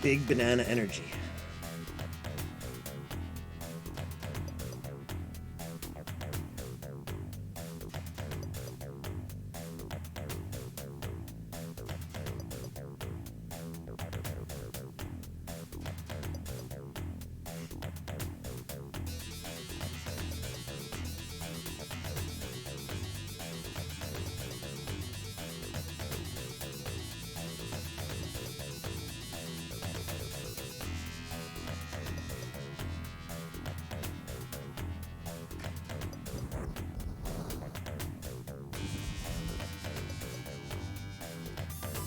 Big banana energy.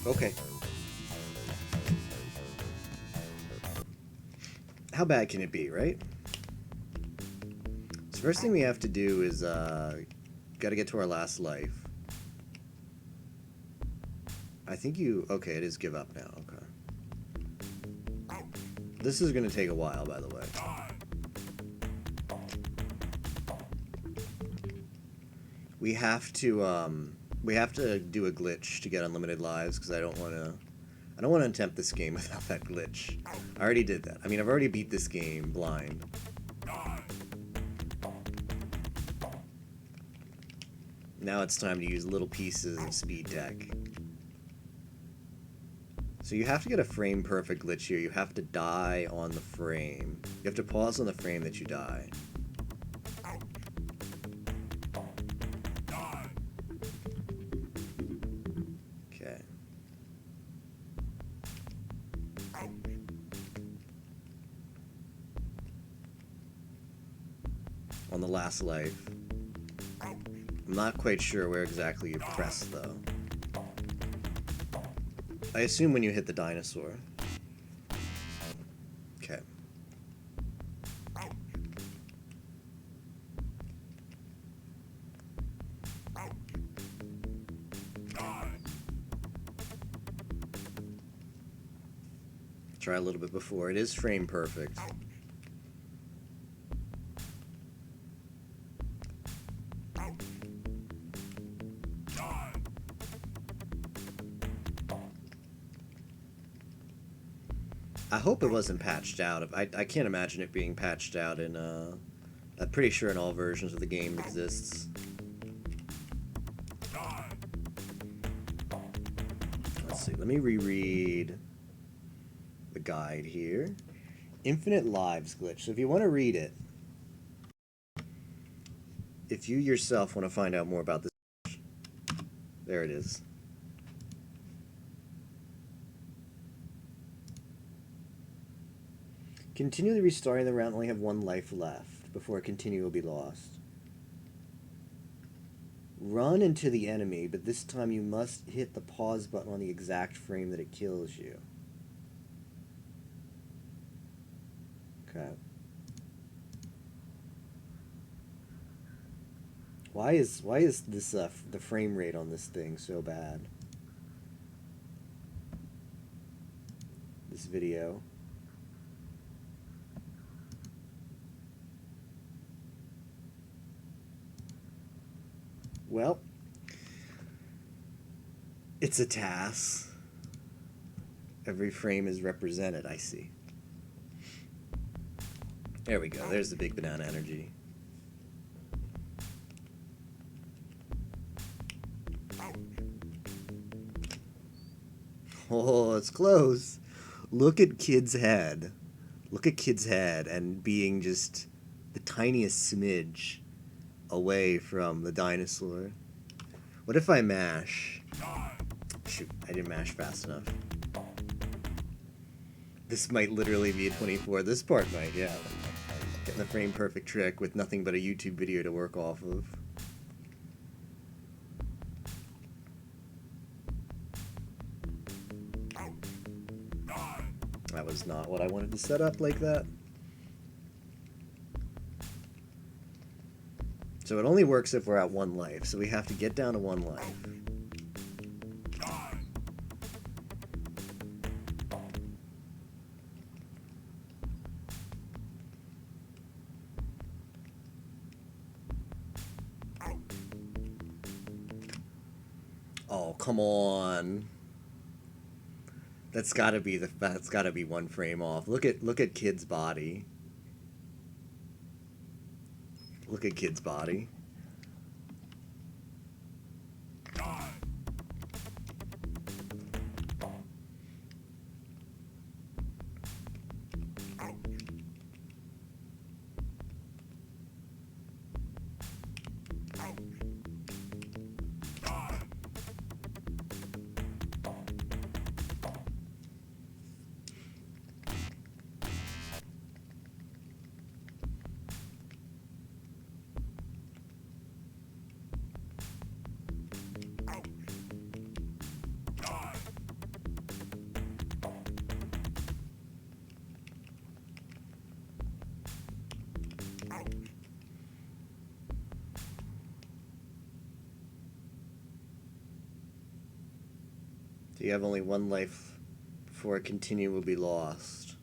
Okay. How bad can it be, right? So first thing we have to do is, gotta get to our last life. I think you... Okay, it is give up now. Okay. This is gonna take a while, by the way. We have to do a glitch to get unlimited lives, because I don't want to attempt this game without that glitch. I already did that. I mean, I've already beat this game blind. Now it's time to use little pieces of speed tech. So you have to get a frame perfect glitch here. You have to die on the frame. You have to pause on the frame that you die. Okay. On the last life. I'm not quite sure where exactly you press, though. I assume when you hit the dinosaur. Okay. Try a little bit before. It is frame perfect. I hope it wasn't patched out. I can't imagine it being patched out in, I'm pretty sure in all versions of the game exists. Let's see, let me reread the guide here. Infinite lives glitch. So if you want to read it, if you yourself want to find out more about this, there it is. Continually restarting the round, only have one life left before continue will be lost. Run into the enemy, but this time you must hit the pause button on the exact frame that it kills you. Okay. Why is this the frame rate on this thing so bad? This video. Well, it's a task. Every frame is represented, I see. There we go. There's the big banana energy. Oh, it's close. Look at Kid's head. Look at Kid's head and being just the tiniest smidge away from the dinosaur. What if I mash? Shoot, I didn't mash fast enough. This might literally be a 24. This part might, yeah. Getting the frame perfect trick with nothing but a YouTube video to work off of. That was not what I wanted to set up like that. So it only works if we're at one life, so we have to get down to one life. Oh, come on. That's gotta be one frame off. Look at kid's body. Look at kid's body. You have only one life before a continue will be lost.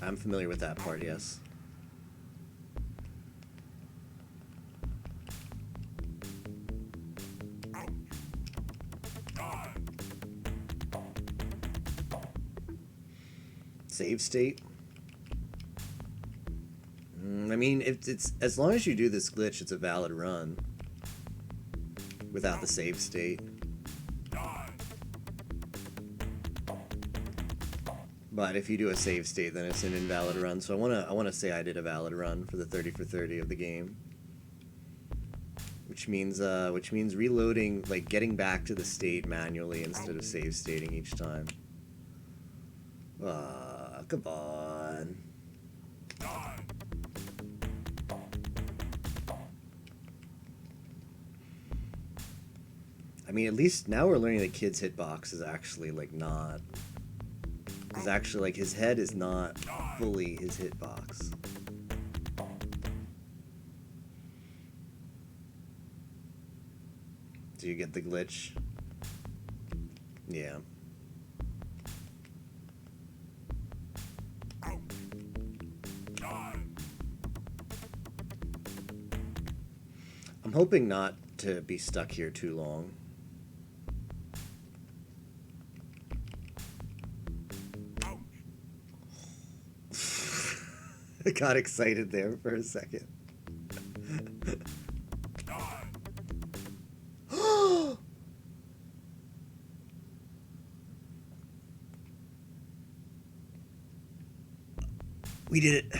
I'm familiar with that part, yes. Save state. I mean, it's as long as you do this glitch, it's a valid run without the save state. But if you do a save state, then it's an invalid run. So I wanna say I did a valid run for the 30 for 30 of the game, which means reloading, like getting back to the state manually instead of save stating each time. Come on. I mean, at least now we're learning that kid's hitbox is actually like not. Is actually like his head is not fully his hitbox. Do you get the glitch? Yeah. I'm hoping not to be stuck here too long. I got excited there for a second. We did it.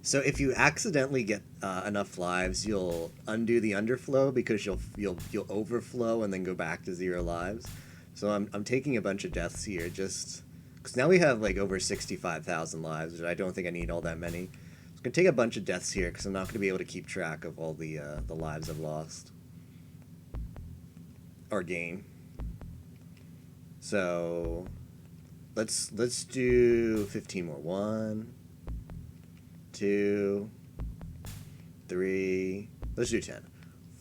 So if you accidentally get enough lives, you'll undo the underflow because you'll overflow and then go back to 0 lives. So I'm taking a bunch of deaths here just because now we have like over 65,000 lives, which I don't think I need all that many. I'm gonna take a bunch of deaths here because I'm not gonna be able to keep track of all the lives I've lost or gain. So let's do 15 more. 1, 2, 3. Let's do 10.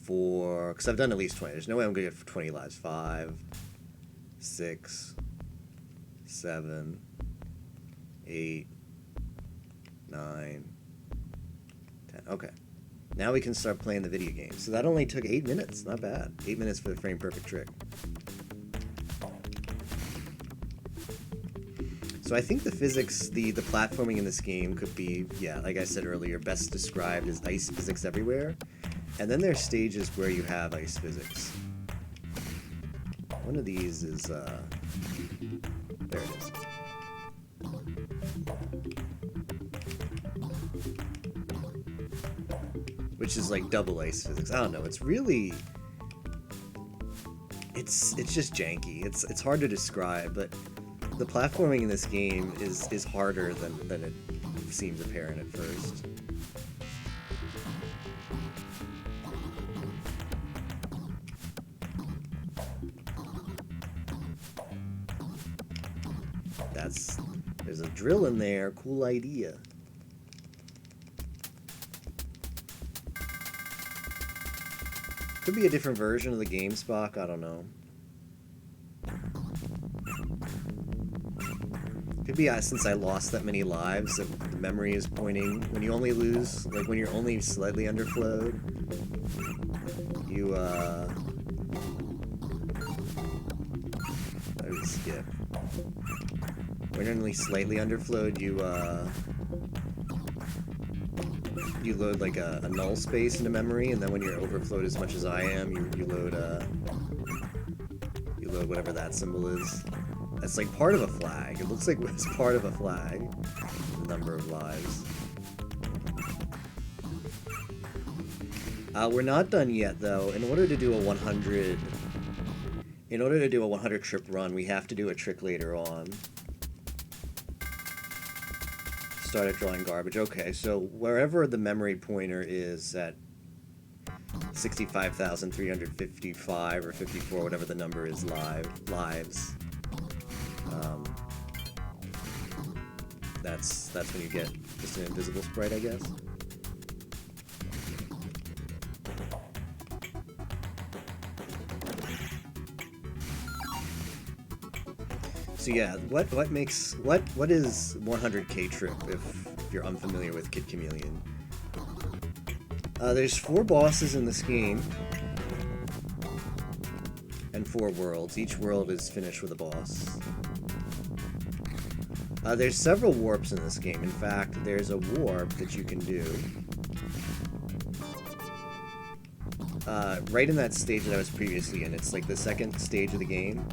4, because I've done at least 20. There's no way I'm gonna get 20 lives. 5, 6, 7, 8, 9, 10. Okay. Now we can start playing the video game. So that only took 8 minutes. Not bad. 8 minutes for the frame perfect trick. So I think the physics, the platforming in this game could be, yeah, like I said earlier, best described as ice physics everywhere. And then there's stages where you have ice physics. One of these is, there it is. Which is like double ice physics. I don't know, it's really... It's just janky. It's hard to describe, but the platforming in this game is harder than it seems apparent at first. There's a drill in there. Cool idea. Could be a different version of the game, Spock, I don't know. Could be since I lost that many lives, that the memory is pointing. When you only lose, like when you're only slightly underflowed, you, I would skip. When you're only slightly underflowed, you load like a null space into memory, and then when you're overflowed as much as I am, you load whatever that symbol is. That's like part of a flag. It looks like it's part of a flag. The number of lives. We're not done yet, though. In order to do a 100 trip run, we have to do a trick later on. Started drawing garbage. Okay, so wherever the memory pointer is at 65,355 or 54, whatever the number is, lives. That's when you get just an invisible sprite, I guess. So yeah, what is 100k trip if you're unfamiliar with Kid Chameleon? There's 4 bosses in this game and 4 worlds. Each world is finished with a boss. There's several warps in this game. In fact, there's a warp that you can do right in that stage that I was previously in. It's like the second stage of the game.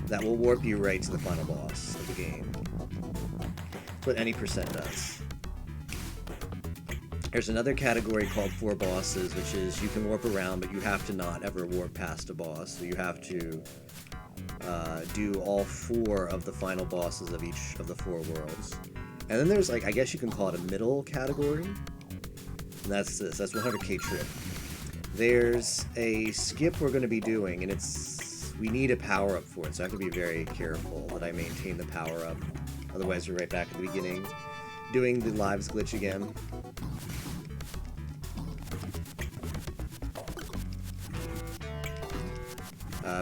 That will warp you right to the final boss of the game. That's what any percent does. There's another category called 4 bosses, which is you can warp around, but you have to not ever warp past a boss. So you have to do all 4 of the final bosses of each of the 4 worlds. And then there's, like, I guess you can call it a middle category. And that's this. That's 100k trip. There's a skip we're going to be doing, and we need a power-up for it, so I have to be very careful that I maintain the power-up. Otherwise, we're right back at the beginning, doing the lives glitch again.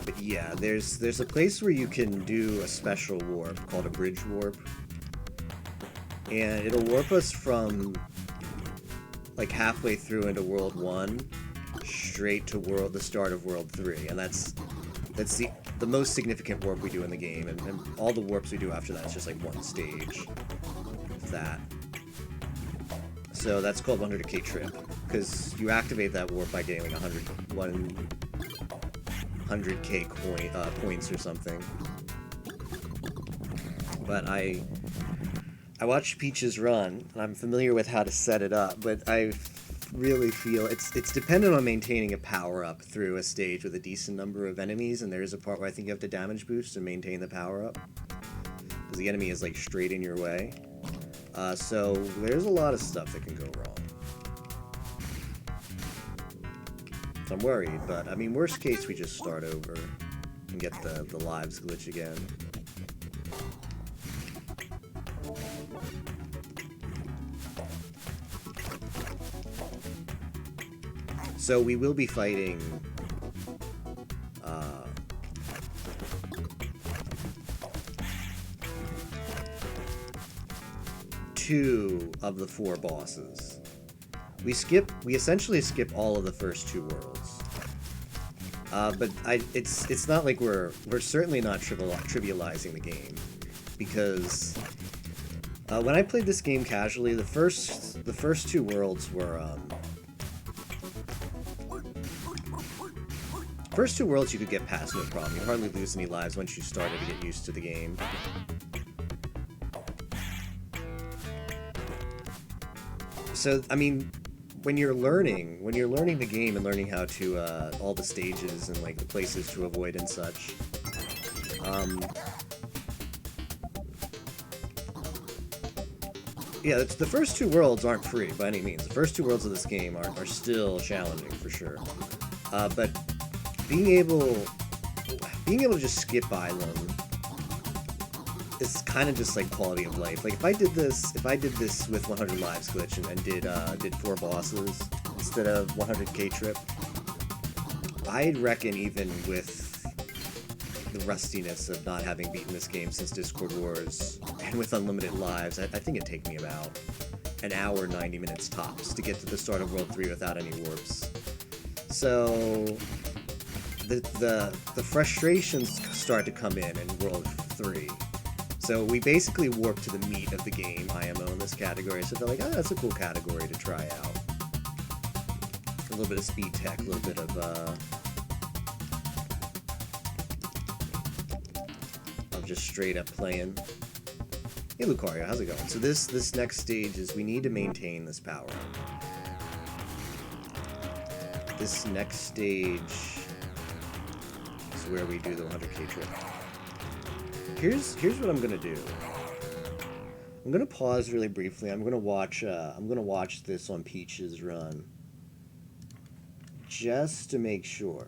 But yeah, there's a place where you can do a special warp called a bridge warp. And it'll warp us from, like, halfway through into World 1 straight to the start of World 3. And that's the most significant warp we do in the game, and all the warps we do after that is just like one stage of that. So that's called 100k trip, because you activate that warp by getting like 100k points or something. But I watched Peach's run, and I'm familiar with how to set it up, but I really feel it's dependent on maintaining a power-up through a stage with a decent number of enemies, and there's a part where I think you have to damage boost to maintain the power-up, because the enemy is like straight in your way. So there's a lot of stuff that can go wrong. So I'm worried, but I mean, worst case, we just start over and get the lives glitch again. So we will be fighting 2 of the 4 bosses. We essentially skip all of the first 2 worlds. But it's not like we're certainly not trivializing the game, because when I played this game casually, the first 2 worlds were first 2 worlds you could get past no problem. You hardly lose any lives once you started to get used to the game. So, I mean, when you're learning the game and learning how to, all the stages and, like, the places to avoid and such, yeah, the first 2 worlds aren't free by any means. The first 2 worlds of this game are still challenging, for sure. But being able to just skip by them it's kind of just like quality of life. Like if I did this with 100 lives glitch and did 4 bosses instead of 100k trip, I reckon even with the rustiness of not having beaten this game since Discord Wars and with unlimited lives, I think it'd take me about an hour, 90 minutes tops to get to the start of World 3 without any warps. So the frustrations start to come in World 3. So we basically warp to the meat of the game, IMO, in this category. So they're like, oh, that's a cool category to try out. A little bit of speed tech, a little bit of just straight up playing. Hey Lucario, how's it going? So this next stage is we need to maintain this power. This next stage is where we do the 100k trip. Here's what I'm gonna do. I'm gonna pause really briefly. I'm gonna watch this on Peach's run, just to make sure,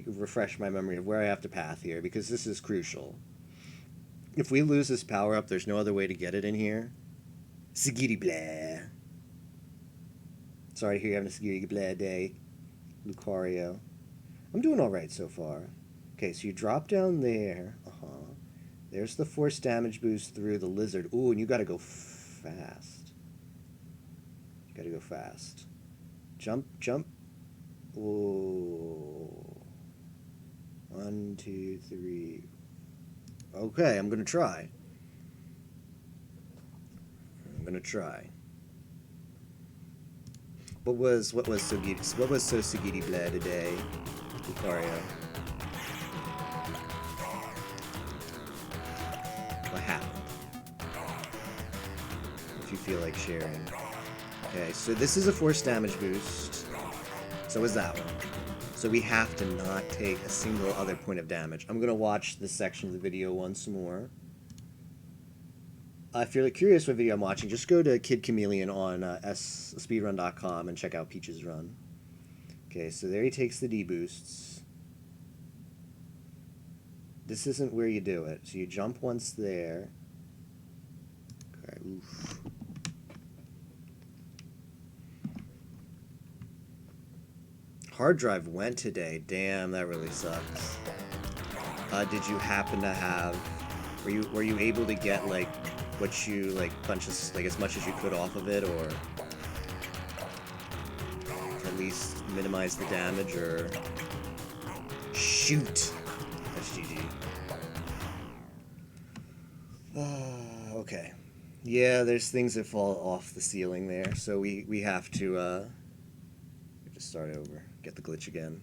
refresh my memory of where I have to path here, because this is crucial. If we lose this power up, there's no other way to get it in here. Sigiri blah. Sorry to hear you're having a Sigiri blah day, Lucario. I'm doing all right so far. Okay, so you drop down there. There's the force damage boost through the lizard. Ooh, and you gotta go fast. Jump, jump. Ooh. 1, 2, 3. Okay, I'm gonna try. What was so Sigiri blah today, Lucario? What happened? If you feel like sharing. Okay, so this is a force damage boost. So is that one. So we have to not take a single other point of damage. I'm gonna watch this section of the video once more. If you're curious what video I'm watching, just go to Kid Chameleon on speedrun.com and check out Peach's run. Okay, so there he takes the D boosts. This isn't where you do it. So you jump once there. Okay, oof. Hard drive went today. Damn, that really sucks. Did you happen to have... Were you able to get, like, what you, like, punches, like, as much as you could off of it, or... at least minimize the damage, or... Shoot! That's GG. Okay. Yeah, there's things that fall off the ceiling there, so we have to just start over. Get the glitch again.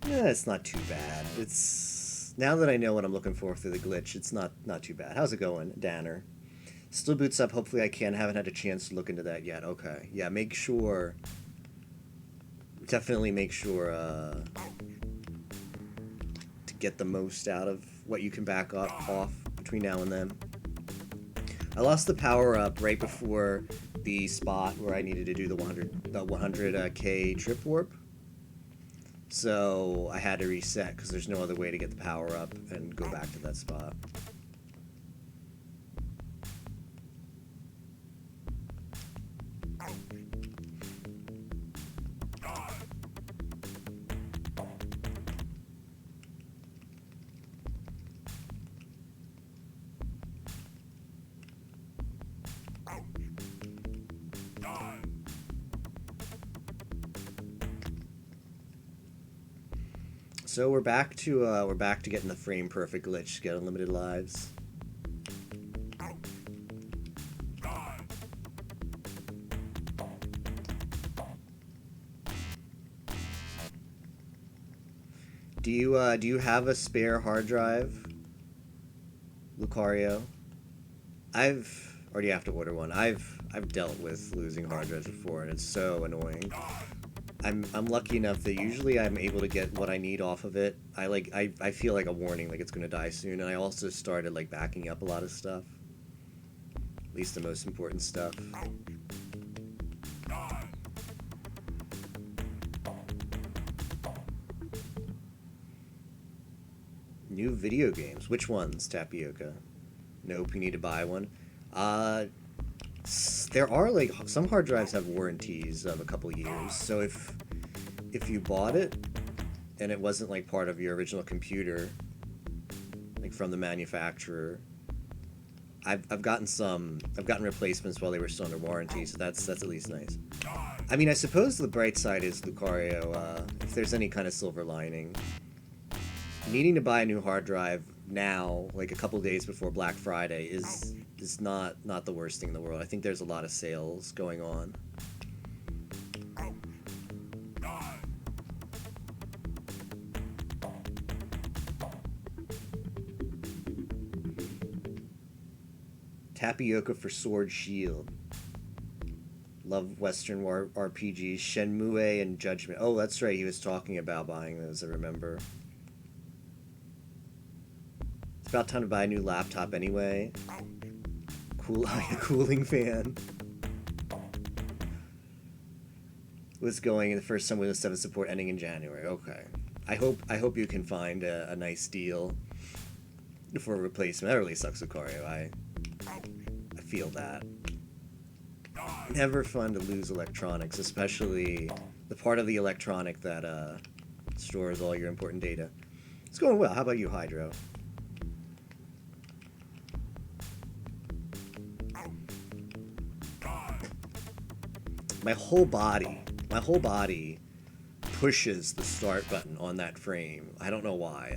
Yeah, it's not too bad. It's... now that I know what I'm looking for through the glitch, it's not too bad. How's it going, Danner? Still boots up. Hopefully I can. Haven't had a chance to look into that yet. Okay. Yeah, make sure... definitely make sure to get the most out of what you can back up off between now and then. I lost the power up right before the spot where I needed to do the 100k trip warp. So I had to reset because there's no other way to get the power up and go back to that spot. So we're back to getting the frame perfect glitch to get unlimited lives. Do you have a spare hard drive, Lucario? Or do you have to order one? I've dealt with losing hard drives before, and it's so annoying. I'm lucky enough that usually I'm able to get what I need off of it. I feel like a warning, like it's gonna die soon, and I also started like backing up a lot of stuff. At least the most important stuff. New video games. Which ones, Tapioca? Nope, you need to buy one. There are like some hard drives have warranties of a couple years. So if you bought it and it wasn't like part of your original computer, like from the manufacturer, I've gotten replacements while they were still under warranty, so that's at least nice. I mean, I suppose the bright side is, Lucario, if there's any kind of silver lining, needing to buy a new hard drive now, like a couple days before Black Friday, is not the worst thing in the world. I think there's a lot of sales going on. Tapioca for Sword Shield. Love Western RPGs. Shenmue and Judgment. Oh, that's right. He was talking about buying those, I remember. It's about time to buy a new laptop anyway. Cool, cooling fan. Was going in the first time Windows 7 support ending in January. Okay. I hope you can find a nice deal for a replacement. That really sucks, Lucario. I feel that. Never fun to lose electronics, especially the part of the electronic that stores all your important data. It's going well. How about you, Hydro? My whole body pushes the start button on that frame. I don't know why.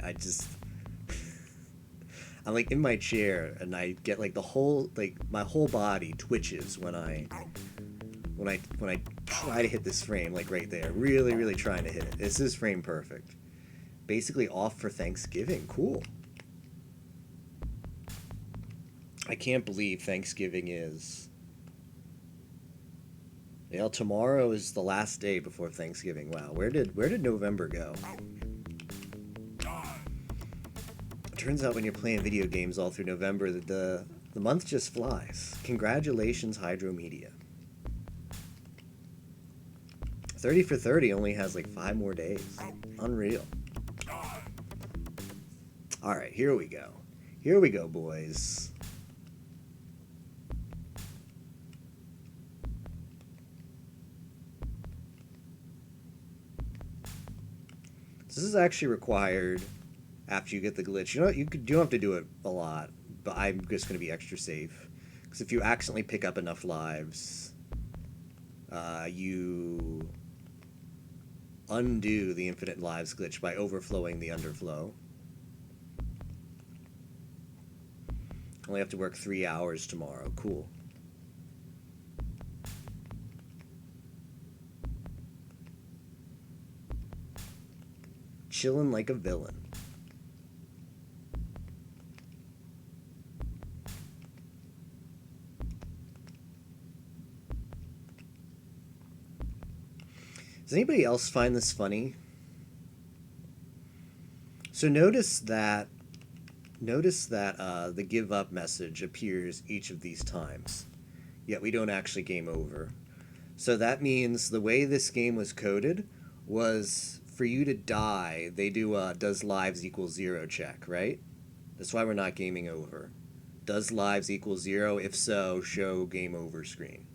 I'm like in my chair and I get like my whole body twitches when I try to hit this frame, like right there. Really, really trying to hit it. This is frame perfect. Basically off for Thanksgiving. Cool. I can't believe Thanksgiving is... Well, tomorrow is the last day before Thanksgiving. Wow, where did November go? Turns out when you're playing video games all through November, the month just flies. Congratulations, Hydro Media. 30 for 30 only has like 5 more days. Unreal. Alright, here we go. Here we go, boys. This is actually required after you get the glitch. You know what? You don't have to do it a lot, but I'm just going to be extra safe. Because if you accidentally pick up enough lives, you undo the infinite lives glitch by overflowing the underflow. Only have to work 3 hours tomorrow. Cool. Chillin' like a villain. Does anybody else find this funny? So notice that the give up message appears each of these times, yet we don't actually game over. So that means the way this game was coded was for you to die, they do a does lives equal 0 check, right? That's why we're not gaming over. Does lives equal 0? If so, show game over screen.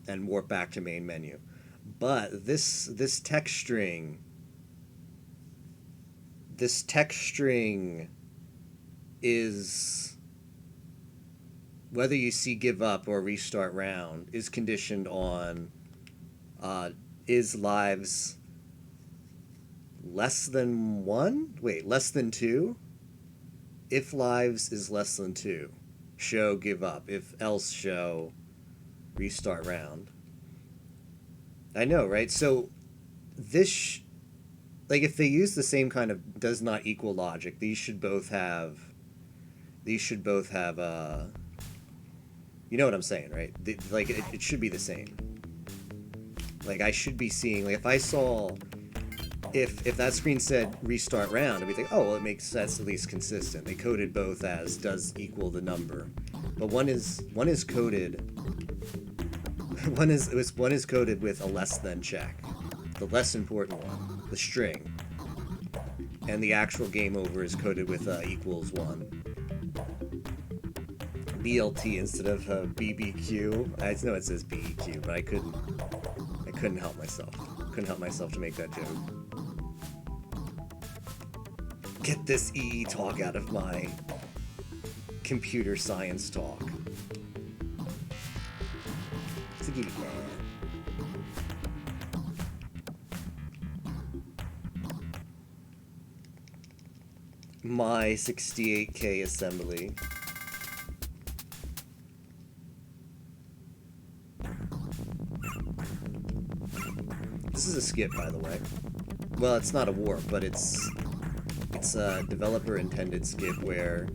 And warp back to main menu. But this text string is, whether you see give up or restart round, is conditioned on is lives less than 1? Wait, less than 2? If lives is less than 2, show give up. If else, show restart round. I know, right? So this, like, if they use the same kind of does not equal logic, these should both have, you know what I'm saying, right? Like, it should be the same. Like, I should be seeing, like, if I saw, if that screen said restart round, I'd be thinking, oh, well, it makes sense, at least consistent. They coded both as does equal the number. But one is coded, one is coded with a less than check. The less important one, the string. and the actual game over is coded with equals 1. BLT instead of BBQ. I know it says BEQ, but I couldn't help myself. Couldn't help myself to make that joke. Get this EE talk out of my computer science talk. Ziggy man. My 68K assembly. This is a skip, by the way. Well, it's not a warp, but it's a developer-intended skip where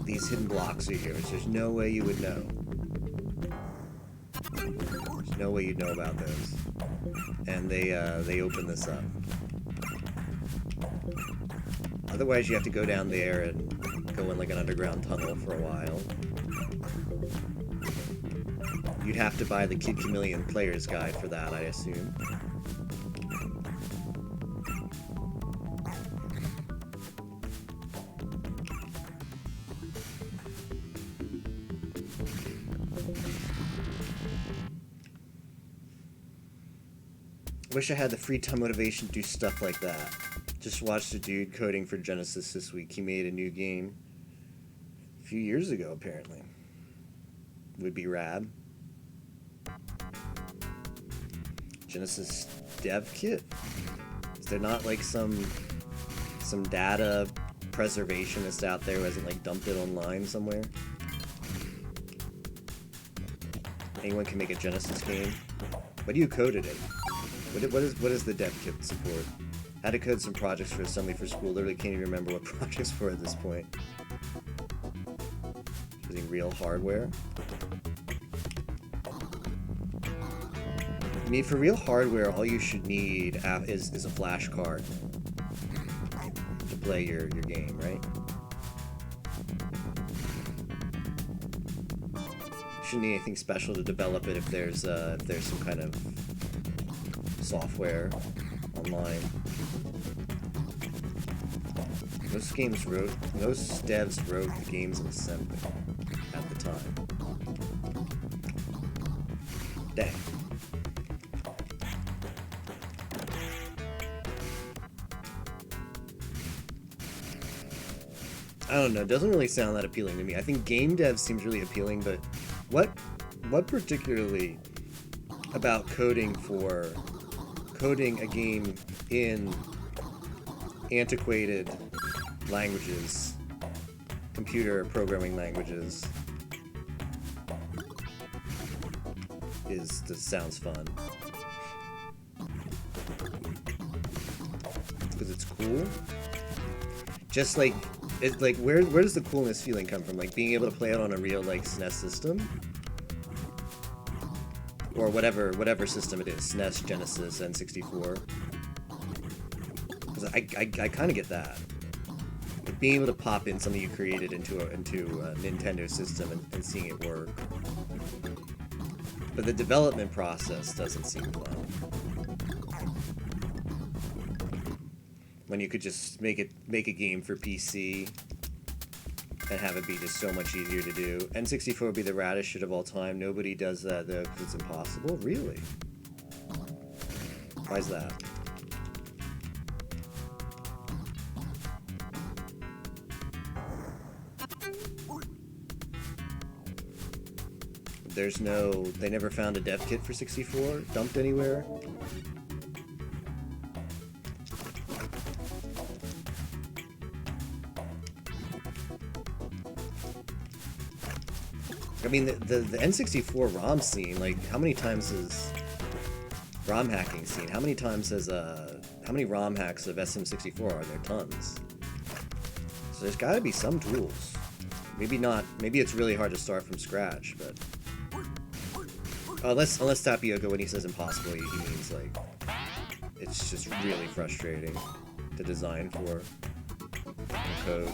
these hidden blocks are here, which there's no way you would know. There's no way you'd know about those. And they open this up. Otherwise, you have to go down there and go in like an underground tunnel for a while. You'd have to buy the Kid Chameleon Player's Guide for that, I assume. Wish I had the free time motivation to do stuff like that. Just watched a dude coding for Genesis this week. He made a new game a few years ago, apparently. Would be rad. Genesis dev kit? Is there not like some data preservationist out there who hasn't like dumped it online somewhere? Anyone can make a Genesis game. What do you code it in? What is the dev kit support? Had to code some projects for assembly for school. Literally can't even remember what projects were at this point. Using real hardware. I mean, for real hardware, all you should need is a flash card to play your game, right? You shouldn't need anything special to develop it if there's some kind of software online. Most devs wrote the games in assembly at the time. Dang. I don't know, it doesn't really sound that appealing to me. I think game dev seems really appealing, but what particularly about coding a game in antiquated languages, computer programming languages, just sounds fun. Because it's cool. Just like it's like where does the coolness feeling come from? Like being able to play it on a real like SNES system? Or whatever system it is, SNES, Genesis, N64. Because I kind of get that. Like being able to pop in something you created into a Nintendo system and seeing it work. But the development process doesn't seem fun. When you could just make a game for PC and have it be just so much easier to do. N64 would be the raddest shit of all time. Nobody does that though because it's impossible. Really? Why's that? They never found a dev kit for 64 dumped anywhere. I mean, the N64 ROM scene, like, how many times has ROM hacking scene? How many ROM hacks of SM64 are there? Tons. So there's got to be some tools. Maybe not. Maybe it's really hard to start from scratch, but unless Tapioca, when he says impossible, he means like it's just really frustrating to design for code.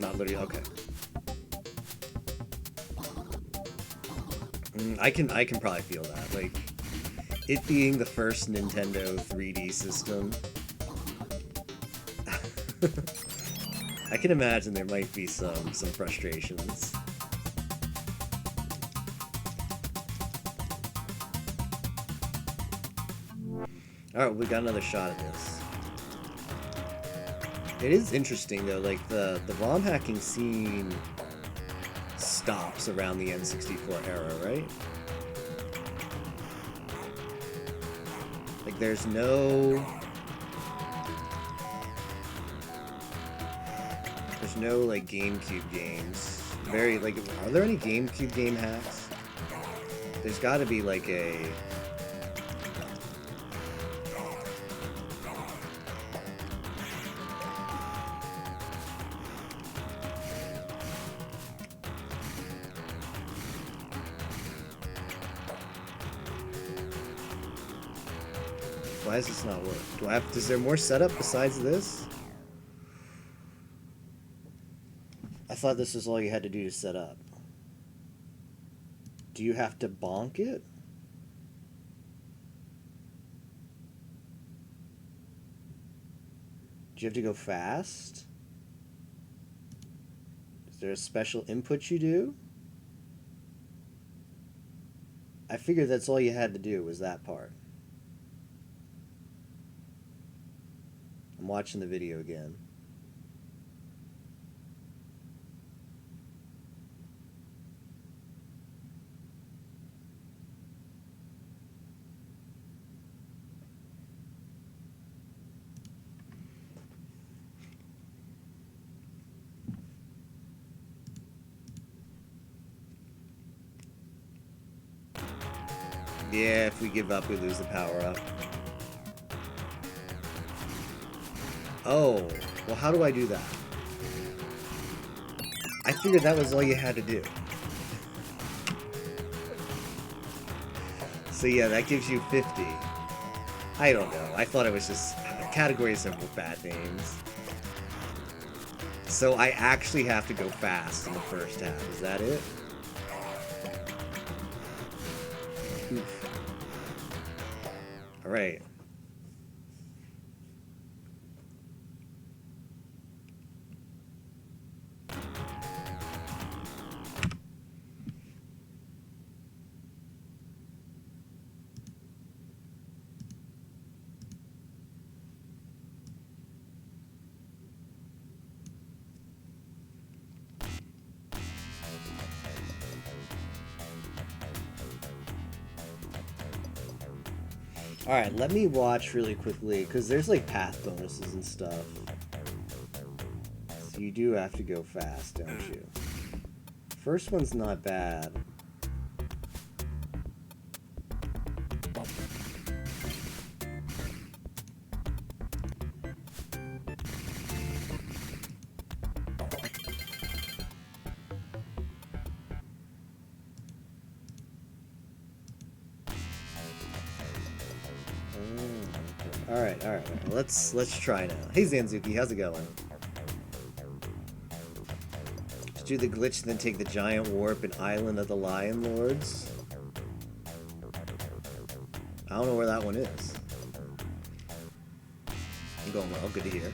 Not literally. Okay. I can probably feel that. Like, It being the first Nintendo 3D system. I can imagine there might be some frustrations. Alright, we got another shot at this. It is interesting though, like the ROM hacking scene stops around the N64 era, right? Like there's no like GameCube games. Very like, are there any GameCube game hacks? There's got to be like a Why does this not work? Is there more setup besides this? I thought this was all you had to do to set up. Do you have to bonk it? Do you have to go fast? Is there a special input you do? I figured that's all you had to do was that part. I'm watching the video again. Yeah, if we give up, we lose the power-up. Oh, well, how do I do that? I figured that was all you had to do. So yeah, that gives you 50. I don't know. I thought it was just categories of bad names. So I actually have to go fast in the first half. Is that it? Oof. All right. Alright, let me watch really quickly, because there's like path bonuses and stuff. So you do have to go fast, don't you? First one's not bad. Alright. Let's try now. Hey Zanzuki, how's it going? Just do the glitch and then take the giant warp and Island of the Lion Lords. I don't know where that one is. I'm going well, good to hear.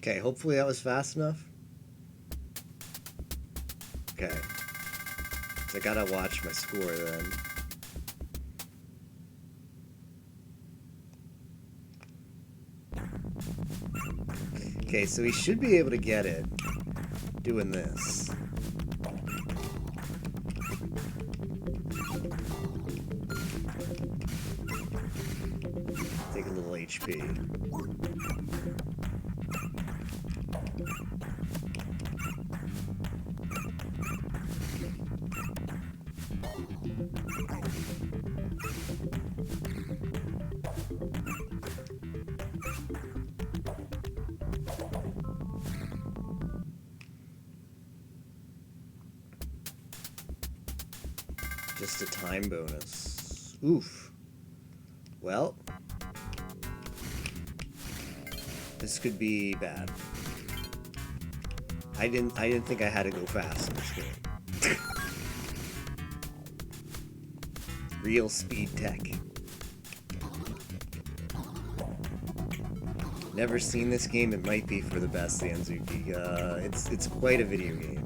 Okay, hopefully that was fast enough. Okay. So I gotta watch my score then. Okay, so he should be able to get it doing this. Take a little HP. Just a time bonus. Oof. Well, this could be bad. I didn't think I had to go fast in this game. Real speed tech. Never seen this game. It might be for the best, Sanzuki. It's quite a video game.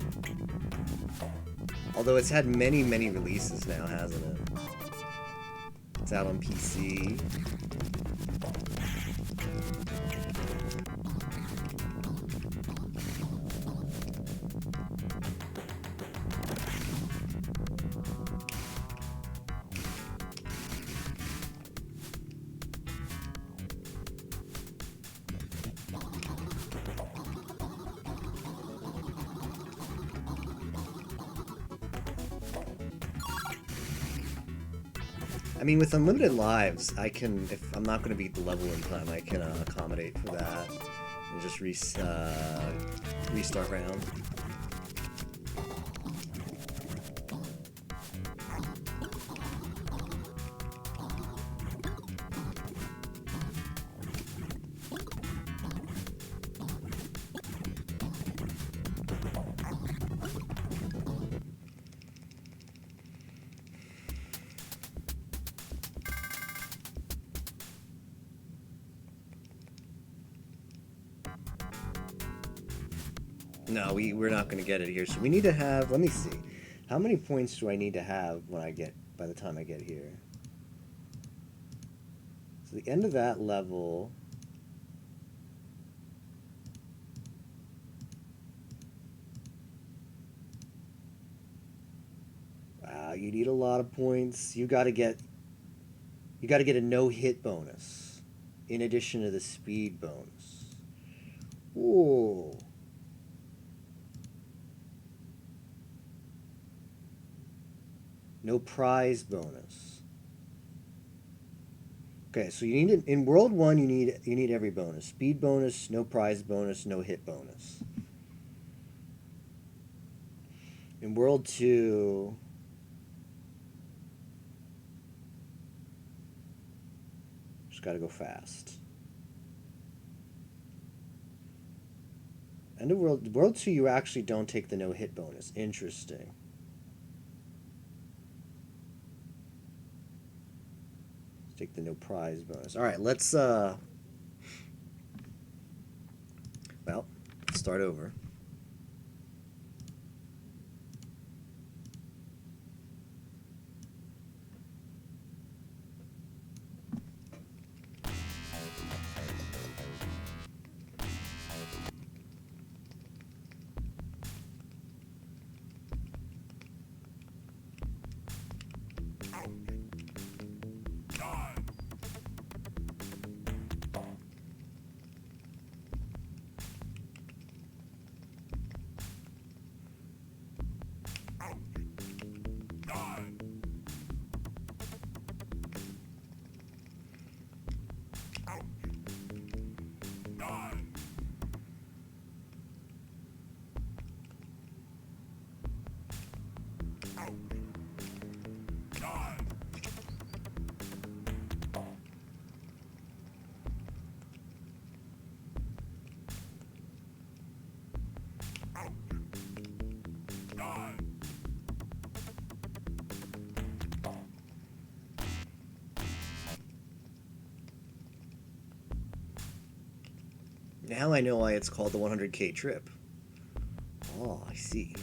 Although it's had many releases now, hasn't it? It's out on PC. I mean, with unlimited lives, I can, if I'm not going to beat the level in time, I can accommodate for that and just restart round. No, we're not going to get it here. So we need to have, let me see. How many points do I need to have by the time I get here? So the end of that level. Wow, you need a lot of points. You got to get a no-hit bonus in addition to the speed bonus. Whoa. No prize bonus. Okay, so you need in World 1 you need every bonus. Speed bonus, no prize bonus, no hit bonus. In World 2 just got to go fast. End of World 2 you actually don't take the no hit bonus. Interesting. Take the no prize bonus. All right, let's well, start over. Now I know why it's called the 100K trip. Oh, I see.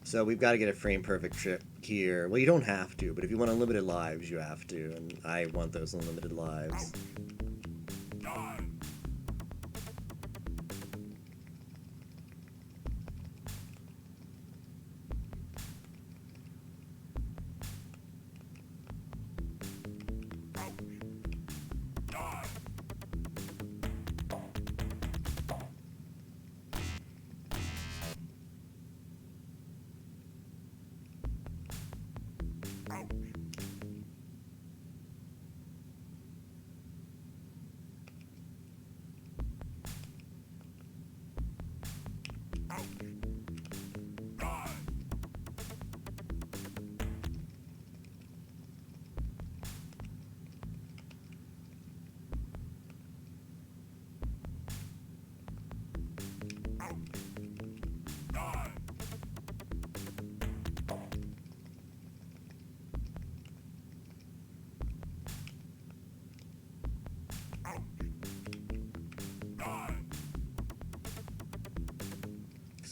So we've got to get a frame perfect trip here. Well, you don't have to, but if you want unlimited lives, you have to, and I want those unlimited lives.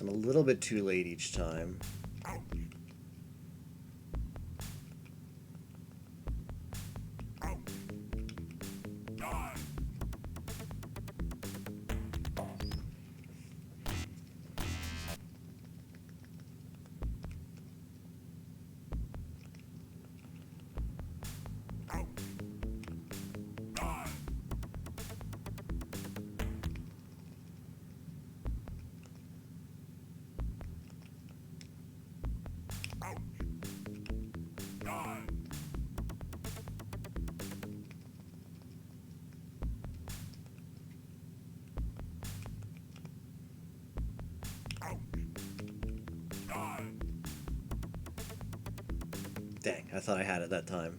I'm a little bit too late each time. Dang, I thought I had it that time.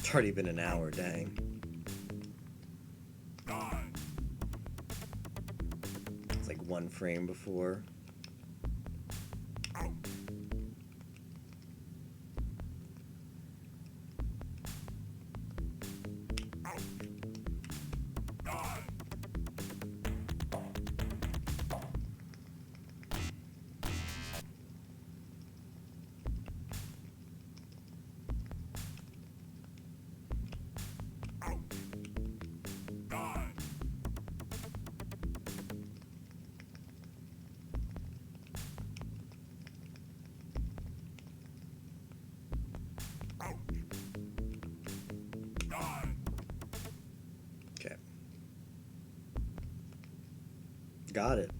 It's already been an hour, dang. It's like one frame before. Okay. Got it.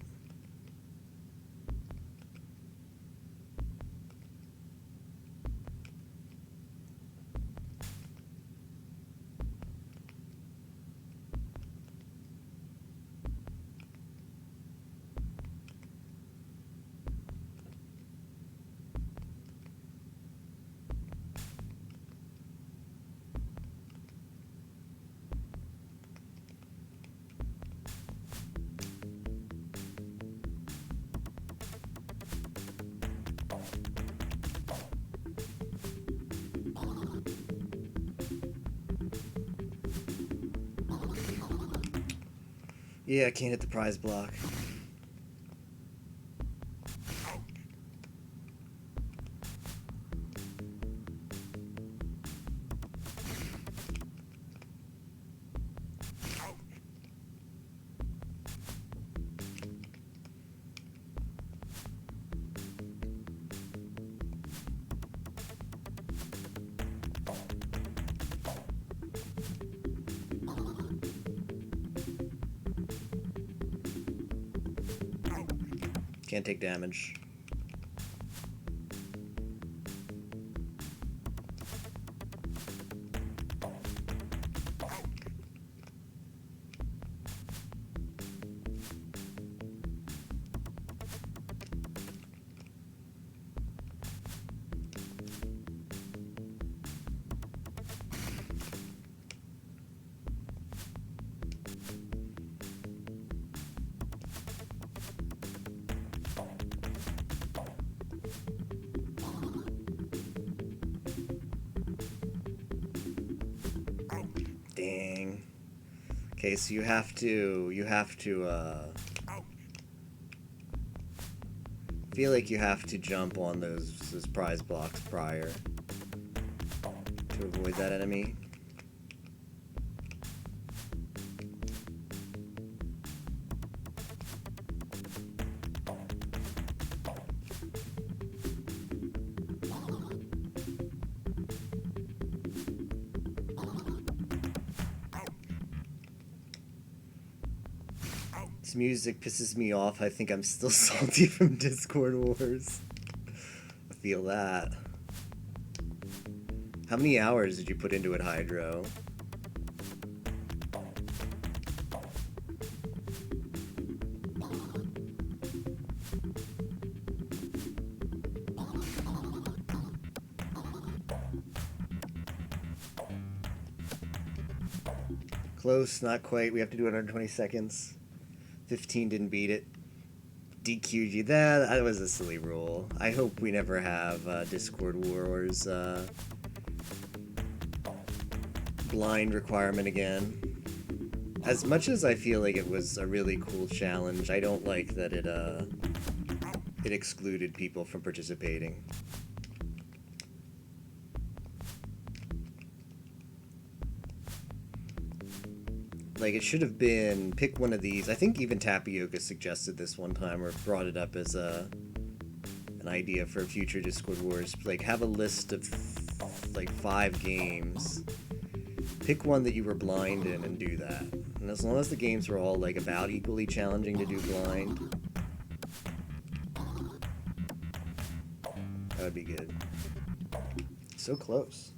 Yeah, I can't hit the prize block. Can't take damage. Dang. Okay, so you have to feel like you have to jump on those prize blocks prior to avoid that enemy. This music pisses me off. I think I'm still salty from Discord Wars. I feel that. How many hours did you put into it, Hydro? Close, not quite. We have to do it under 20 seconds. 15 didn't beat it. DQG, that was a silly rule. I hope we never have Discord Wars blind requirement again. As much as I feel like it was a really cool challenge, I don't like that it excluded people from participating. Like, it should have been, pick one of these. I think even Tapioca suggested this one time, or brought it up as an idea for future Discord Wars. Like, have a list of, like, 5 games. Pick one that you were blind in and do that. And as long as the games were all, like, about equally challenging to do blind, that would be good. So close.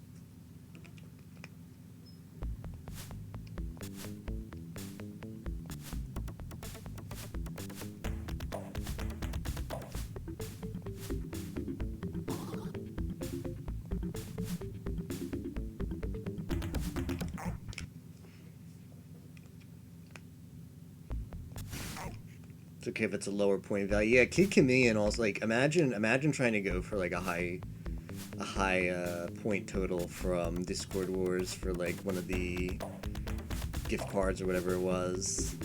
It's okay if it's a lower point value. Yeah, Kid Chameleon also, like, imagine trying to go for like a high point total from Discord Wars for like one of the gift cards or whatever it was.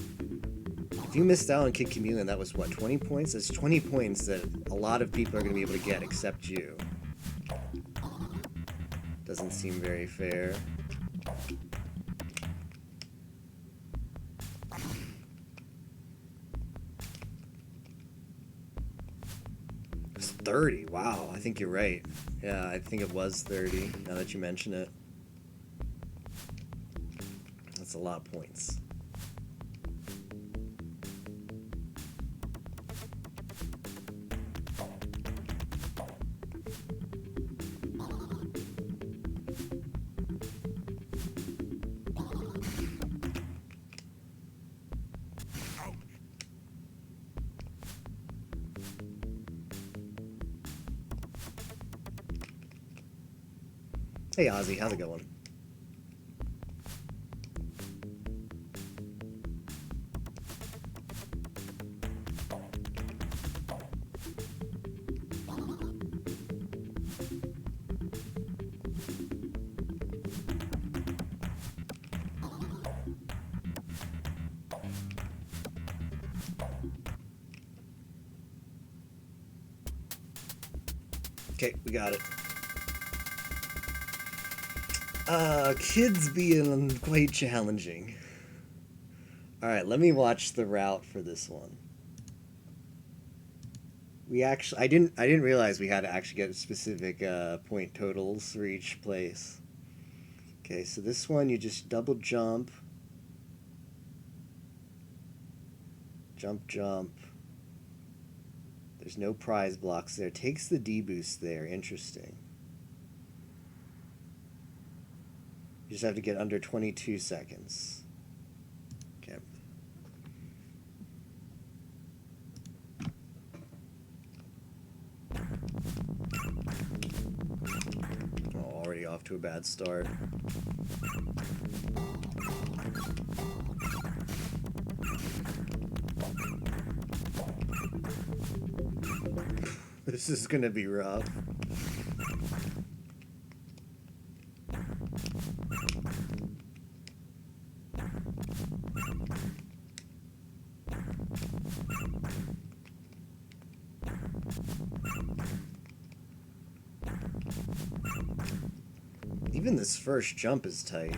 If you missed out on Kid Chameleon, that was what, 20 points? That's 20 points that a lot of people are going to be able to get except you. Doesn't seem very fair. It's 30. Wow, I think you're right. Yeah, I think it was 30, now that you mention it. That's a lot of points. Hey Ozzy, how's it going? Okay, we got it. Kids being quite challenging. Alright, let me watch the route for this one. We actually, I didn't realize we had to actually get specific point totals for each place. Okay, so this one you just double jump. Jump, jump. There's no prize blocks there. Takes the D boost there. Interesting. You just have to get under 22 seconds. Okay. Oh, already off to a bad start. This is gonna be rough. Even this first jump is tight.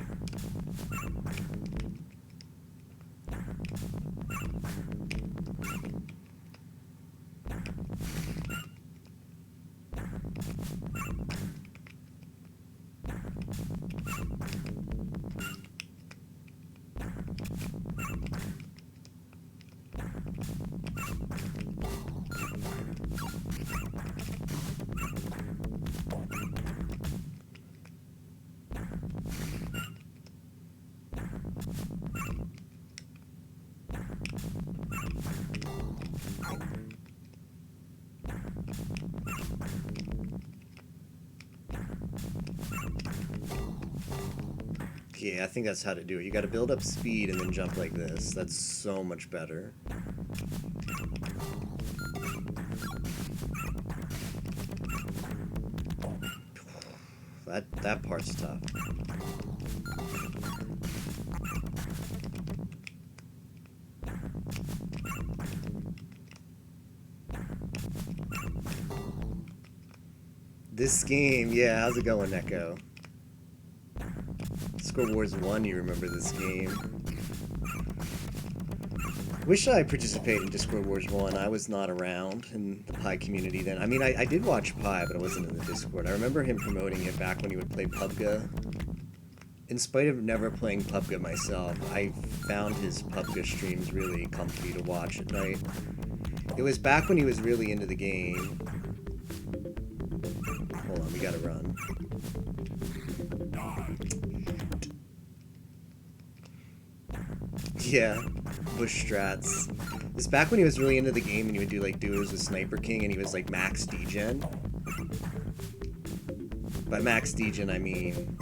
Yeah, I think that's how to do it. You gotta build up speed and then jump like this. That's so much better. That part's tough. This game, yeah, how's it going, Neko? Discord Wars 1, you remember this game. Wish I participated in Discord Wars 1. I was not around in the Pi community then. I mean, I did watch Pi, but I wasn't in the Discord. I remember him promoting it back when he would play PUBG. In spite of never playing PUBG myself, I found his PUBG streams really comfy to watch at night. It was back when he was really into the game. Hold on, we gotta run. Yeah, bush strats. It's back when he was really into the game and he would do like duos with Sniper King and he was like max degen. By max degen I mean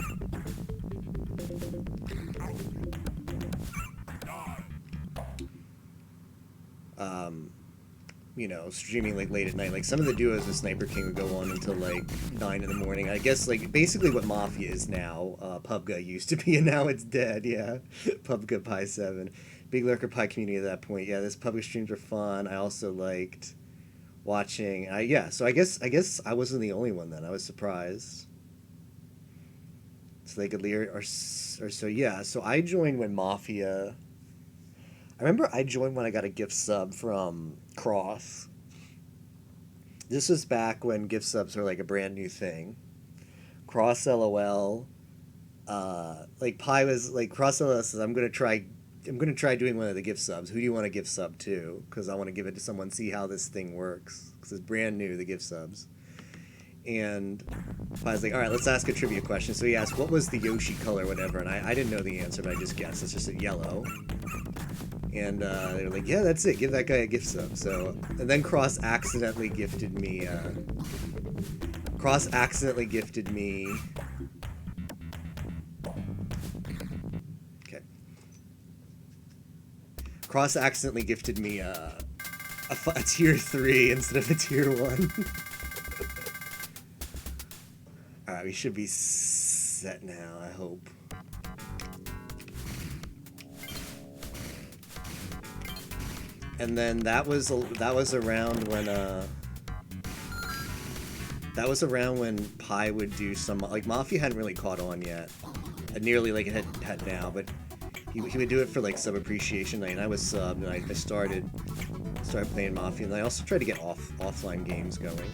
you know, streaming like late at night. Like some of the duos with Sniper King would go on until like 9 in the morning. I guess like basically what Mafia is now. PUBG used to be and now it's dead. Yeah, PUBG Pi 7, big lurker Pi community at that point. Yeah, this PUBG streams were fun. I also liked watching. Yeah, so I guess I wasn't the only one then. I was surprised. So they could leer or so yeah. So I joined when Mafia. I remember I joined when I got a gift sub from Cross. This was back when gift subs were like a brand new thing. Cross LOL, like Pi was like Cross LOL says I'm gonna try doing one of the gift subs. Who do you want to gift sub to? Because I want to give it to someone, see how this thing works. Because it's brand new, the gift subs. And I was like, all right, let's ask a trivia question. So he asked, what was the Yoshi color, whatever, and I didn't know the answer, but I just guessed. It's just a yellow. And they were like, yeah, that's it. Give that guy a gift sub. So, and then Cross accidentally gifted me. Okay. Cross accidentally gifted me a tier 3 instead of a tier 1. Alright, we should be set now, I hope. And then that was around when That was around when Pi would do some, like, Mafia hadn't really caught on yet, nearly like it had now, but he would do it for like sub appreciation night, and I was subbed, and I started playing Mafia, and I also tried to get offline games going.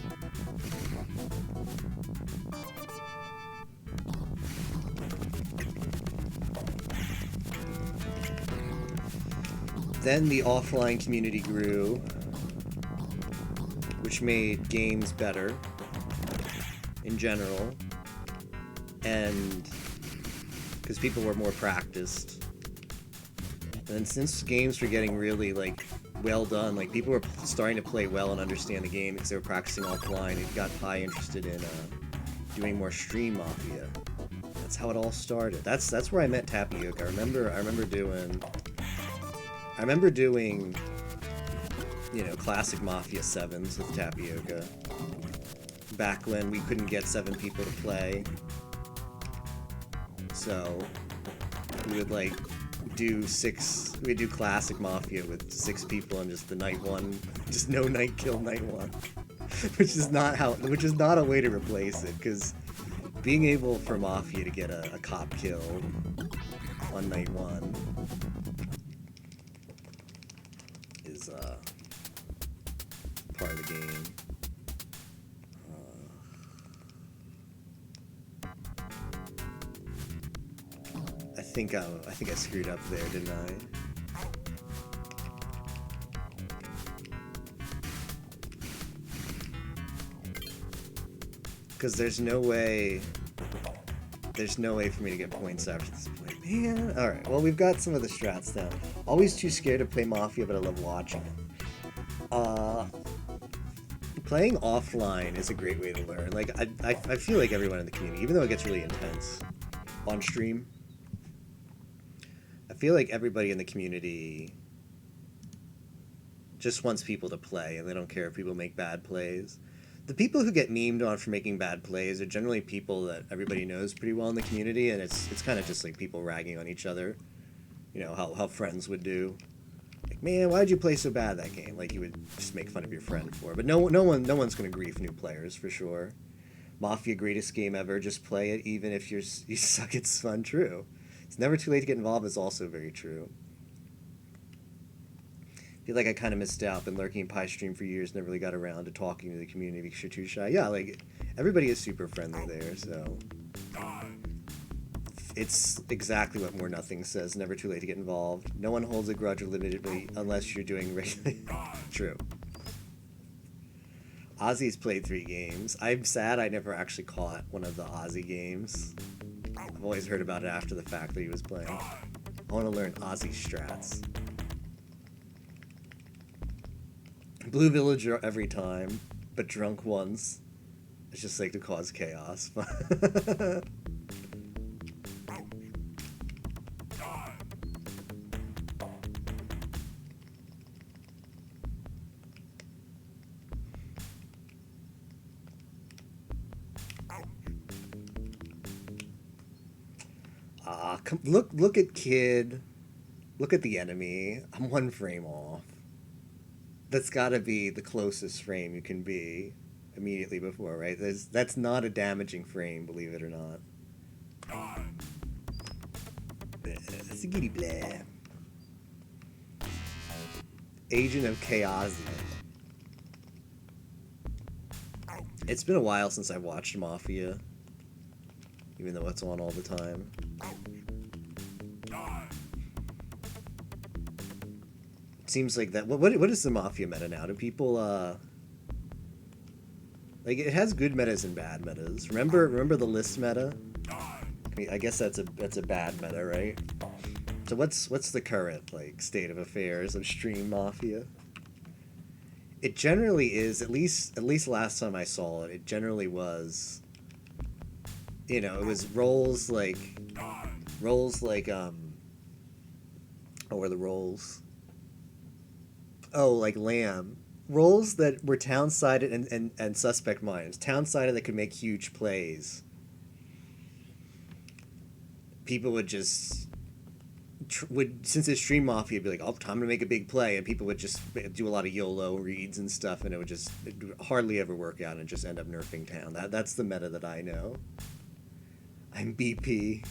Then the offline community grew, which made games better in general, and because people were more practiced. And then since games were getting really like well done, like people were starting to play well and understand the game because they were practicing offline, it got Pi interested in doing more stream Mafia. That's how it all started. That's where I met Tapioca. I remember doing, you know, classic Mafia 7s with Tapioca. Back when we couldn't get 7 people to play. So we would like we'd do classic Mafia with 6 people and just the night one, just no night kill night one. which is not a way to replace it, because being able for Mafia to get a cop kill on night one is part of the game. I think I screwed up there, didn't I? Because there's no way for me to get points after this point. Man, alright, well, we've got some of the strats down. Always too scared to play Mafia, but I love watching it. Playing offline is a great way to learn. Like, I feel like everyone in the community, even though it gets really intense on stream, I feel like everybody in the community just wants people to play, and they don't care if people make bad plays. The people who get memed on for making bad plays are generally people that everybody knows pretty well in the community, and it's kind of just like people ragging on each other. You know, how friends would do. Like, man, why did you play so bad that game? Like, you would just make fun of your friend for it. But no one's gonna grief new players for sure. Mafia, greatest game ever. Just play it, even if you suck. It's fun. True. It's never too late to get involved is also very true. I feel like I kind of missed out. Been lurking in Pi stream for years, never really got around to talking to the community because you're too shy. Yeah, like, everybody is super friendly there, so it's exactly what More Nothing says. Never too late to get involved. No one holds a grudge or limitedly unless you're doing regularly. True. Ozzy's played 3 games. I'm sad I never actually caught one of the Ozzy games. I've always heard about it after the fact that he was playing. I want to learn Ozzy strats. Blue Villager every time, but drunk once. It's just like to cause chaos. Look at Kid. Look at the enemy. I'm 1 frame off. That's gotta be the closest frame you can be immediately before, right? That's not a damaging frame, believe it or not. That's a giddy blah. Agent of Chaos. It's been a while since I watched Mafia, even though it's on all the time. Seems like that. What is the Mafia meta now? Do people like, it has good metas and bad metas? Remember the list meta? I mean, I guess that's a bad meta, right? So what's the current like state of affairs of stream Mafia? It generally is, at least last time I saw it, it generally was, you know, it was roles like what were the roles? Oh, like Lamb. Roles that were town-sided and suspect minds. Town-sided that could make huge plays. People would just would, since it's Stream Mafia, be like, oh, time to make a big play, and people would just do a lot of YOLO reads and stuff, and it would hardly ever work out and just end up nerfing town. That's the meta that I know. I'm BP.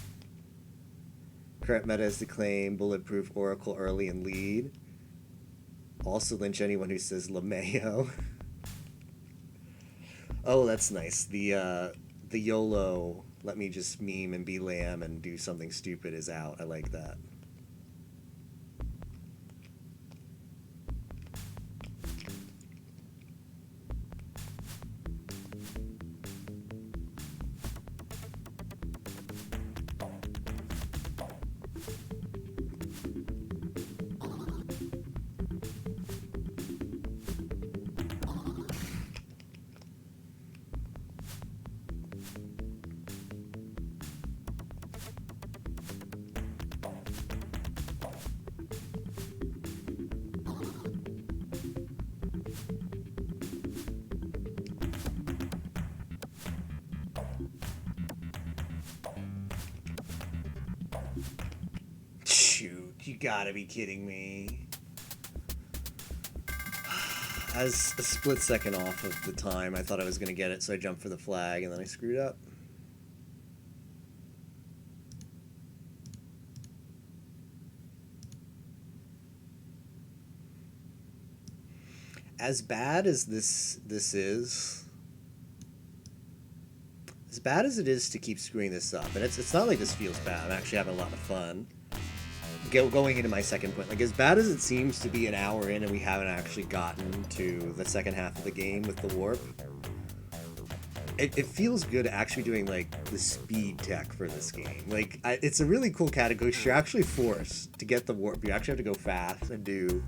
Current meta is to claim Bulletproof Oracle early and lead. Also lynch anyone who says LeMayo. Oh, that's nice. The YOLO, let me just meme and be lamb and do something stupid is out. I like that. Shoot, you gotta be kidding me. As a split second off of the time, I thought I was gonna get it, so I jumped for the flag, and then I screwed up. As bad as this is, as bad as it is to keep screwing this up, and it's not like this feels bad. I'm actually having a lot of fun. Going into my second point, like, as bad as it seems to be an hour in and we haven't actually gotten to the second half of the game with the warp, it feels good actually doing, like, the speed tech for this game. Like, it's a really cool category. You're actually forced to get the warp. You actually have to go fast and do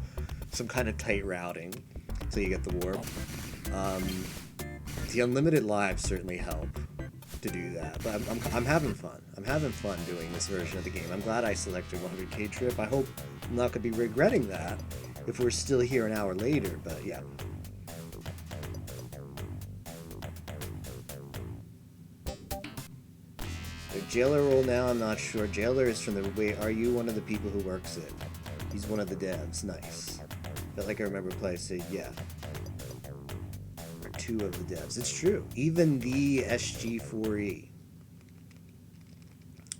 some kind of tight routing so you get the warp. The unlimited lives certainly help to do that, but I'm having fun. I'm having fun doing this version of the game. I'm glad I selected 100k trip. I hope I'm not going to be regretting that if we're still here an hour later, but yeah. The jailer role now, I'm not sure. Jailer is from the... Wait, are you one of the people who works it? He's one of the devs. Nice. Felt like I remember play say yeah. Two of the devs. It's true. Even the SG4E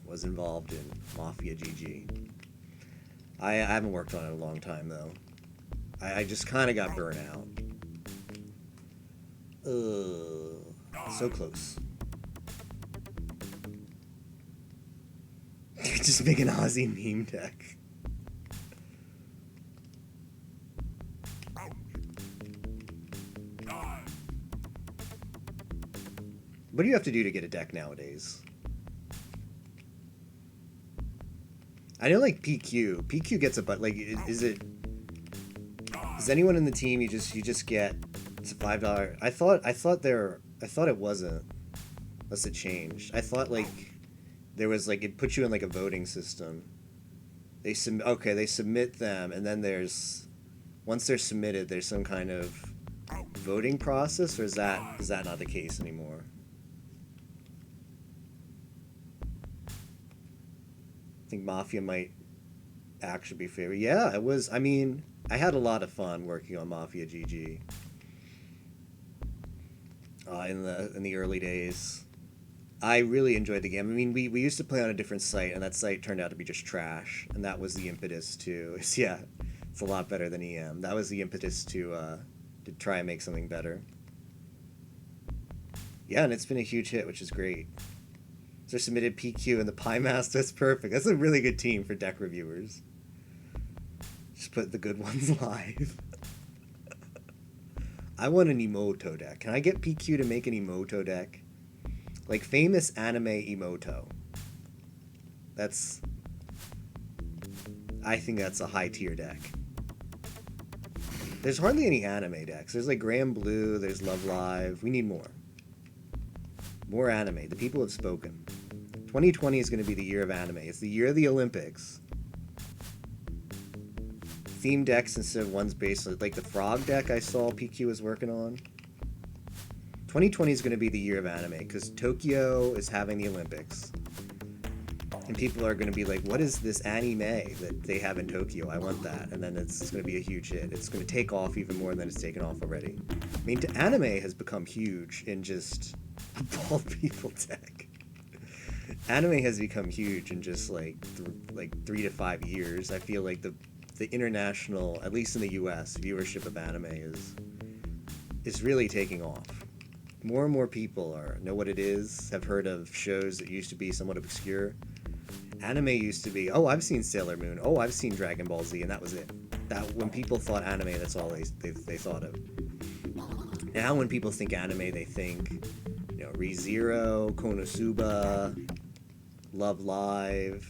was involved in Mafia GG. I haven't worked on it in a long time, though. I just kind of got burnt out. So close. Just make an Aussie meme deck. What do you have to do to get a deck nowadays? I know, like, PQ gets a but, like, is anyone in the team you just get, it's a $5? I thought it wasn't, unless it changed. I thought, like, there was, like, it puts you in, like, a voting system. They submit them, and then once they're submitted, there's some kind of voting process, or is that not the case anymore? I think Mafia might actually be favored. Yeah, it was. I mean, I had a lot of fun working on Mafia GG in the early days. I really enjoyed the game. I mean, we used to play on a different site, and that site turned out to be just trash, and that was the impetus to... Yeah, it's a lot better than EM. That was the impetus to try and make something better. Yeah, and it's been a huge hit, which is great. So submitted PQ and the Pie Master. That's perfect. That's a really good team for deck reviewers. Just put the good ones live. I want an Emoto deck. Can I get PQ to make an Emoto deck? Like famous anime Emoto. I think that's a high tier deck. There's hardly any anime decks. There's like Grand Blue, there's Love Live. We need more. More anime. The people have spoken. 2020 is going to be the year of anime. It's the year of the Olympics. Theme decks instead of ones based on, like the Frog deck I saw PQ was working on. 2020 is going to be the year of anime because Tokyo is having the Olympics. And people are going to be like, what is this anime that they have in Tokyo? I want that. And then it's going to be a huge hit. It's going to take off even more than it's taken off already. I mean, anime has become huge in just bald people tech. Anime has become huge in just like 3 to 5 years. I feel like the international, at least in the US, viewership of anime is really taking off. More and more people know what it is, have heard of shows that used to be somewhat obscure. Anime used to be, oh, I've seen Sailor Moon, oh, I've seen Dragon Ball Z, and that was it. That when people thought anime, that's all they thought of. Now when people think anime, they think, ReZero, Konosuba, Love Live.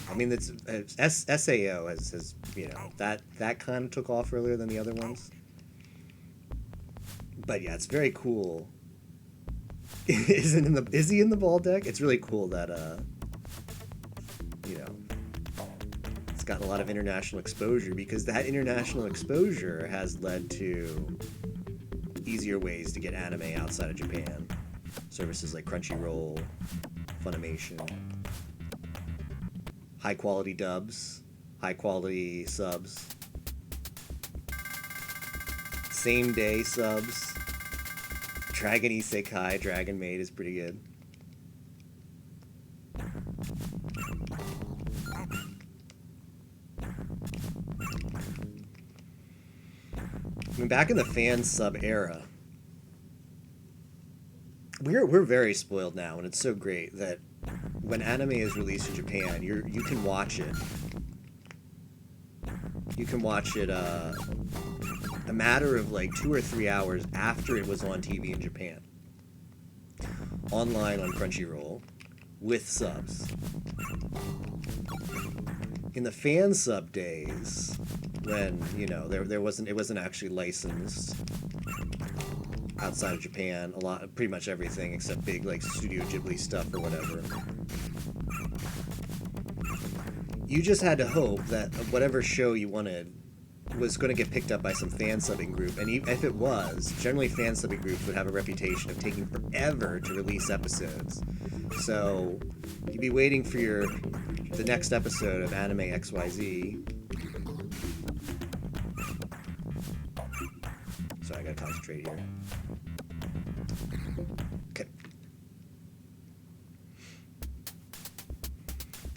I mean, that's SAO has that kind of took off earlier than the other ones. But yeah, it's very cool. Is he in the ball deck? It's really cool that it's gotten a lot of international exposure, because that international exposure has led to easier ways to get anime outside of Japan. Services like Crunchyroll, Funimation, high quality dubs, high quality subs, same day subs. Dragon Isekai, Dragon Maid is pretty good. I mean, back in the fan sub era, we're very spoiled now, and it's so great that when anime is released in Japan, you can watch it. You can watch it a matter of like 2 or 3 hours after it was on TV in Japan, online on Crunchyroll, with subs. In the fan sub days, when it wasn't actually licensed outside of Japan, pretty much everything except big like Studio Ghibli stuff or whatever. You just had to hope that whatever show you wanted was going to get picked up by some fan subbing group, and if it was, generally fan subbing groups would have a reputation of taking forever to release episodes. So you'd be waiting for the next episode of Anime XYZ. Sorry, I gotta concentrate here. Okay.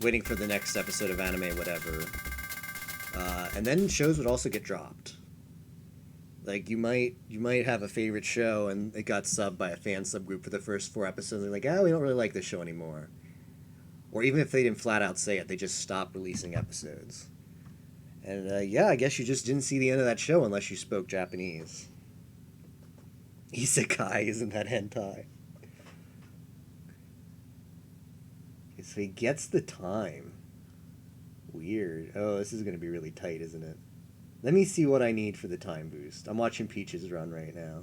Waiting for the next episode of anime, whatever. And then shows would also get dropped. Like, you might have a favorite show and it got subbed by a fan subgroup for the first 4 episodes. They're like, we don't really like this show anymore. Or even if they didn't flat out say it, they just stopped releasing episodes. And I guess you just didn't see the end of that show unless you spoke Japanese. Isekai, isn't that hentai? Okay, so he gets the time. Weird. Oh, this is going to be really tight, isn't it? Let me see what I need for the time boost. I'm watching Peaches run right now.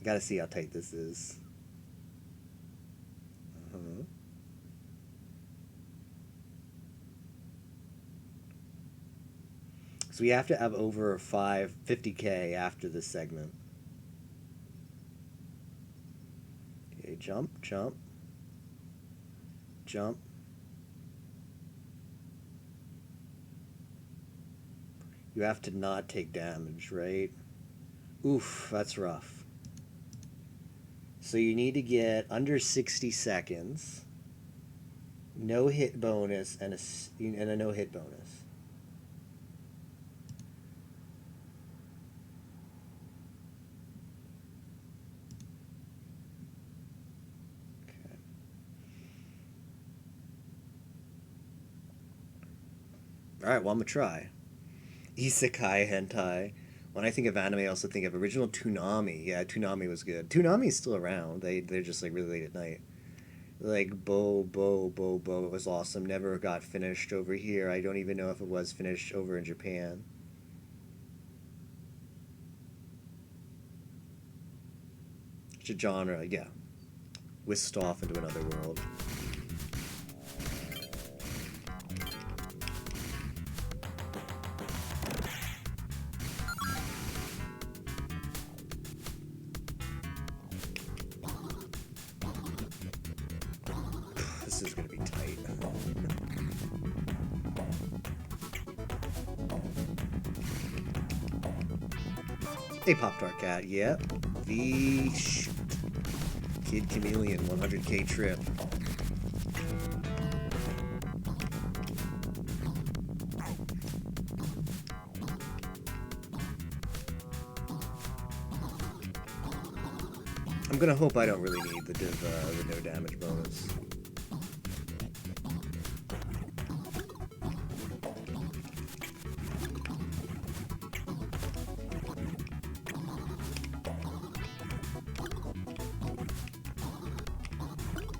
I gotta see how tight this is. So we have to have over 50K after this segment. Okay, jump, jump, jump. You have to not take damage, right? Oof, that's rough. So you need to get under 60 seconds, no hit bonus, and a no hit bonus. Alright, well, I'm gonna try. Isekai hentai. When I think of anime, I also think of original Toonami. Yeah, Toonami was good. Toonami's still around. They're just like really late at night. Like Bo. It was awesome. Never got finished over here. I don't even know if it was finished over in Japan. It's a genre, yeah. Whisked off into another world. is gonna be tight. Hey, Pop-Tart Cat. Yep. The Kid Chameleon 100K trip. I'm gonna hope I don't really need the no damage bonus.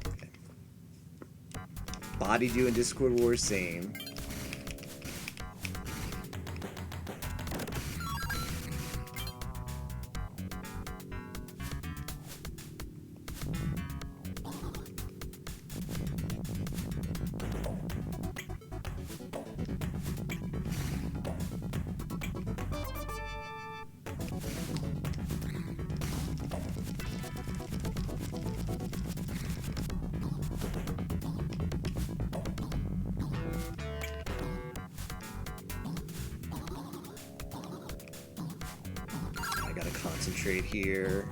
Okay. Bodied you in Discord Wars, same. Concentrate here.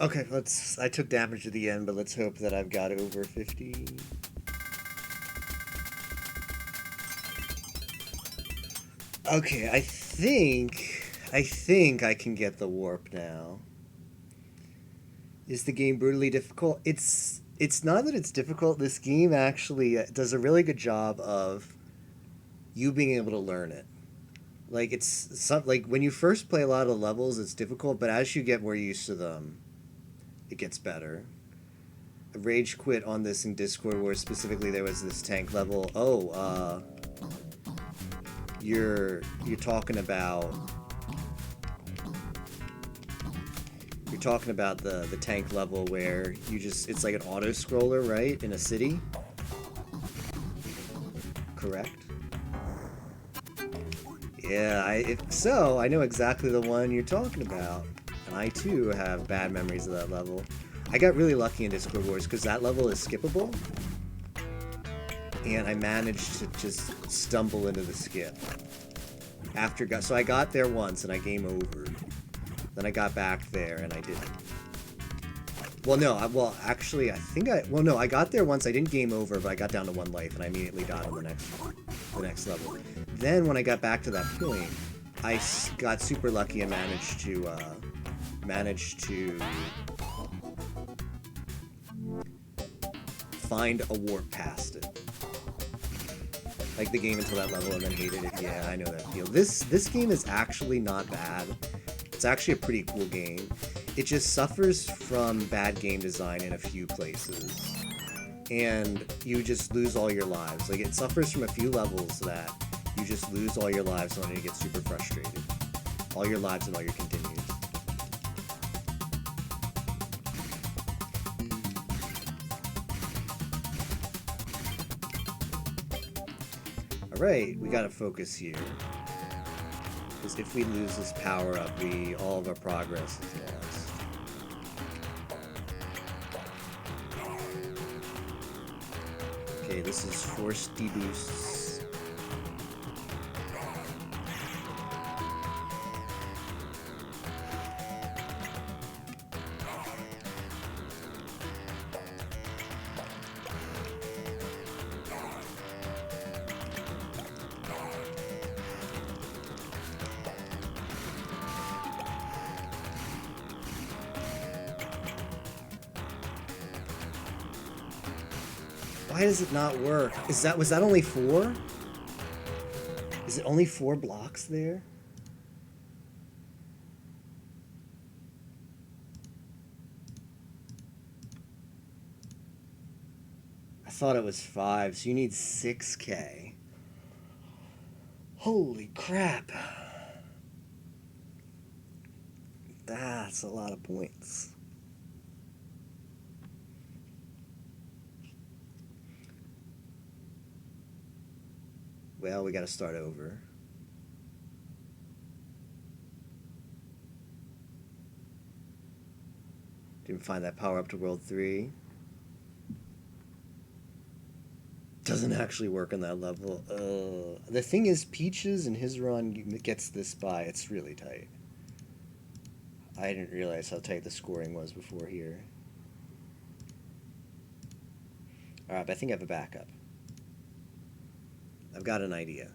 Okay, I took damage at the end, but let's hope that I've got over 50. Okay, I think I can get the warp now. Is the game brutally difficult? It's not that it's difficult. This game actually does a really good job of you being able to learn it. Like like when you first play a lot of the levels, it's difficult, but as you get more used to them, it gets better. I rage quit on this in Discord where specifically there was this tank level. Oh, you're talking about the tank level where it's like an auto scroller, right, in a city, correct? Yeah, if so, I know exactly the one you're talking about, and I too have bad memories of that level. I got really lucky in Discord Wars because that level is skippable, and I managed to just stumble into the skip. So I got there once and I game over. Then I got back there and I didn't. Well, no, I got there once. I didn't game over, but I got down to 1 life and I immediately died on the next level. Then when I got back to that point, I got super lucky and managed to find a warp past it. Like the game until that level and then hated it. Yeah, I know that feel. This game is actually not bad. It's actually a pretty cool game. It just suffers from bad game design in a few places. And you just lose all your lives. Like, it suffers from a few levels that you just lose all your lives and then you get super frustrated. All your lives and all your continues. Alright, we gotta focus here. Because if we lose this power up, all of our progress is lost. Okay, this is forced deboosts. Why does it not work? Was that only 4? Is it only 4 blocks there? I thought it was 5, so you need 6K. Holy crap. That's a lot of points. Well, we gotta start over. Didn't find that power up to World 3. Doesn't actually work on that level. The thing is, Peaches in his run gets this by. It's really tight. I didn't realize how tight the scoring was before here. Alright, but I think I have a backup. I've got an idea.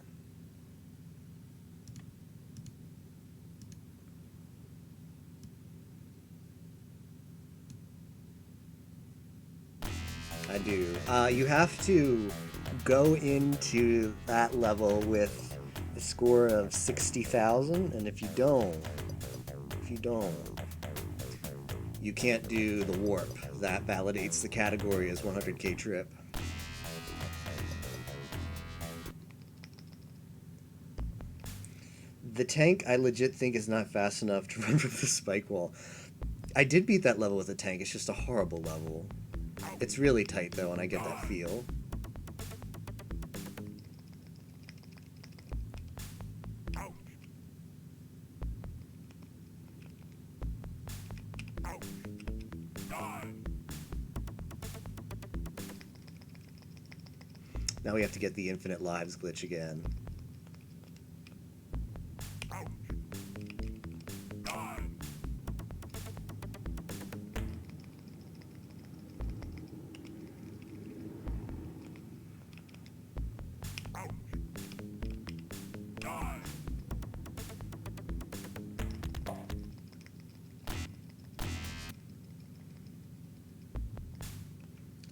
I do. You have to go into that level with a score of 60,000, and if you don't, you can't do the warp. That validates the category as 100k trip. The tank, I legit think, is not fast enough to run from the spike wall. I did beat that level with a tank. It's just a horrible level. It's really tight, though, and I get that feel. Now we have to get the infinite lives glitch again.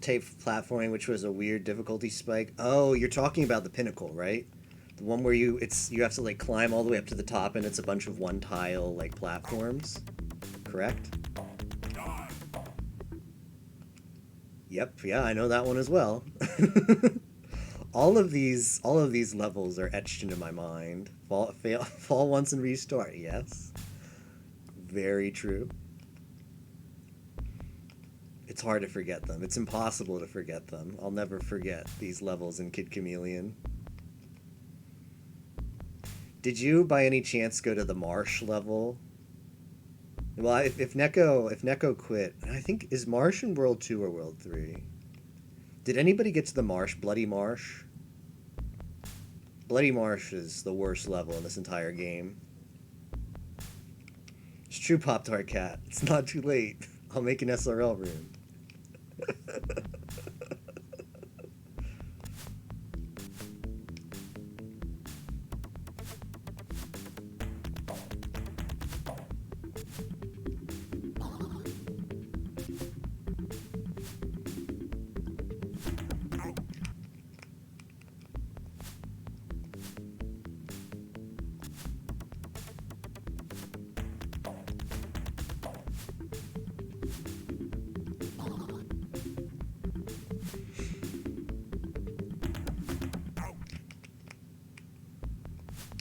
Tape platforming, which was a weird difficulty spike. Oh, you're talking about the pinnacle, right? The one where you have to like climb all the way up to the top, and it's a bunch of one tile like platforms. Correct? Yep, yeah, I know that one as well. all of these levels are etched into my mind. Fall once and restart. Yes, very true. It's hard to forget them. It's impossible to forget them. I'll never forget these levels in Kid Chameleon. Did you, by any chance, go to the Marsh level? Well, if Neko quit, I think, is Marsh in World 2 or World 3? Did anybody get to the Marsh, Bloody Marsh? Bloody Marsh is the worst level in this entire game. It's true, Pop-Tart Cat. It's not too late. I'll make an SRL room.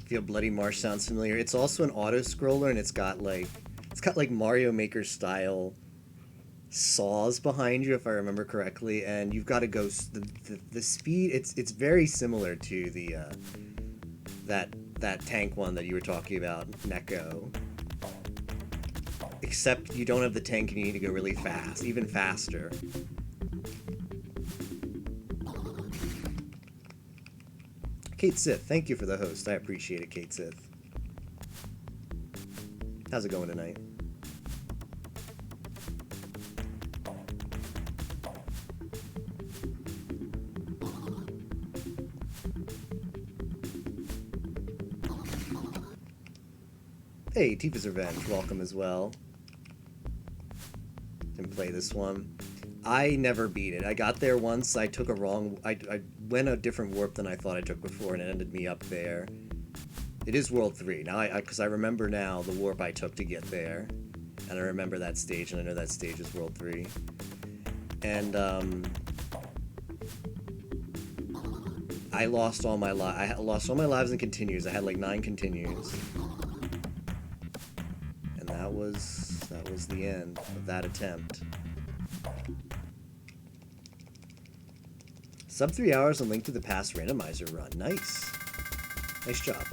Feel Bloody Marsh sounds familiar. It's also an auto scroller, and it's got like Mario Maker style saws behind you, if I remember correctly, and you've got to go the speed. It's very similar to the that tank one that you were talking about, Neko. Except you don't have the tank and you need to go really fast, even faster. Kate Sith, thank you for the host. I appreciate it, Kate Sith. How's it going tonight? Hey, Tifa's Revenge, welcome as well. Didn't play this one. I never beat it. I got there once. I took a wrong... I went a different warp than I thought I took before, and it ended me up there. It is World 3. Now, because I remember now the warp I took to get there. And I remember that stage, and I know that stage is World 3. And, I lost all my lives. I lost all my lives in continues. I had like 9 continues. And that was was the end of that attempt. Sub 3 hours on Link to the Past randomizer run. Nice. Nice job.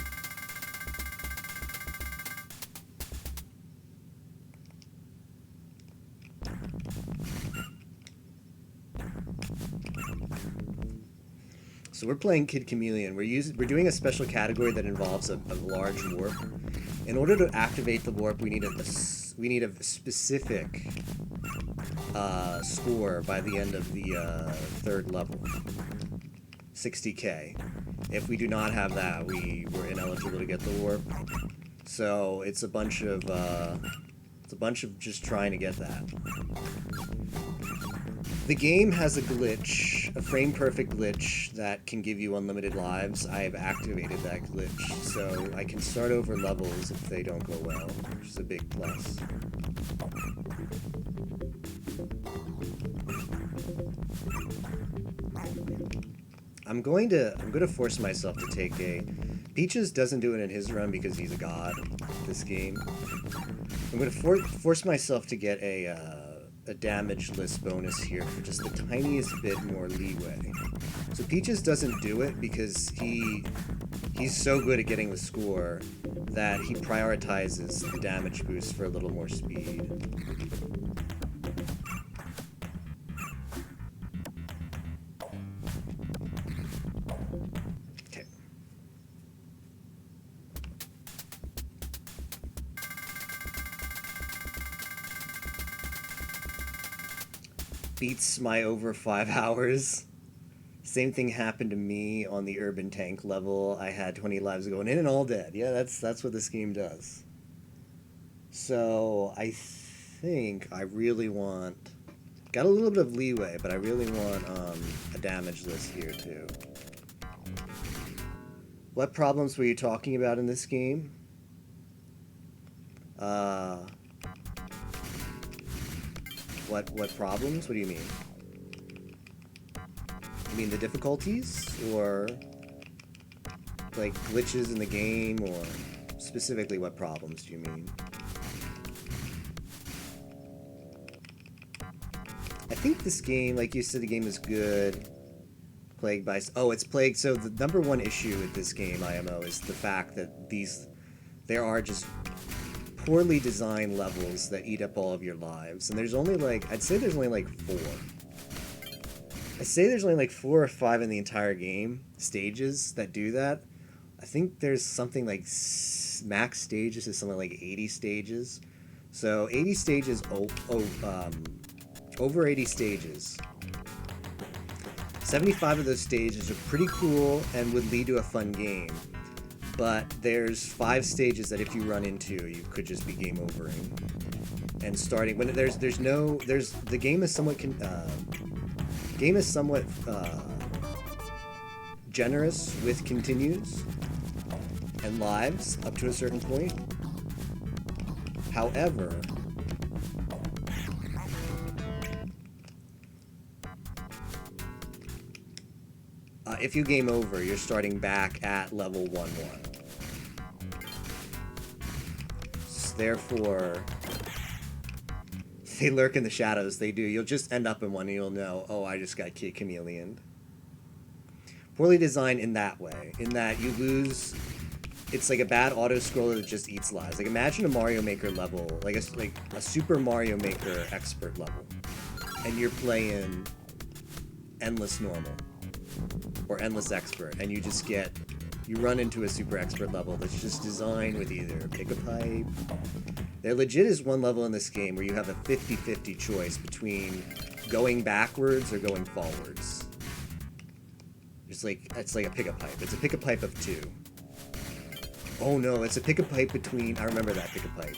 So we're playing Kid Chameleon. We're doing a special category that involves a large warp. In order to activate the warp, we need a specific score by the end of the third level. 60k. If we do not have that, we're ineligible to get the warp. So it's a bunch of just trying to get that. The game has a glitch, a frame-perfect glitch that can give you unlimited lives. I have activated that glitch, so I can start over levels if they don't go well, which is a big plus. I'm going to force myself to take a... Peaches doesn't do it in his run because he's a god this game. I'm going to force myself to get a damage list bonus here for just the tiniest bit more leeway. So Peaches doesn't do it because he's so good at getting the score that he prioritizes the damage boost for a little more speed. Okay. Beats my over 5 hours. Same thing happened to me on the urban tank level. I had 20 lives going in and all dead. Yeah, that's what this game does. So I think I really want... Got a little bit of leeway, but I really want a damage list here too. What problems were you talking about in this game? What problems? What do you mean? You mean the difficulties? Or like glitches in the game? Or specifically what problems do you mean? I think this game, like you said, the game is good. Plagued by... Oh, it's plagued... So the number one issue with this game, IMO, is the fact that there are just poorly designed levels that eat up all of your lives. And there's only like... I'd say there's only like 4. I'd say there's only like 4 or 5 in the entire game, stages, that do that. I think there's something like... Max stages is something like 80 stages. So 80 stages... over 80 stages. 75 of those stages are pretty cool and would lead to a fun game. But there's 5 stages that if you run into, you could just be game overing. And starting when the game is somewhat generous with continues and lives up to a certain point. However, if you game over, you're starting back at level 1-1. Therefore, they lurk in the shadows. They do. You'll just end up in one and you'll know, oh, I just got Kid Chameleon. Poorly designed in that way. In that you lose... It's like a bad auto-scroller that just eats lives. Like, imagine a Mario Maker level, like a Super Mario Maker expert level. And you're playing endless normal. Or endless expert, and you run into a super expert level that's just designed with either pick a pipe. There legit is one level in this game where you have a 50-50 choice between going backwards or going forwards. It's like a pick a pipe. It's a pick a pipe of 2. Oh no, it's a pick a pipe between... I remember that pick a pipe.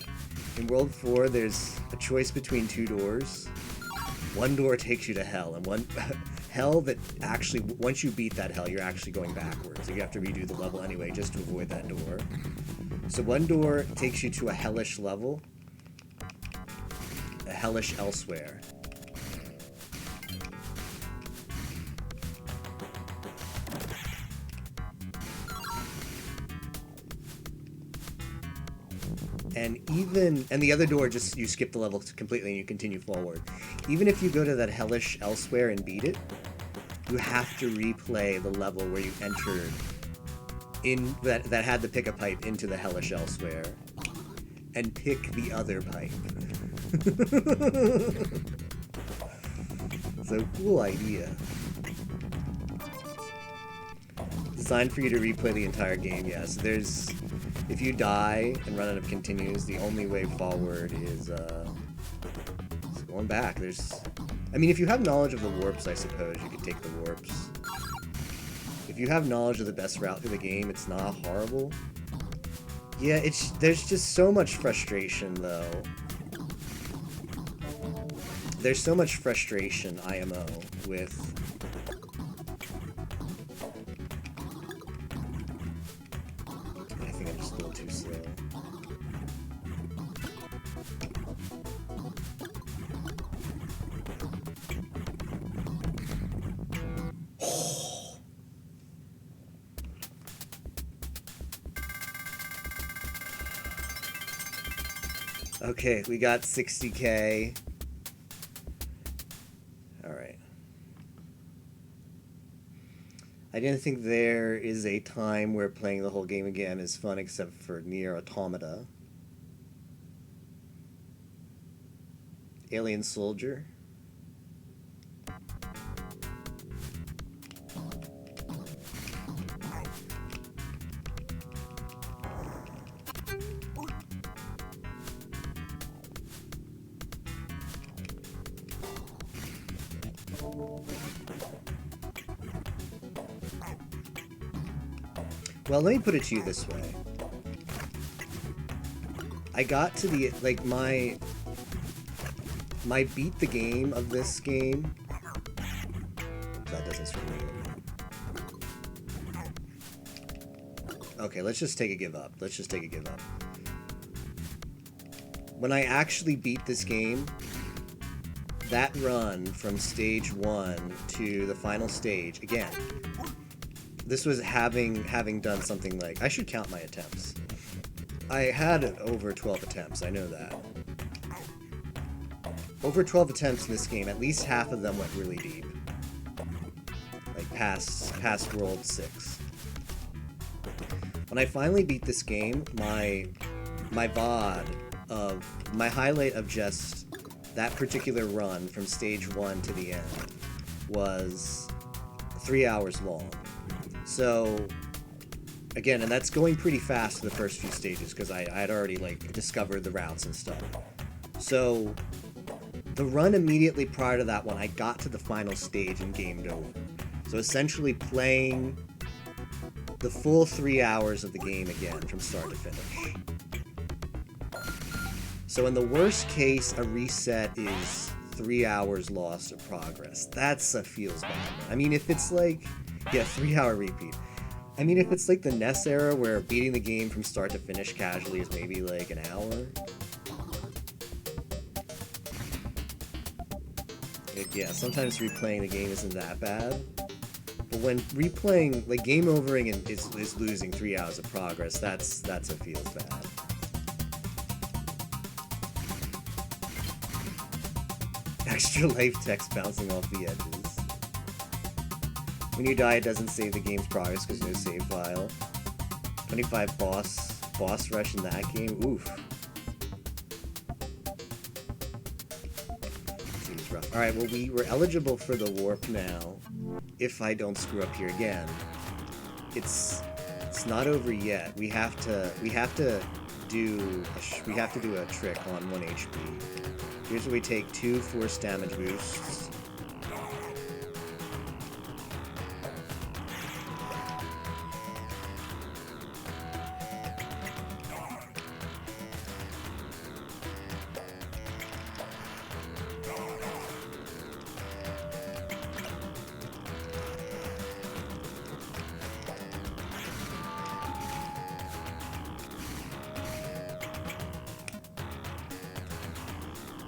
In World 4, there's a choice between 2 doors. One door takes you to hell, and one... hell that actually, once you beat that hell, you're actually going backwards. So you have to redo the level anyway just to avoid that door. So one door takes you to a hellish level. A hellish elsewhere. And the other door, just you skip the level completely and you continue forward. Even if you go to that hellish elsewhere and beat it, you have to replay the level where you entered in that had the pick a pipe into the hellish elsewhere and pick the other pipe. So cool idea. Designed for you to replay the entire game, yes. There's, if you die and run out of continues, the only way forward is going back. There's, I mean, if you have knowledge of the warps, I suppose you could take the warps. If you have knowledge of the best route through the game, it's not horrible. Yeah, there's just so much frustration, though. There's so much frustration, IMO, with... I think I'm just a little too slow. Okay, we got 60K. Alright. I didn't think there is a time where playing the whole game again is fun except for Nier Automata. Alien Soldier. Well, let me put it to you this way. I got to the, like, my beat the game of this game. That doesn't scream. Okay, let's just take a give up. Let's just take a give up. When I actually beat this game, that run from stage 1 to the final stage, again, this was having done something like... I should count my attempts. I had over 12 attempts, I know that. Over 12 attempts in this game, at least half of them went really deep. Like past World 6. When I finally beat this game, my VOD of... my highlight of just that particular run from stage 1 to the end was 3 hours long. So, again, and that's going pretty fast for the first few stages, because I had already, like, discovered the routes and stuff. So, the run immediately prior to that one, I got to the final stage and gamed over. So, essentially playing the full 3 hours of the game again, from start to finish. So, in the worst case, a reset is 3 hours lost of progress. That's a feels bad. I mean, if it's like... yeah, 3-hour repeat. I mean, if it's like the NES era where beating the game from start to finish casually is maybe like an hour. Yeah, sometimes replaying the game isn't that bad. But when replaying, like game overing is losing 3 hours of progress, that's a feels bad. Extra life text bouncing off the edges. When you die, it doesn't save the game's progress because no save file. 25 boss rush in that game. Oof. Seems rough. Alright, well we're eligible for the warp now. If I don't screw up here again. It's not over yet. We have to do a trick on 1 HP. Here's where we take 2 force damage boosts.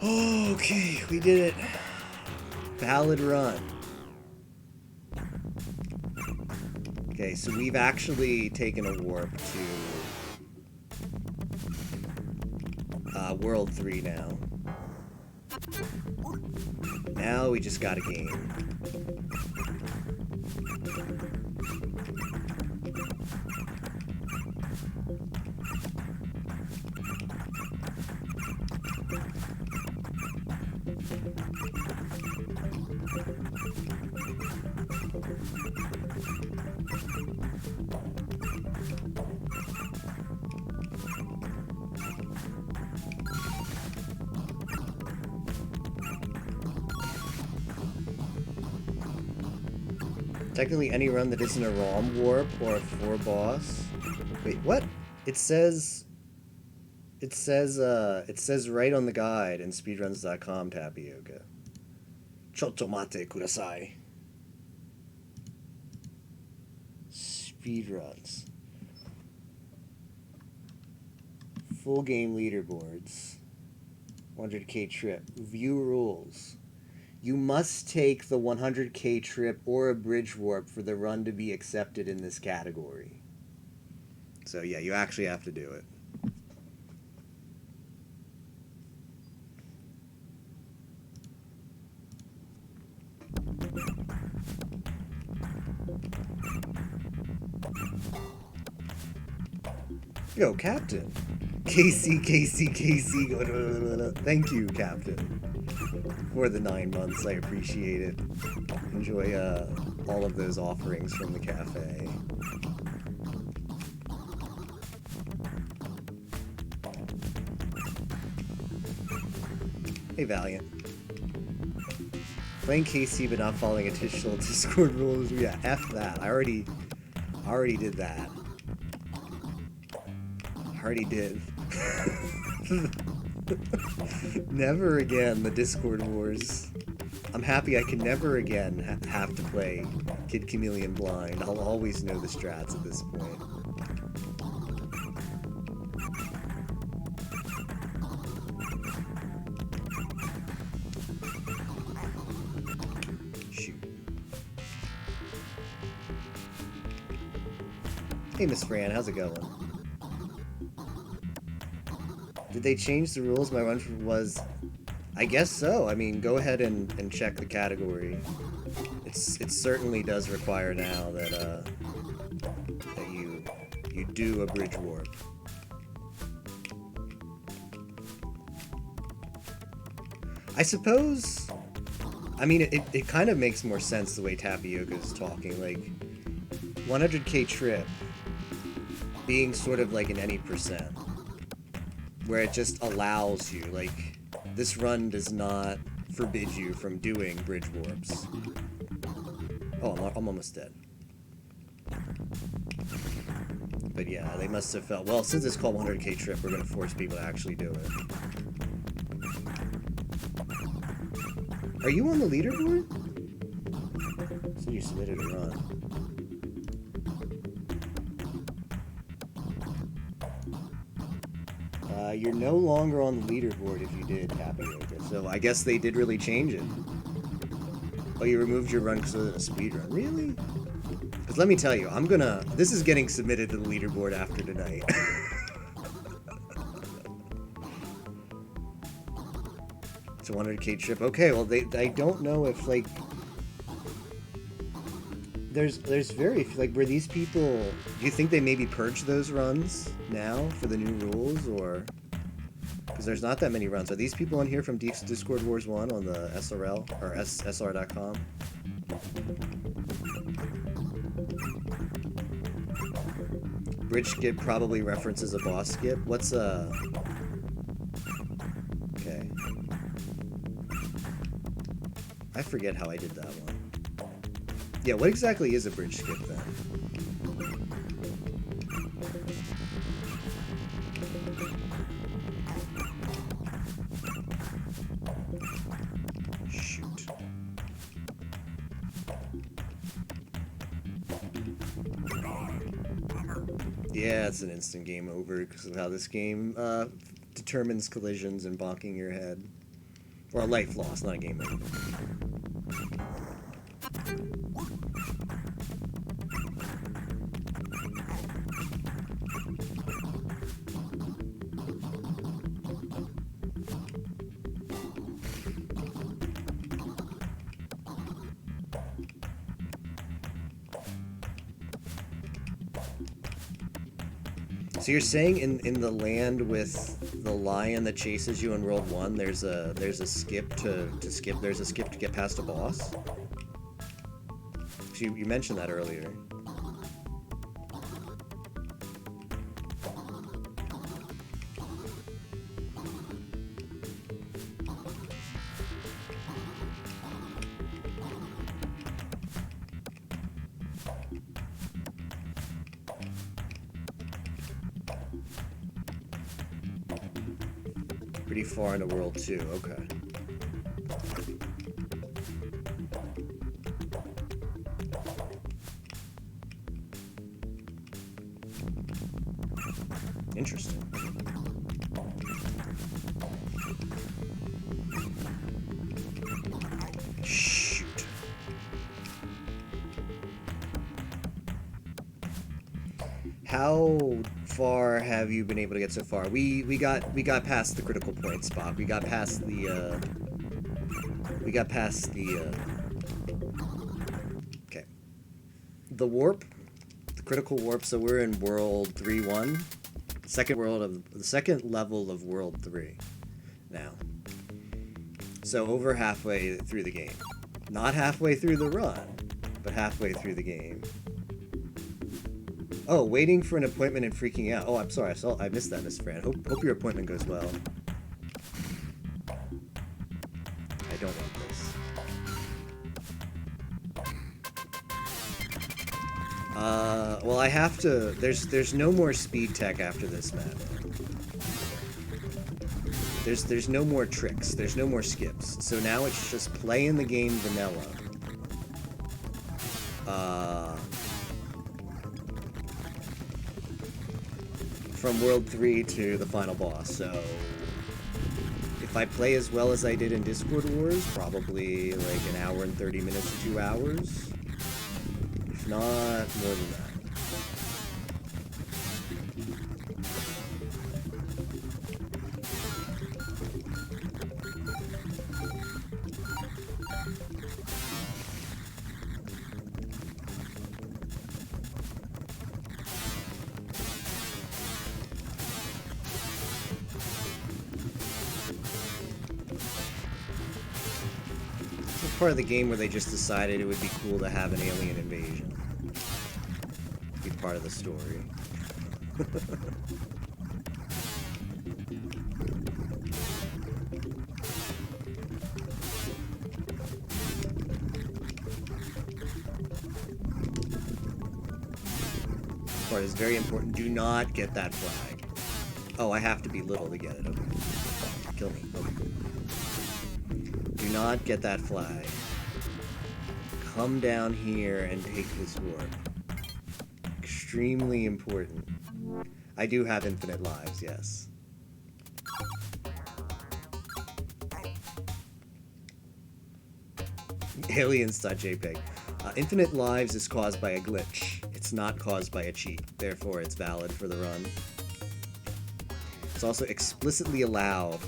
Okay, we did it. Valid run. Okay, so we've actually taken a warp to World 3 now. Now we just got a game. Technically, any run that isn't a ROM warp or a 4 boss. Wait, what? It says right on the guide in speedruns.com, Tapioca. Chotto mate kudasai. Speedruns. Full game leaderboards. 100k trip. View rules. You must take the 100k trip or a bridge warp for the run to be accepted in this category. So yeah, you actually have to do it. Yo, Captain. KC. Thank you, Captain. For the 9 months, I appreciate it. Enjoy all of those offerings from the cafe. Hey, Valiant. Playing KC but not following additional Discord rules. Yeah, F that. I already did that. Already did. Never again, the Discord wars. I'm happy I can never again have to play Kid Chameleon blind. I'll always know the strats at this point. Shoot. Hey, Miss Fran, how's it going? Did they change the rules? My run was... I guess so. I mean, go ahead and check the category. It certainly does require now that you do a bridge warp. I suppose... I mean, it kind of makes more sense the way Tapioca is talking. Like, 100k trip being sort of like an any percent. Where it just allows you, like, this run does not forbid you from doing bridge warps. Oh, I'm almost dead. But yeah, they must have felt, well, since it's called 100k trip, we're going to force people to actually do it. Are you on the leaderboard? So you submitted a run. You're no longer on the leaderboard if you did Tapioca, so I guess they did really change it. Oh, you removed your run because it was a speed run. Really? Because let me tell you, this is getting submitted to the leaderboard after tonight. It's a 100k trip. Okay, well, I don't know if, like... There's very, like, were these people... Do you think they maybe purged those runs now for the new rules, or... Because there's not that many runs. Are these people on here from Discord Wars 1 on the SRL, or SR.com? Bridge skip probably references a boss skip. What's a... Okay. I forget how I did that one. Yeah, what exactly is a bridge skip then? Shoot. Yeah, it's an instant game over because of how this game determines collisions and bonking your head. Or a life loss, not a game over. So you're saying in the land with the lion that chases you in World 1, there's a skip to skip, there's a skip to get past a boss? So you mentioned that earlier. Pretty far into World 2, okay. Interesting. Shoot. How far have you been able to get so far? We got past the critical point spot. We got past the okay. The warp, the critical warp, so we're in World 3-1. The second level of World 3 now. So over halfway through the game. Not halfway through the run, but halfway through the game. Oh, waiting for an appointment and freaking out. Oh, I'm sorry. I missed that, Miss Fran. Hope your appointment goes well. I don't want this. Well, I have to. There's no more speed tech after this map. There's no more tricks. There's no more skips. So now it's just playing the game vanilla. From World 3 to the final boss, so if I play as well as I did in Discord Wars, probably like an hour and 30 minutes to 2 hours. If not, more than that. Part of the game where they just decided it would be cool to have an alien invasion. Be part of the story. This part is very important. Do not get that flag. Oh, I have to be little to get it. Okay. Kill me. Okay. Do not get that flag. Come down here and take this warp. Extremely important. I do have infinite lives, yes. Aliens.jpg. Infinite lives is caused by a glitch. It's not caused by a cheat. Therefore, it's valid for the run. It's also explicitly allowed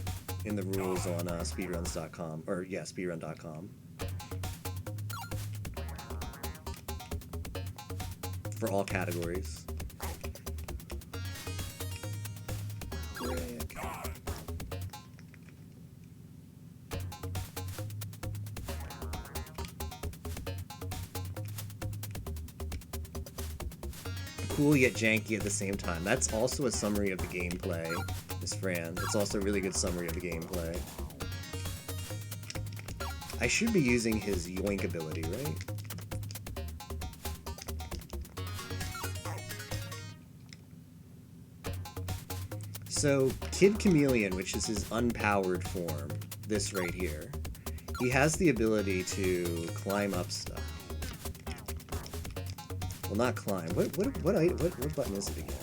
in the rules on speedruns.com, or yeah, speedrun.com. For all categories. Cool yet janky at the same time. That's also a summary of the gameplay, Miss Fran. It's also a really good summary of the gameplay. I should be using his yoink ability, right? So, Kid Chameleon, which is his unpowered form, this right here, he has the ability to climb up stuff. Well, not climb. What button is it again?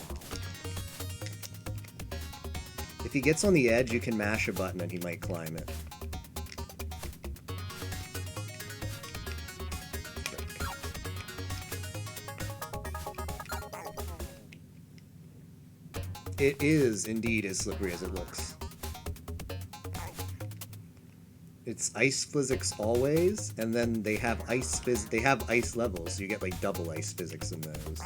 If he gets on the edge, you can mash a button and he might climb it. It is indeed as slippery as it looks. It's ice physics always, and then they have ice levels, so you get like double ice physics in those.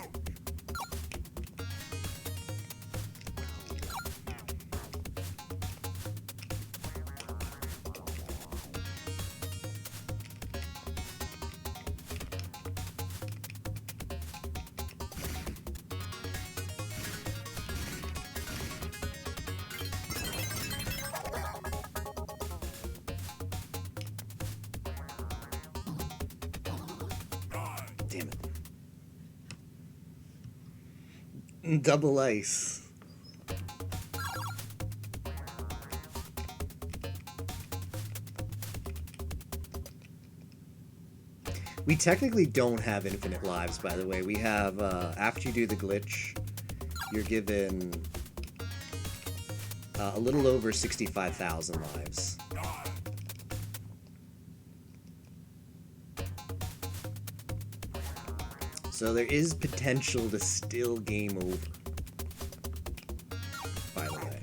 Damn it. Double ice. We technically don't have infinite lives, by the way. We have, after you do the glitch, you're given a little over 65,000 lives. So there is potential to still game over, by the way.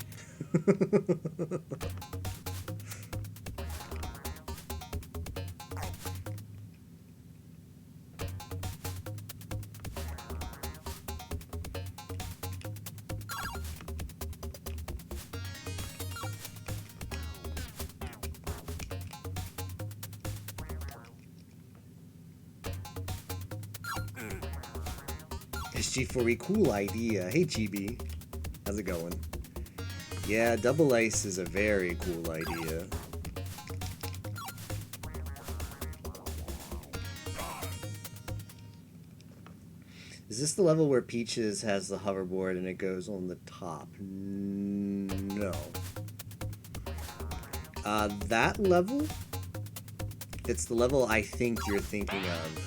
SG4E, cool idea. Hey, GB. How's it going? Yeah, double ice is a very cool idea. Is this the level where Peaches has the hoverboard and it goes on the top? No. That level? It's the level I think you're thinking of.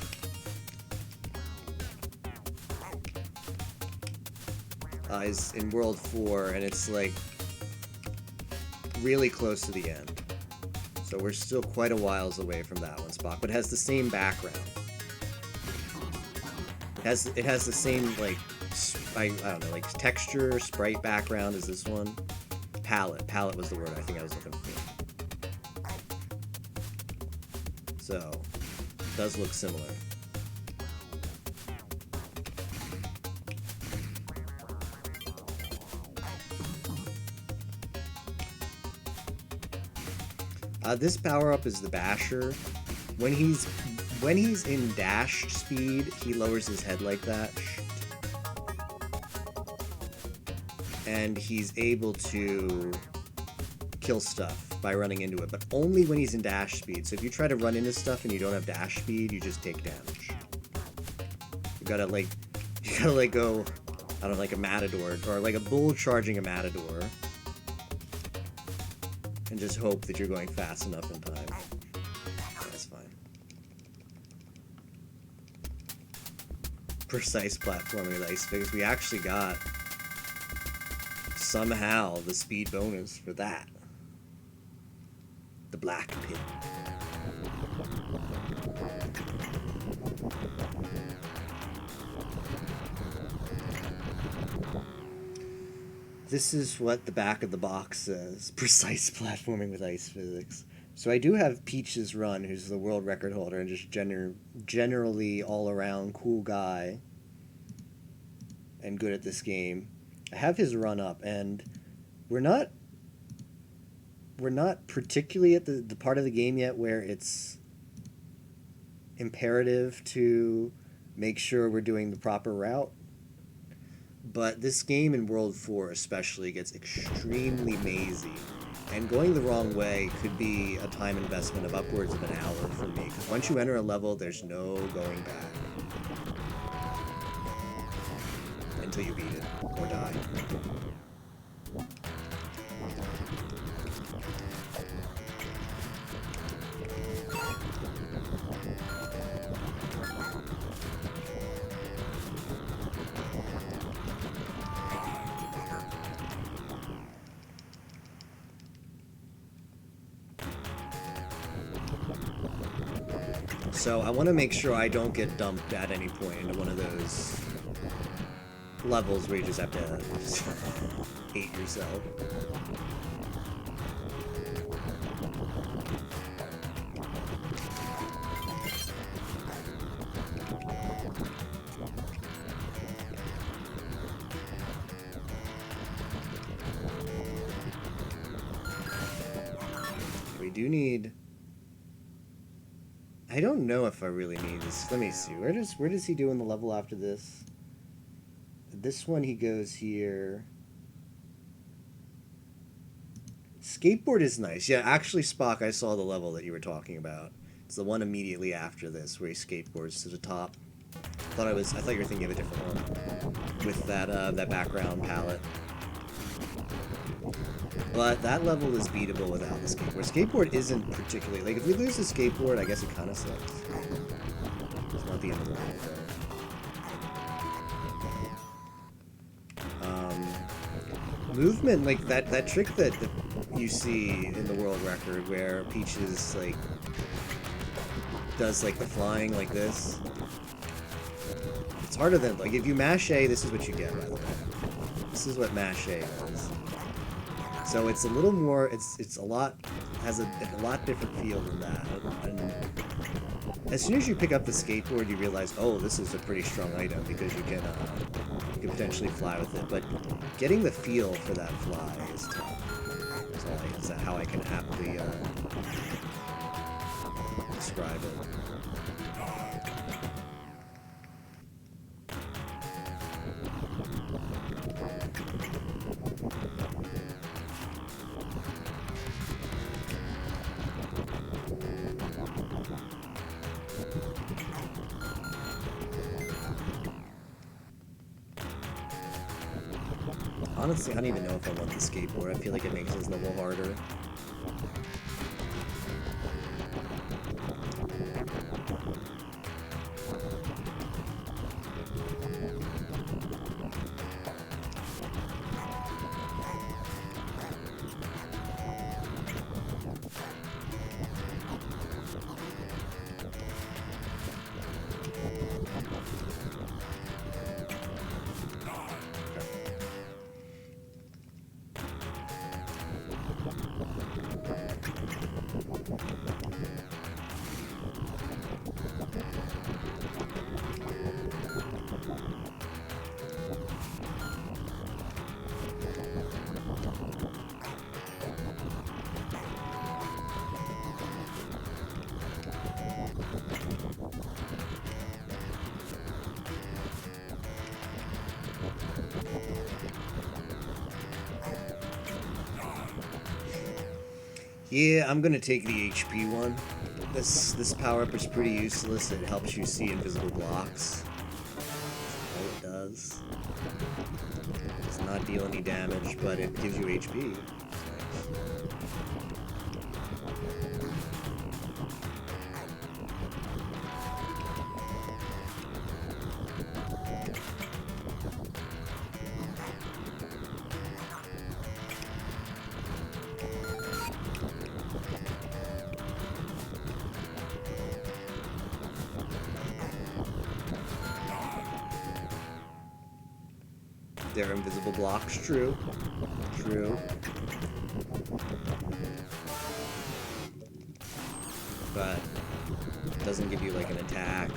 Is in World 4, and it's like really close to the end. So we're still quite a whiles away from that one, Spock, but it has the same background. It has the same, like, I don't know, like texture, sprite background as this one. Palette was the word I think I was looking for. So, it does look similar. This power-up is the Basher. When he's in dash speed, he lowers his head like that. And he's able to kill stuff by running into it, but only when he's in dash speed. So if you try to run into stuff and you don't have dash speed, you just take damage. You gotta go, I don't know, like a matador, or like a bull charging a matador. And just hope that you're going fast enough in time. That's fine. Precise platforming with ice figures. We actually got, somehow, the speed bonus for that. The black pit. This is what the back of the box says. Precise platforming with ice physics. So I do have Peach's Run, who's the world record holder and just generally all-around cool guy and good at this game. I have his run up, and we're not particularly at the part of the game yet where it's imperative to make sure we're doing the proper route. But this game in World 4 especially gets extremely mazy, and going the wrong way could be a time investment of upwards of an hour for me, because once you enter a level, there's no going back. Until you beat it, or die. So I want to make sure I don't get dumped at any point into one of those levels where you just have to hate yourself. We do need... I don't know if I really need this. Let me see. Where does he do in the level after this? This one he goes here. Skateboard is nice. Yeah, actually, Spock, I saw the level that you were talking about. It's the one immediately after this where he skateboards to the top. I thought you were thinking of a different one with that background palette. But that level is beatable without the skateboard. Skateboard isn't particularly like if we lose the skateboard, I guess it kind of sucks. It's not the end of the world though. Movement like that trick that you see in the world record where Peaches like does like the flying like this. It's harder than like if you mash A, this is what you get by the way. This is what mash A does. So it's a little more. It's a lot has a lot different feel than that. And as soon as you pick up the skateboard, you realize, oh, this is a pretty strong item because you can potentially fly with it. But getting the feel for that fly is tough. So is that how I can aptly describe it. Honestly, I don't even know if I want the skateboard. I feel like it makes this level harder. Yeah, I'm gonna take the HP one. This power-up is pretty useless. It helps you see invisible blocks. That's all it does. It does not deal any damage, but it gives you HP. They're invisible blocks, true. True. But it doesn't give you like an attack.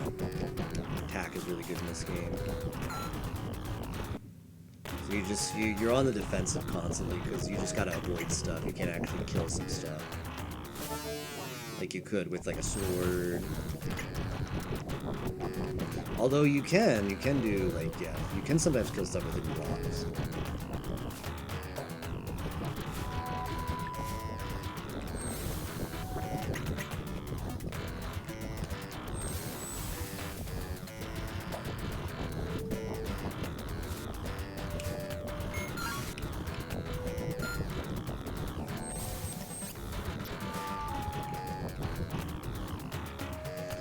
Attack is really good in this game. So you're on the defensive constantly because you just gotta avoid stuff. You can't actually kill some stuff. Like you could with like a sword. Although you can do like, yeah, you can sometimes kill stuff with hidden blocks.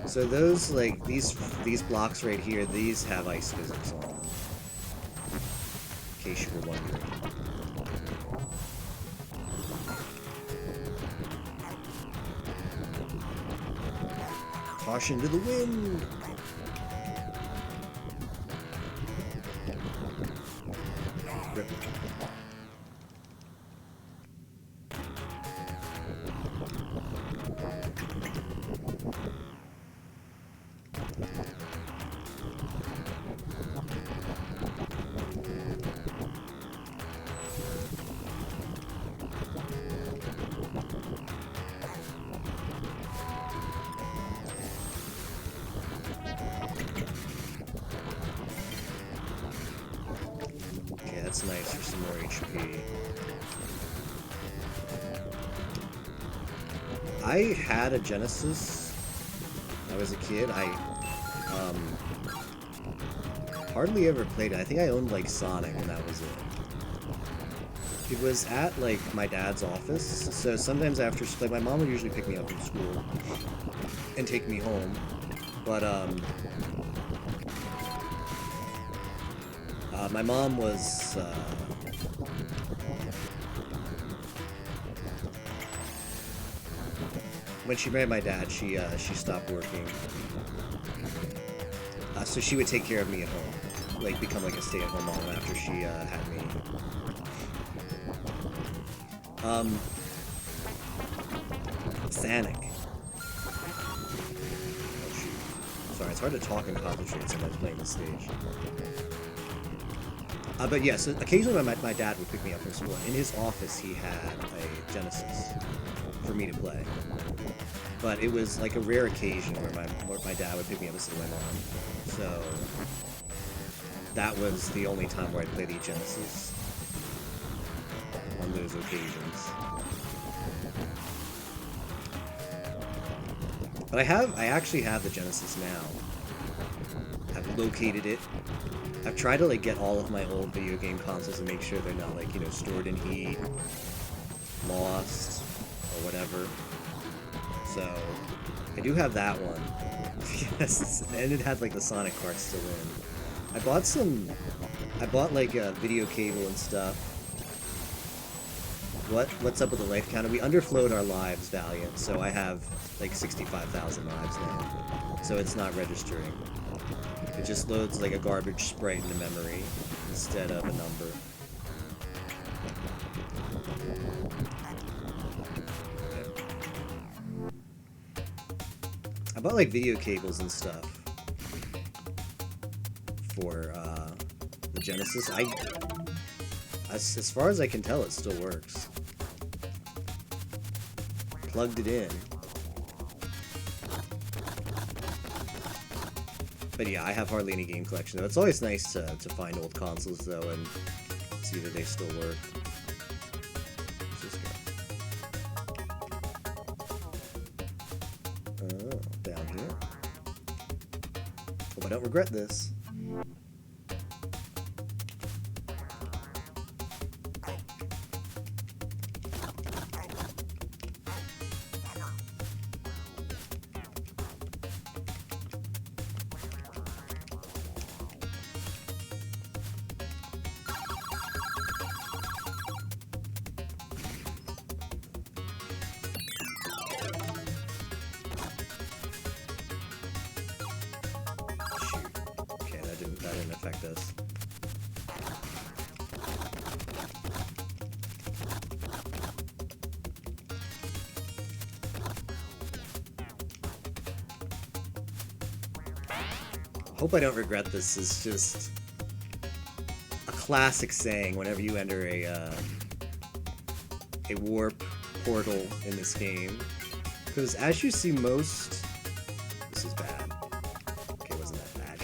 So those, like, these blocks right here, these have ice physics on them. In case you were wondering. Caution to the wind! Rip. That's nice for some more HP. I had a Genesis. I was a kid. hardly ever played it. I think I owned like Sonic and that was it. It was at like my dad's office, so sometimes after, like, my mom would usually pick me up from school and take me home, but my mom was when she married my dad, she stopped working, so she would take care of me at home, like become like a stay-at-home mom after she had me. Sanic. Oh shoot. Sorry, it's hard to talk and concentrate sometimes playing the stage. But yeah, so occasionally my dad would pick me up from school. In his office, he had a Genesis for me to play. But it was like a rare occasion where my dad would pick me up instead of my mom. So that was the only time where I'd play the Genesis on those occasions. But I actually have the Genesis now. I've located it. I've tried to like get all of my old video game consoles and make sure they're not like, you know, stored in heat, lost, or whatever. So I do have that one. Yes, and it had like the Sonic carts still in. I bought like a video cable and stuff. What's up with the life counter? We underflowed our lives, Valiant, so I have like 65,000 lives now. So it's not registering. It just loads like a garbage sprite into memory instead of a number. I bought like video cables and stuff for the Genesis. As far as I can tell, it still works. Plugged it in. But yeah, I have hardly any game collection though. It's always nice to find old consoles though and see that they still work. Let's just go. Oh, down here. Hope I don't regret this. That didn't affect us. Hope I don't regret this. Is just a classic saying whenever you enter a warp portal in this game. Because as you see most... This is bad. Okay, wasn't that bad?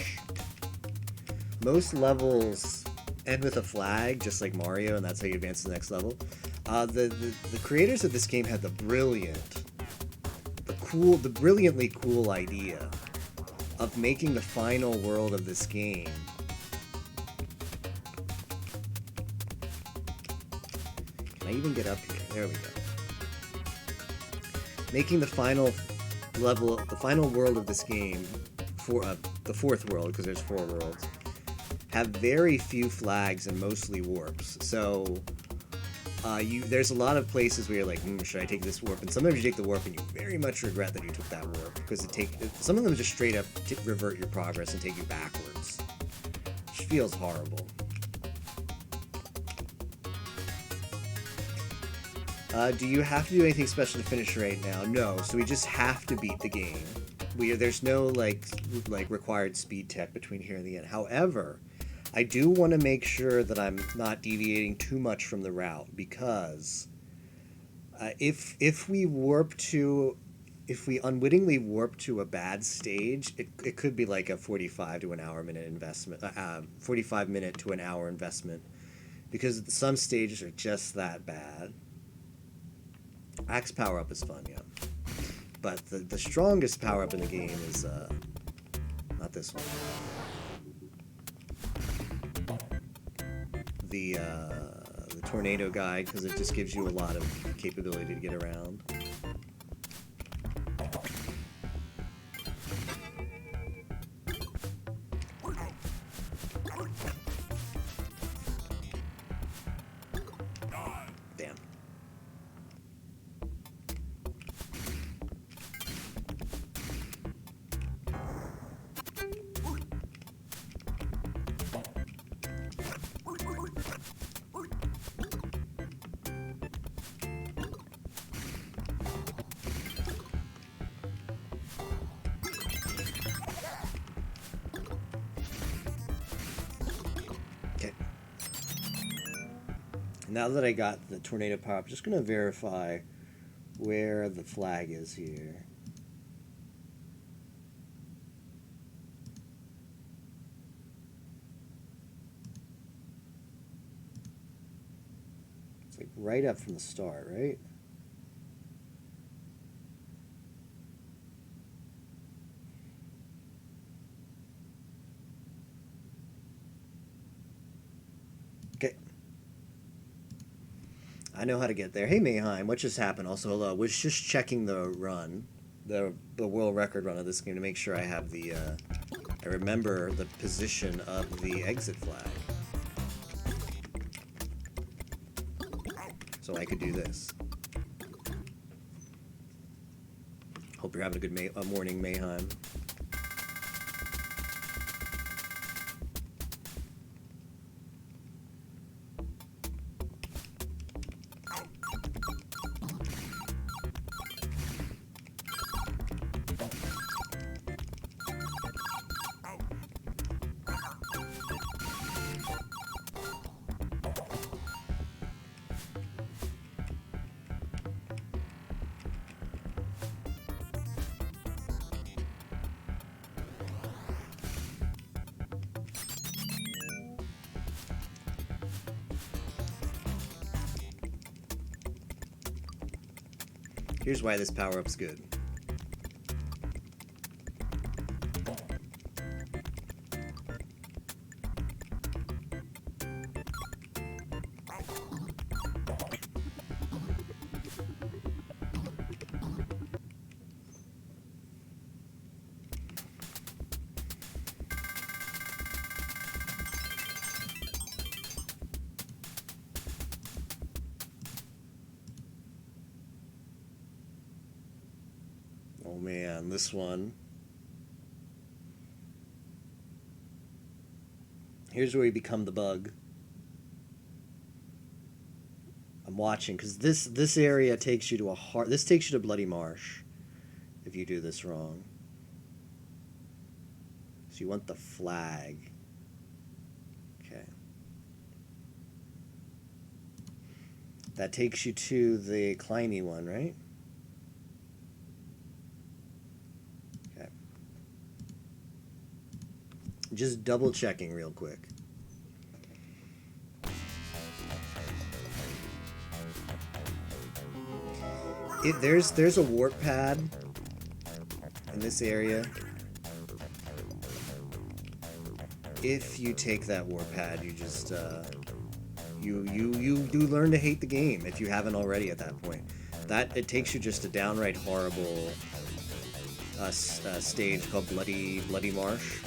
Most levels end with a flag, just like Mario, and that's how you advance to the next level. The creators of this game had the brilliantly cool idea of making the final world of this game Can I even get up here? There we go. Making the final level, the final world of this game, for the fourth world, because there's 4 worlds, have very few flags and mostly warps. So there's a lot of places where you're like, should I take this warp? And sometimes you take the warp and you very much regret that you took that warp, because some of them just straight up revert your progress and take you backwards, which feels horrible. Do you have to do anything special to finish right now? No, so we just have to beat the game. There's no like required speed tech between here and the end. However, I do want to make sure that I'm not deviating too much from the route, because if we unwittingly warp to a bad stage, it could be like a 45 to an hour minute investment, 45 minute to an hour investment, because some stages are just that bad. Axe power up is fun, yeah, but the strongest power up in the game is not this one. the tornado guy because it just gives you a lot of capability to get around. Damn. Now that I got the tornado power up, I'm just going to verify where the flag is here. It's like right up from the start, right? Okay. I know how to get there. Hey, Mayheim, what just happened? Also, hello. Was just checking the run, the world record run of this game to make sure I have the, I remember the position of the exit flag. So I could do this. Hope you're having a good morning, Mayheim. Here's why this power-up's good. Oh man, this one. Here's where you become the bug. I'm watching because this area takes you to a hard. This takes you to Bloody Marsh if you do this wrong. So you want the flag. Okay. That takes you to the climby one, right? Just double checking real quick. There's a warp pad in this area. If you take that warp pad, you just you do learn to hate the game if you haven't already at that point. That it takes you just a downright horrible stage called Bloody Marsh.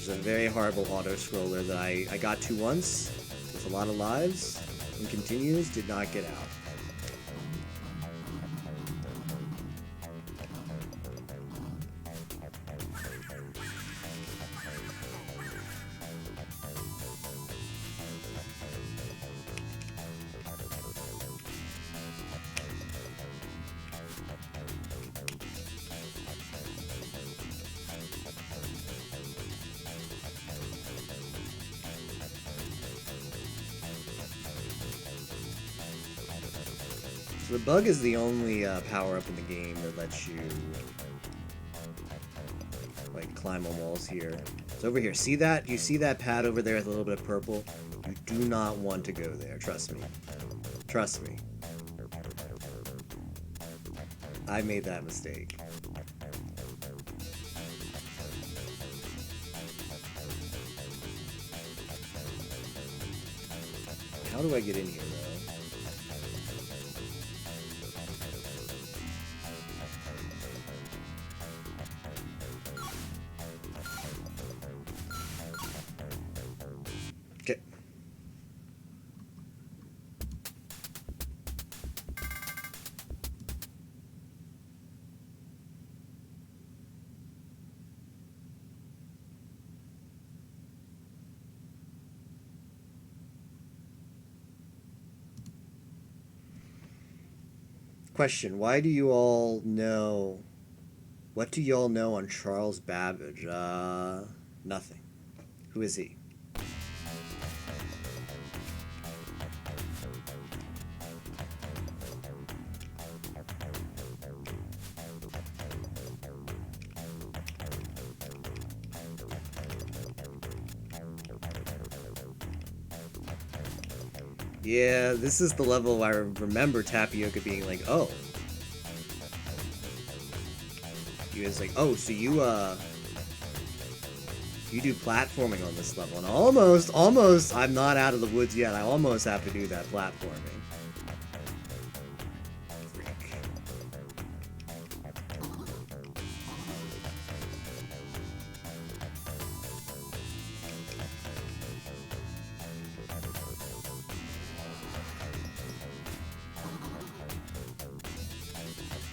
It's a very horrible auto-scroller that I got to once with a lot of lives and continues, did not get out. So the bug is the only power-up in the game that lets you like climb on walls here. It's over here. See that? You see that pad over there with a little bit of purple? You do not want to go there. Trust me. Trust me. I made that mistake. How do I get in here, though? Okay. Question, why do you all know... What do you all know on Charles Babbage? Nothing. Who is he? Yeah, this is the level I remember Tapioca being like, oh. He was like, oh, so you do platforming on this level. And almost, I'm not out of the woods yet. I almost have to do that platforming. Frick.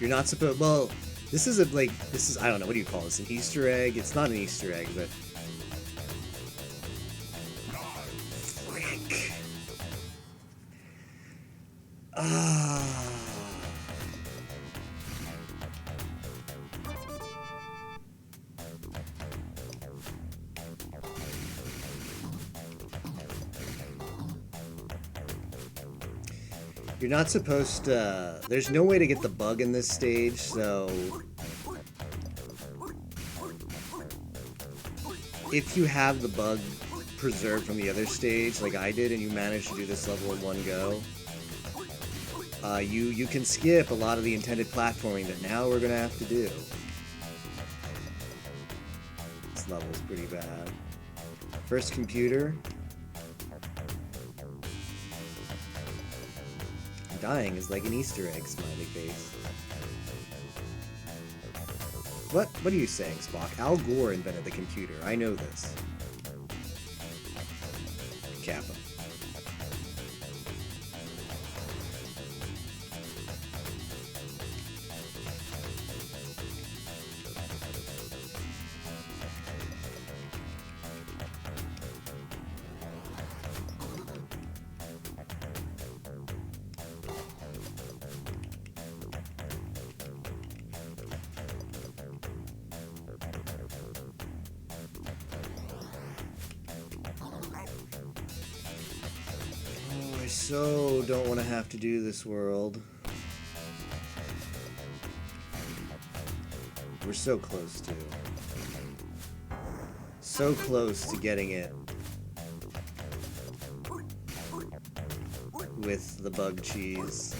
You're not supposed... Well, this is I don't know, what do you call this? An Easter egg? It's not an Easter egg, but... Frick. You're not supposed to... There's no way to get the bug in this stage, so... If you have the bug preserved from the other stage, like I did, and you managed to do this level in one go, you can skip a lot of the intended platforming that now we're gonna have to do. This level is pretty bad. First computer. Dying is like an Easter egg, smiley face. What are you saying, Spock? Al Gore invented the computer. I know this. Kappa. I so don't want to have to do this world. We're so close to. So close to getting it. With the bug cheese.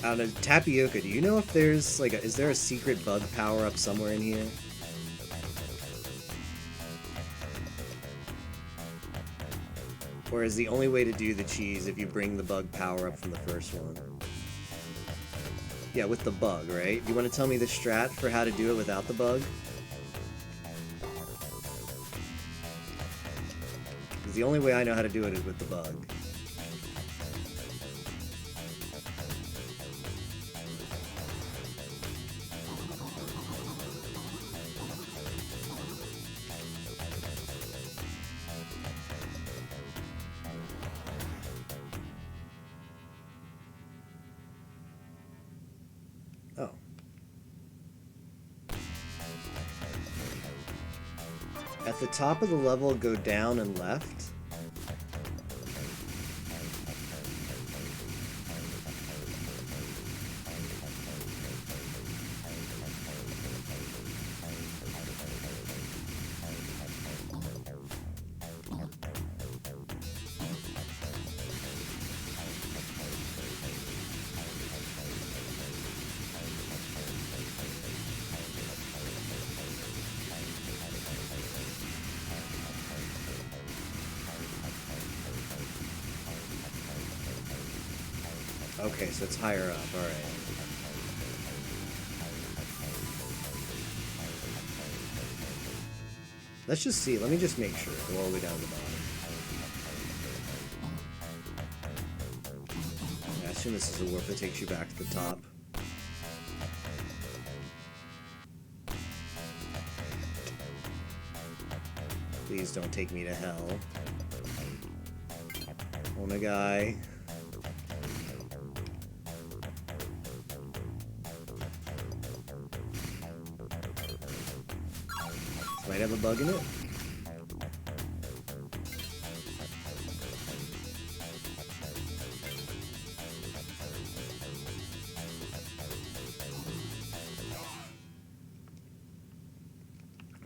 I don't know, Tapioca, do you know if there's, like, is there a secret bug power-up somewhere in here? Or is the only way to do the cheese if you bring the bug power-up from the first one? Yeah, with the bug, right? You want to tell me the strat for how to do it without the bug? Because the only way I know how to do it is with the bug. Oh. At the top of the level, go down and left. Okay, so it's higher up. All right. Let's just see. Let me just make sure. Go all the way down to the bottom. Yeah, I assume this is a warp that takes you back to the top. Please don't take me to hell. Oh my guy. This might have a bug in it.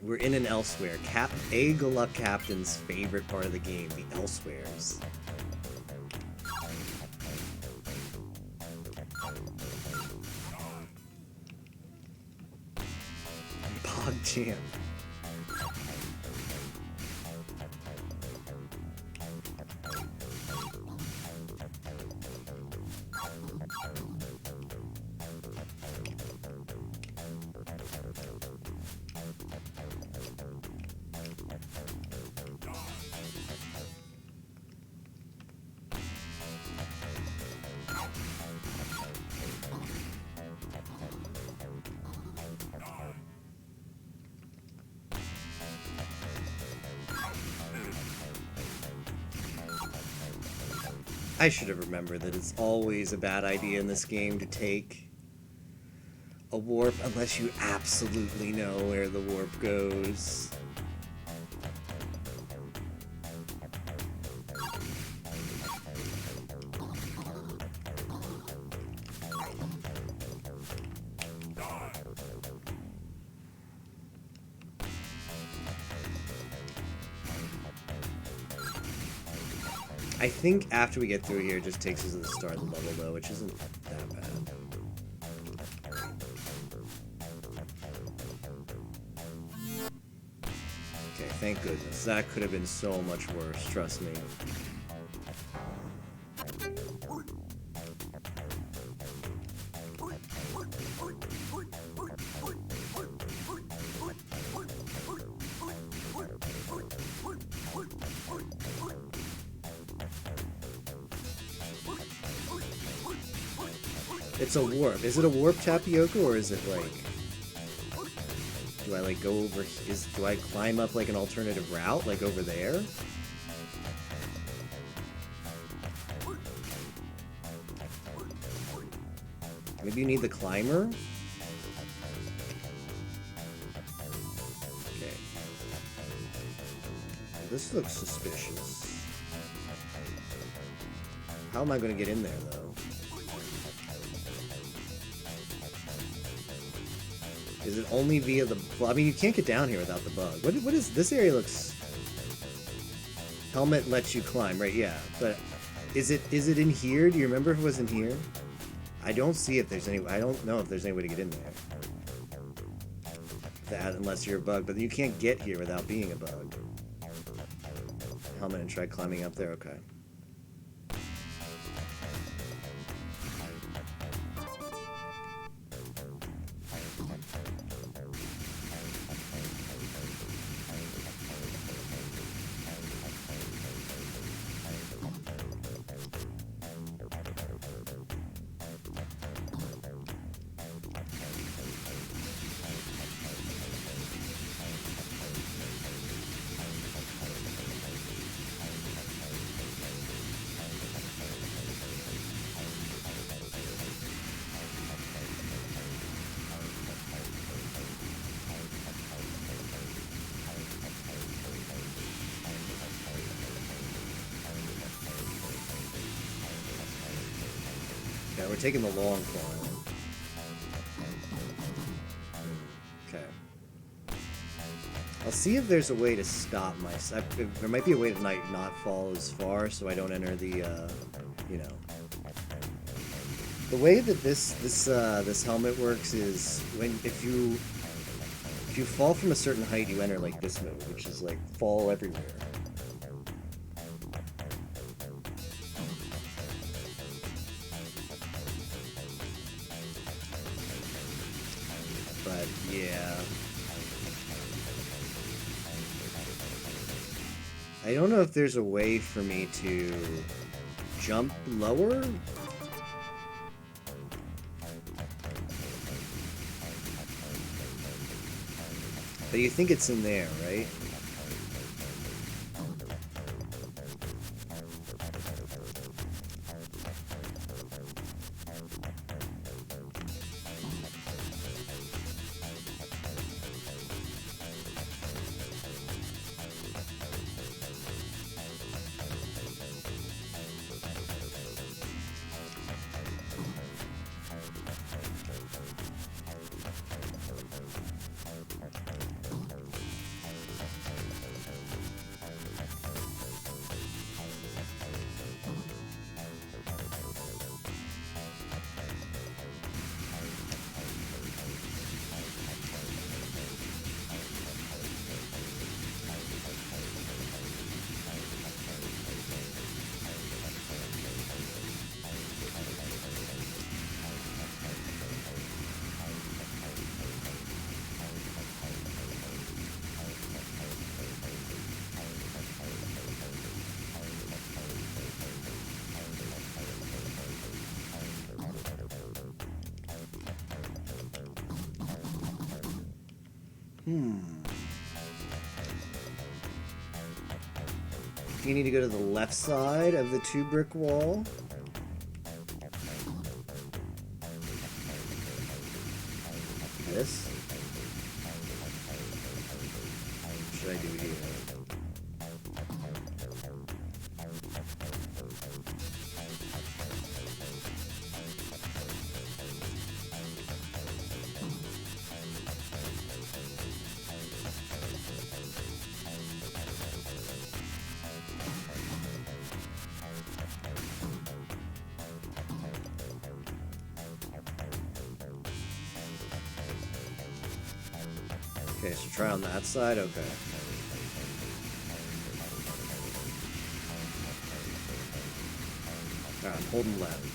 We're in an elsewhere. A Gallup Captain's favorite part of the game, the elsewheres. Bog Jam. I should have remembered that it's always a bad idea in this game to take a warp unless you absolutely know where the warp goes. I think after we get through here, it just takes us to the start of the level, though, which isn't that bad. Okay, thank goodness. That could have been so much worse, trust me. It's a warp. Is it a warp tapioca, or is it like... Do I like go over... Do I climb up like an alternative route, like over there? Maybe you need the climber? Okay. This looks suspicious. How am I going to get in there, though? Is it only via the... Well, I mean, you can't get down here without the bug. What is... This area looks... Helmet lets you climb, right? Yeah. But is it in here? Do you remember if it was in here? I don't see if there's any... I don't know if there's any way to get in there. That, unless you're a bug. But you can't get here without being a bug. Helmet and try climbing up there. Okay. Yeah, we're taking the long climb. Okay. I'll see if there's a way to stop myself. There might be a way to not fall as far, so I don't enter the, you know. The way that this helmet works is if you fall from a certain height, you enter like this mode, which is like fall everywhere. I don't know if there's a way for me to jump lower. But you think it's in there, right? You need to go to the left side of the 2-brick wall. This. What should I do here? Okay, so try on that side, okay. Alright, I'm holding left.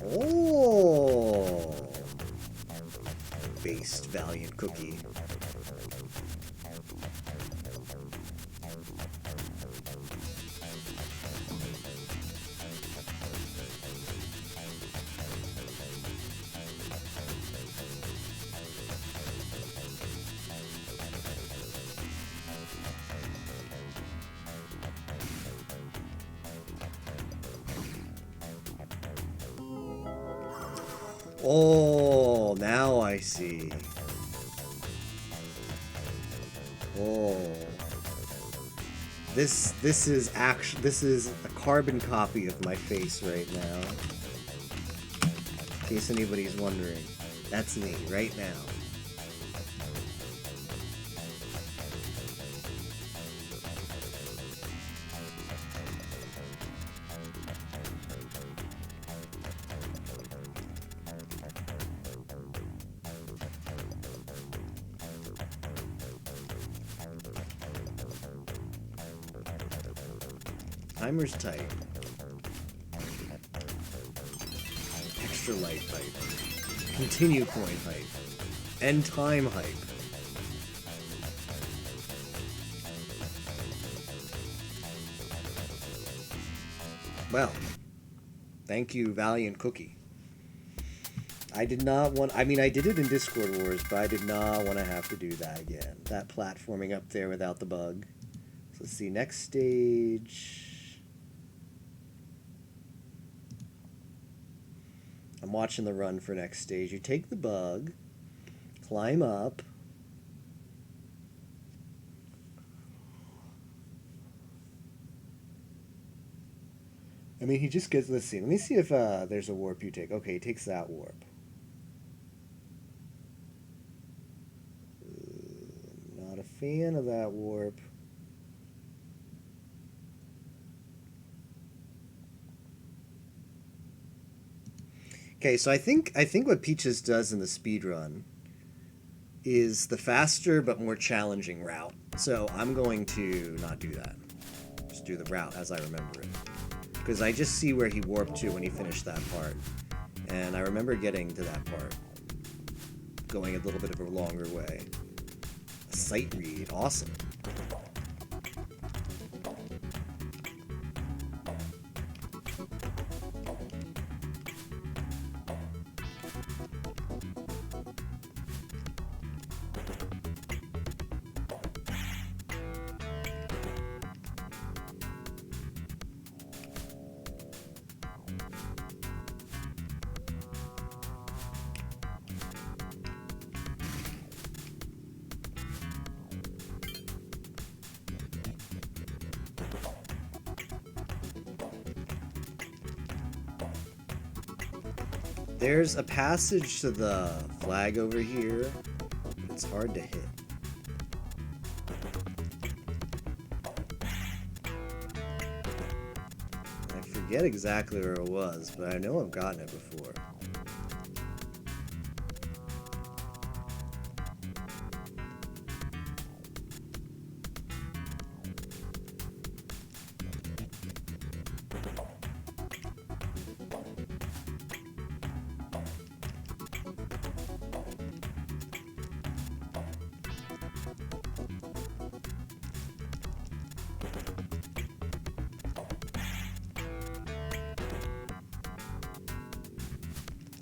Oh! Based Valiant Cookie. Oh, now I see. Oh. This is a carbon copy of my face right now. In case anybody's wondering. That's me right now. Timer's tight. Extra light hype. Continue coin hype. End time hype. Well, thank you, Valiant Cookie. I did not want... I mean, I did it in Discord Wars, but I did not want to have to do that again. That platforming up there without the bug. So let's see, next stage... I'm watching the run for next stage. You take the bug, climb up. I mean, he just gets... Let's see. Let me see if there's a warp you take. Okay, he takes that warp. Not a fan of that warp. Okay, so I think what Peaches does in the speed run is the faster but more challenging route. So I'm going to not do that. Just do the route as I remember it. Because I just see where he warped to when he finished that part. And I remember getting to that part. Going a little bit of a longer way. A sight read. Awesome. There's a passage to the flag over here. It's hard to hit. I forget exactly where it was, but I know I've gotten it before.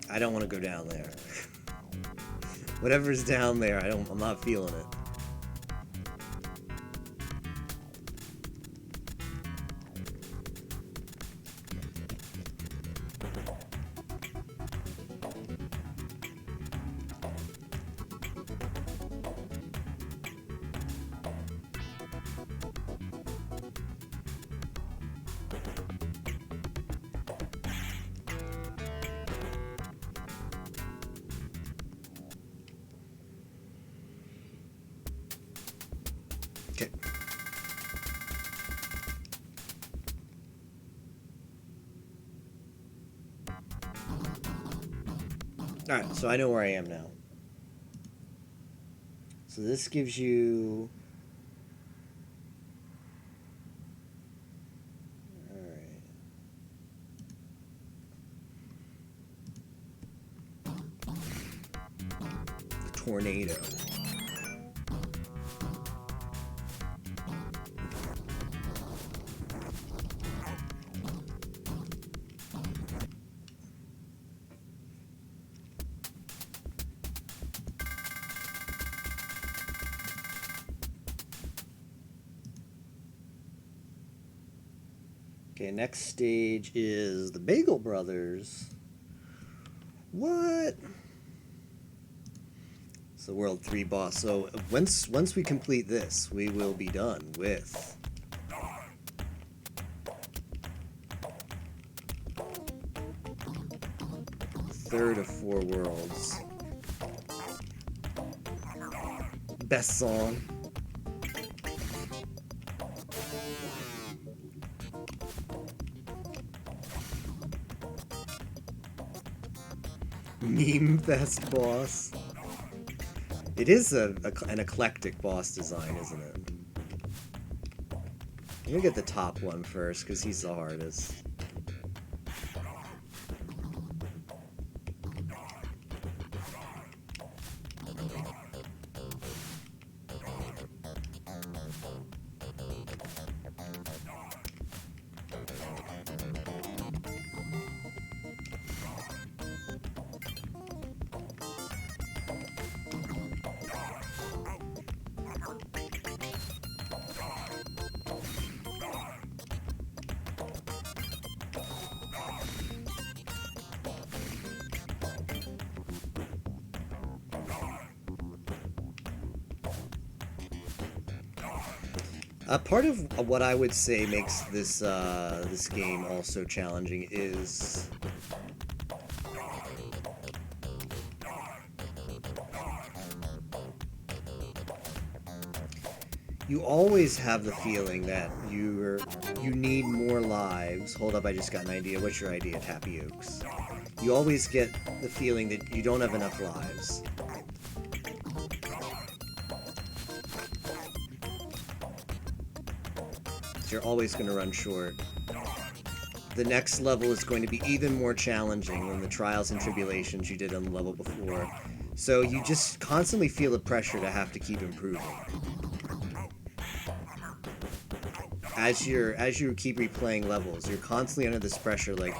I don't want to go down there. Whatever's down there, I'm not feeling it. Okay. Alright, so I know where I am now. So this gives you... Alright. The tornado. Okay, next stage is the Bagel Brothers. What? It's the World 3 boss. So once we complete this, we will be done with third of 4 worlds. Best song. Meme Fest boss. It is an eclectic boss design, isn't it? I'm gonna get the top one first, because he's the hardest. Part of what I would say makes this this game also challenging is you always have the feeling that you need more lives. Hold up, I just got an idea. What's your idea, Tappy Oaks? You always get the feeling that you don't have enough lives. You're always going to run short. The next level is going to be even more challenging than the trials and tribulations you did on the level before. So you just constantly feel the pressure to have to keep improving. As you keep replaying levels, you're constantly under this pressure, like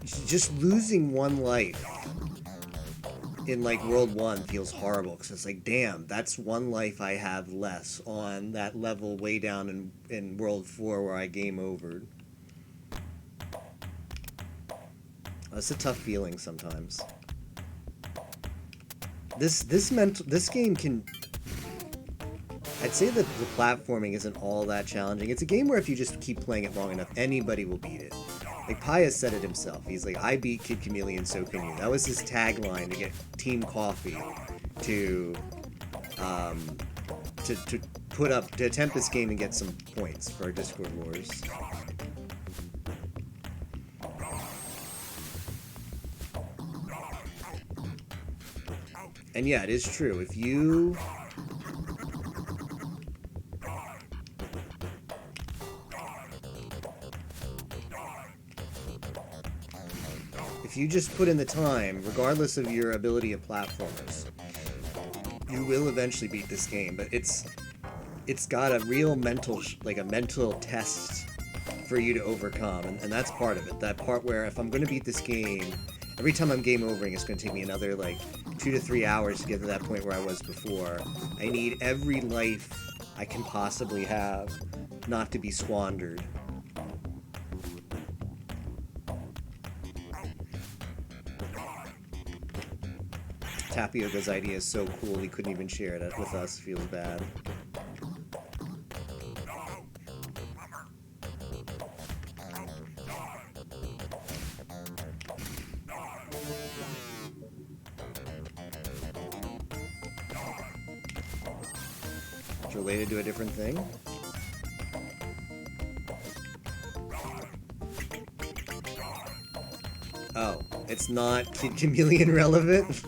just losing one life in like World 1 feels horrible because it's like, damn, that's one life I have less on that level way down in World 4 where I game overed. That's a tough feeling sometimes. This game can... I'd say that the platforming isn't all that challenging. It's a game where if you just keep playing it long enough, anybody will beat it. Like, Pius said it himself. He's like, I beat Kid Chameleon, so can you. That was his tagline to get Team Coffee to attempt this game and get some points for our Discord wars. And yeah, it is true. If you... If you just put in the time, regardless of your ability of platformers, you will eventually beat this game. But it's got a real mental test for you to overcome, and that's part of it. That part where if I'm going to beat this game, every time I'm game overing, it's going to take me another like 2 to 3 hours to get to that point where I was before. I need every life I can possibly have not to be squandered. Tapioca's idea is so cool, he couldn't even share it with us. Feels bad. It's related to a different thing? Oh, it's not Kid Chameleon relevant?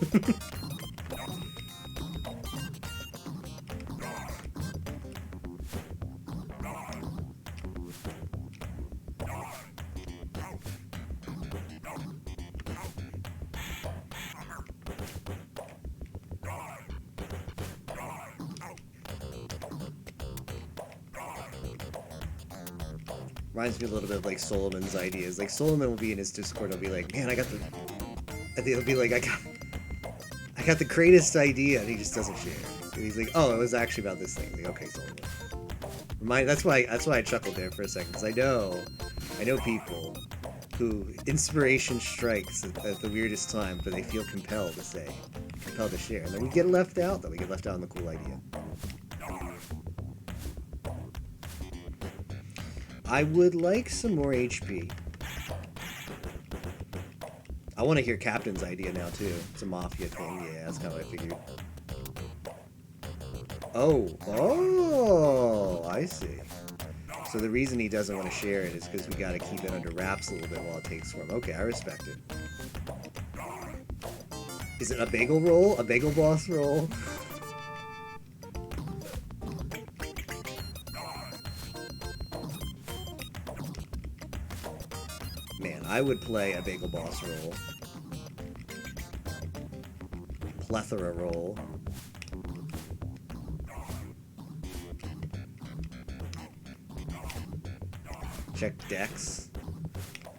Reminds me a little bit of like Solomon's ideas. Like Solomon will be in his Discord, he'll be like, man, I think he'll be like, I got the greatest idea, and he just doesn't share. And he's like, oh, it was actually about this thing. Like, okay, Solomon. That's why I chuckled there for a second, because I know people who inspiration strikes at the weirdest time, but they feel compelled to share. And then we get left out on the cool idea. I would like some more HP. I want to hear Captain's idea now, too. It's a Mafia thing. Yeah, that's kind of what I figured. Oh, I see. So the reason he doesn't want to share it is because we got to keep it under wraps a little bit while it takes form. Okay, I respect it. Is it a bagel roll? A bagel boss roll? Man, I would play a bagel boss roll. Plethora roll. Check decks.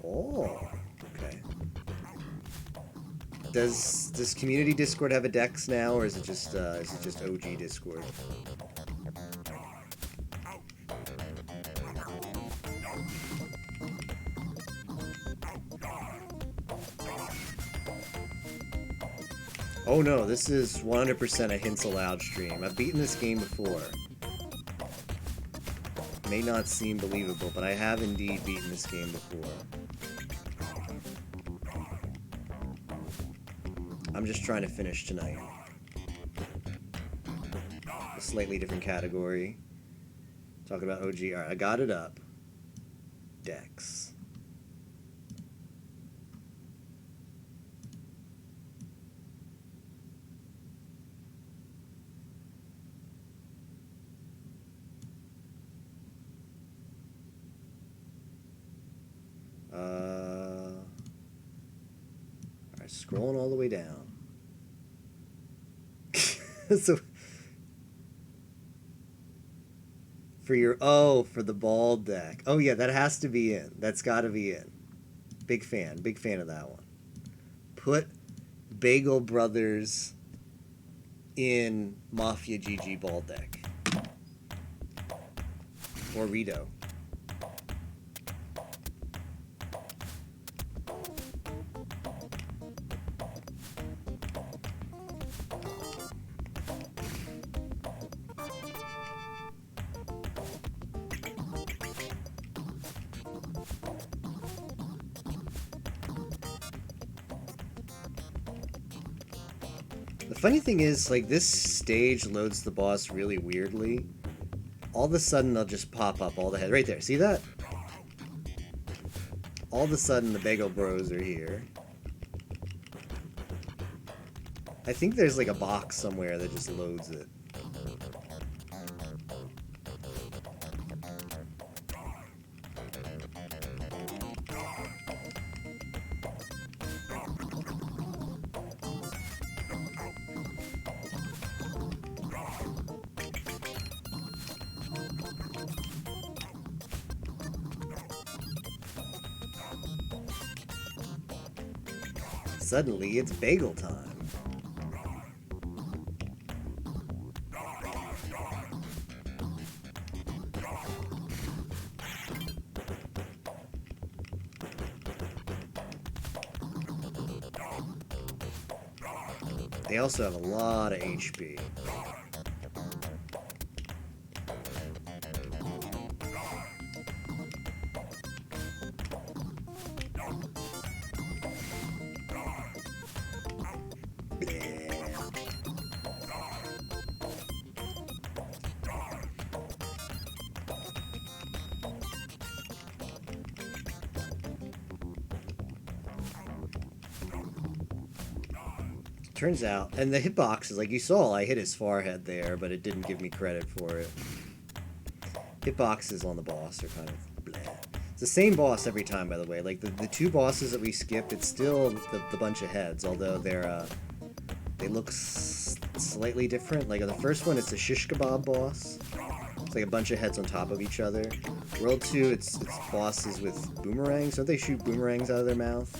Oh, okay. Does community Discord have a Dex now, or is it just OG Discord? Oh no, this is 100% a Hints Aloud stream. I've beaten this game before. May not seem believable, but I have indeed beaten this game before. I'm just trying to finish tonight. A slightly different category. Talking about OG. Alright, I got it up. Dex. Scrolling all the way down. So for the ball deck. Oh yeah, that has to be in. That's got to be in. Big fan of that one. Put Bagel Brothers in Mafia GG ball deck. Or Rito. The funny thing is, like, this stage loads the boss really weirdly. All of a sudden, they'll just pop up all the heads. Right there, see that? All of a sudden, the Bagel Bros are here. I think there's, like, a box somewhere that just loads it. Suddenly, it's bagel time. They also have a lot of HP. Turns out, and the hitboxes, like you saw, I hit his forehead there, but it didn't give me credit for it. Hitboxes on the boss are kind of bleh. It's the same boss every time, by the way. Like, the two bosses that we skipped, it's still the bunch of heads, although they look slightly different. Like, on the first one, it's a shish kebab boss. It's like a bunch of heads on top of each other. World 2, it's bosses with boomerangs. Don't they shoot boomerangs out of their mouth?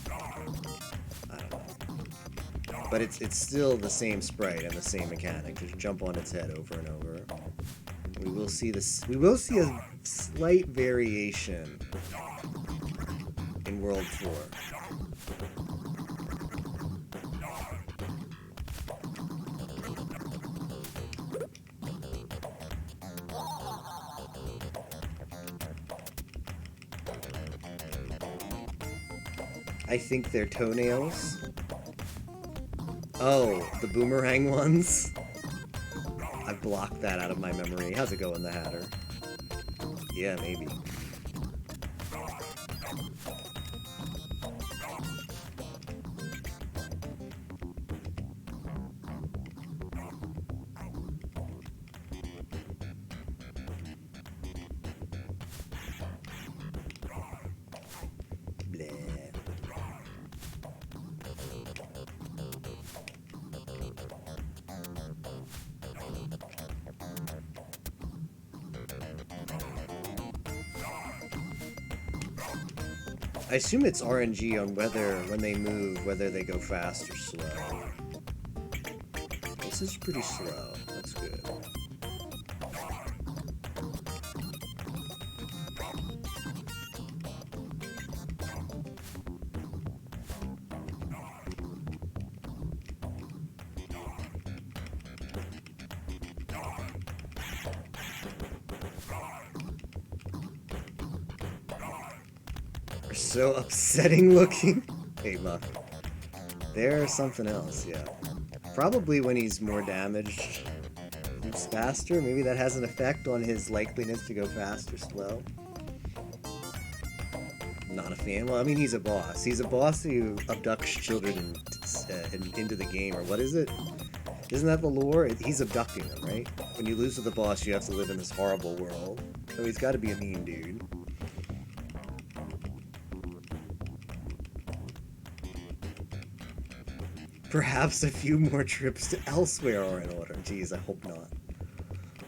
But it's still the same sprite and the same mechanic. Just jump on its head over and over. We will see this. We will see a slight variation in World 4. I think they're toenails. Oh, the boomerang ones? I blocked that out of my memory. How's it going, the Hatter? Yeah, maybe. I assume it's RNG on whether, when they move, whether they go fast or slow. This is pretty slow. That's good. So upsetting looking. Hey, Muck. There's something else, yeah. Probably when he's more damaged, moves faster. Maybe that has an effect on his likeliness to go fast or slow. Not a fan. Well, I mean, he's a boss. He's a boss who abducts children into the game, or what is it? Isn't that the lore? He's abducting them, right? When you lose to the boss, you have to live in this horrible world. So he's got to be a mean dude. Perhaps a few more trips to elsewhere are in order. Jeez, I hope not.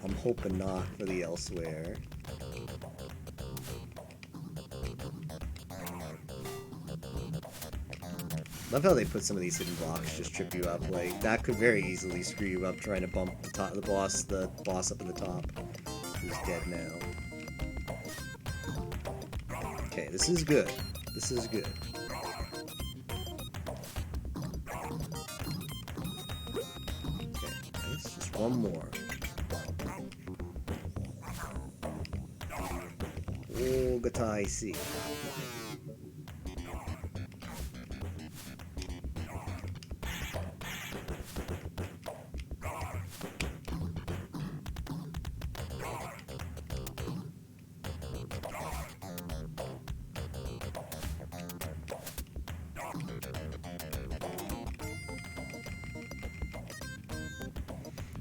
I'm hoping not for the elsewhere. Love how they put some of these hidden blocks just trip you up. Like, that could very easily screw you up trying to bump the top, the boss up at the top, who's dead now. Okay, this is good. This is good. Okay, nice. Just one more. Oh, Gatai C.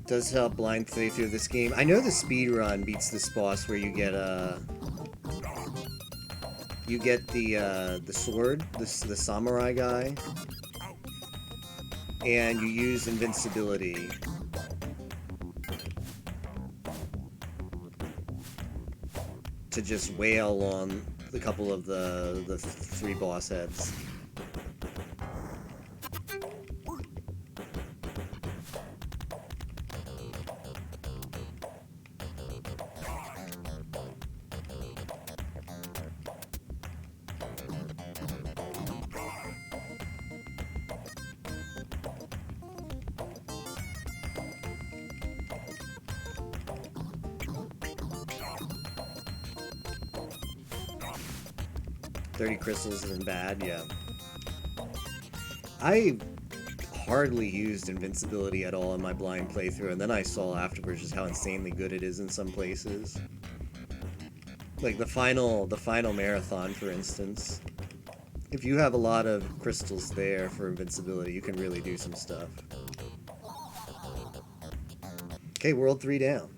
Does help blind playthrough of this game. I know the speed run beats this boss where you get the sword, the samurai guy, and you use invincibility. To just wail on a couple of the three boss heads. Crystals isn't bad, yeah. I hardly used invincibility at all in my blind playthrough, and then I saw afterwards just how insanely good it is in some places. Like the final marathon, for instance. If you have a lot of crystals there for invincibility, you can really do some stuff. Okay, world 3 down.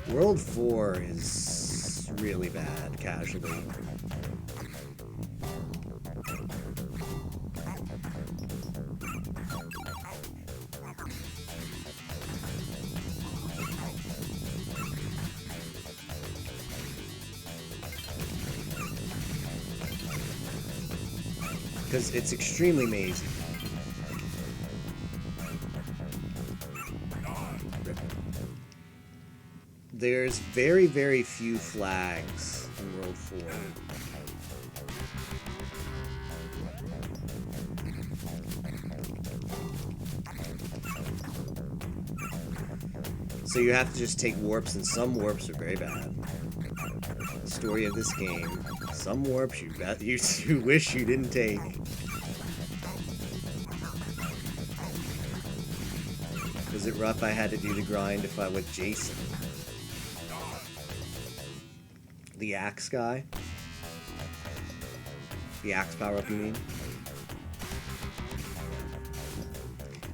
World 4 is really bad, casually. Because it's extremely mazy. There's very, very few flags in World 4. So you have to just take warps, and some warps are very bad. The story of this game, some warps you wish you didn't take. Was it rough I had to do the grind if I with Jason? The axe guy? The axe power up, you mean?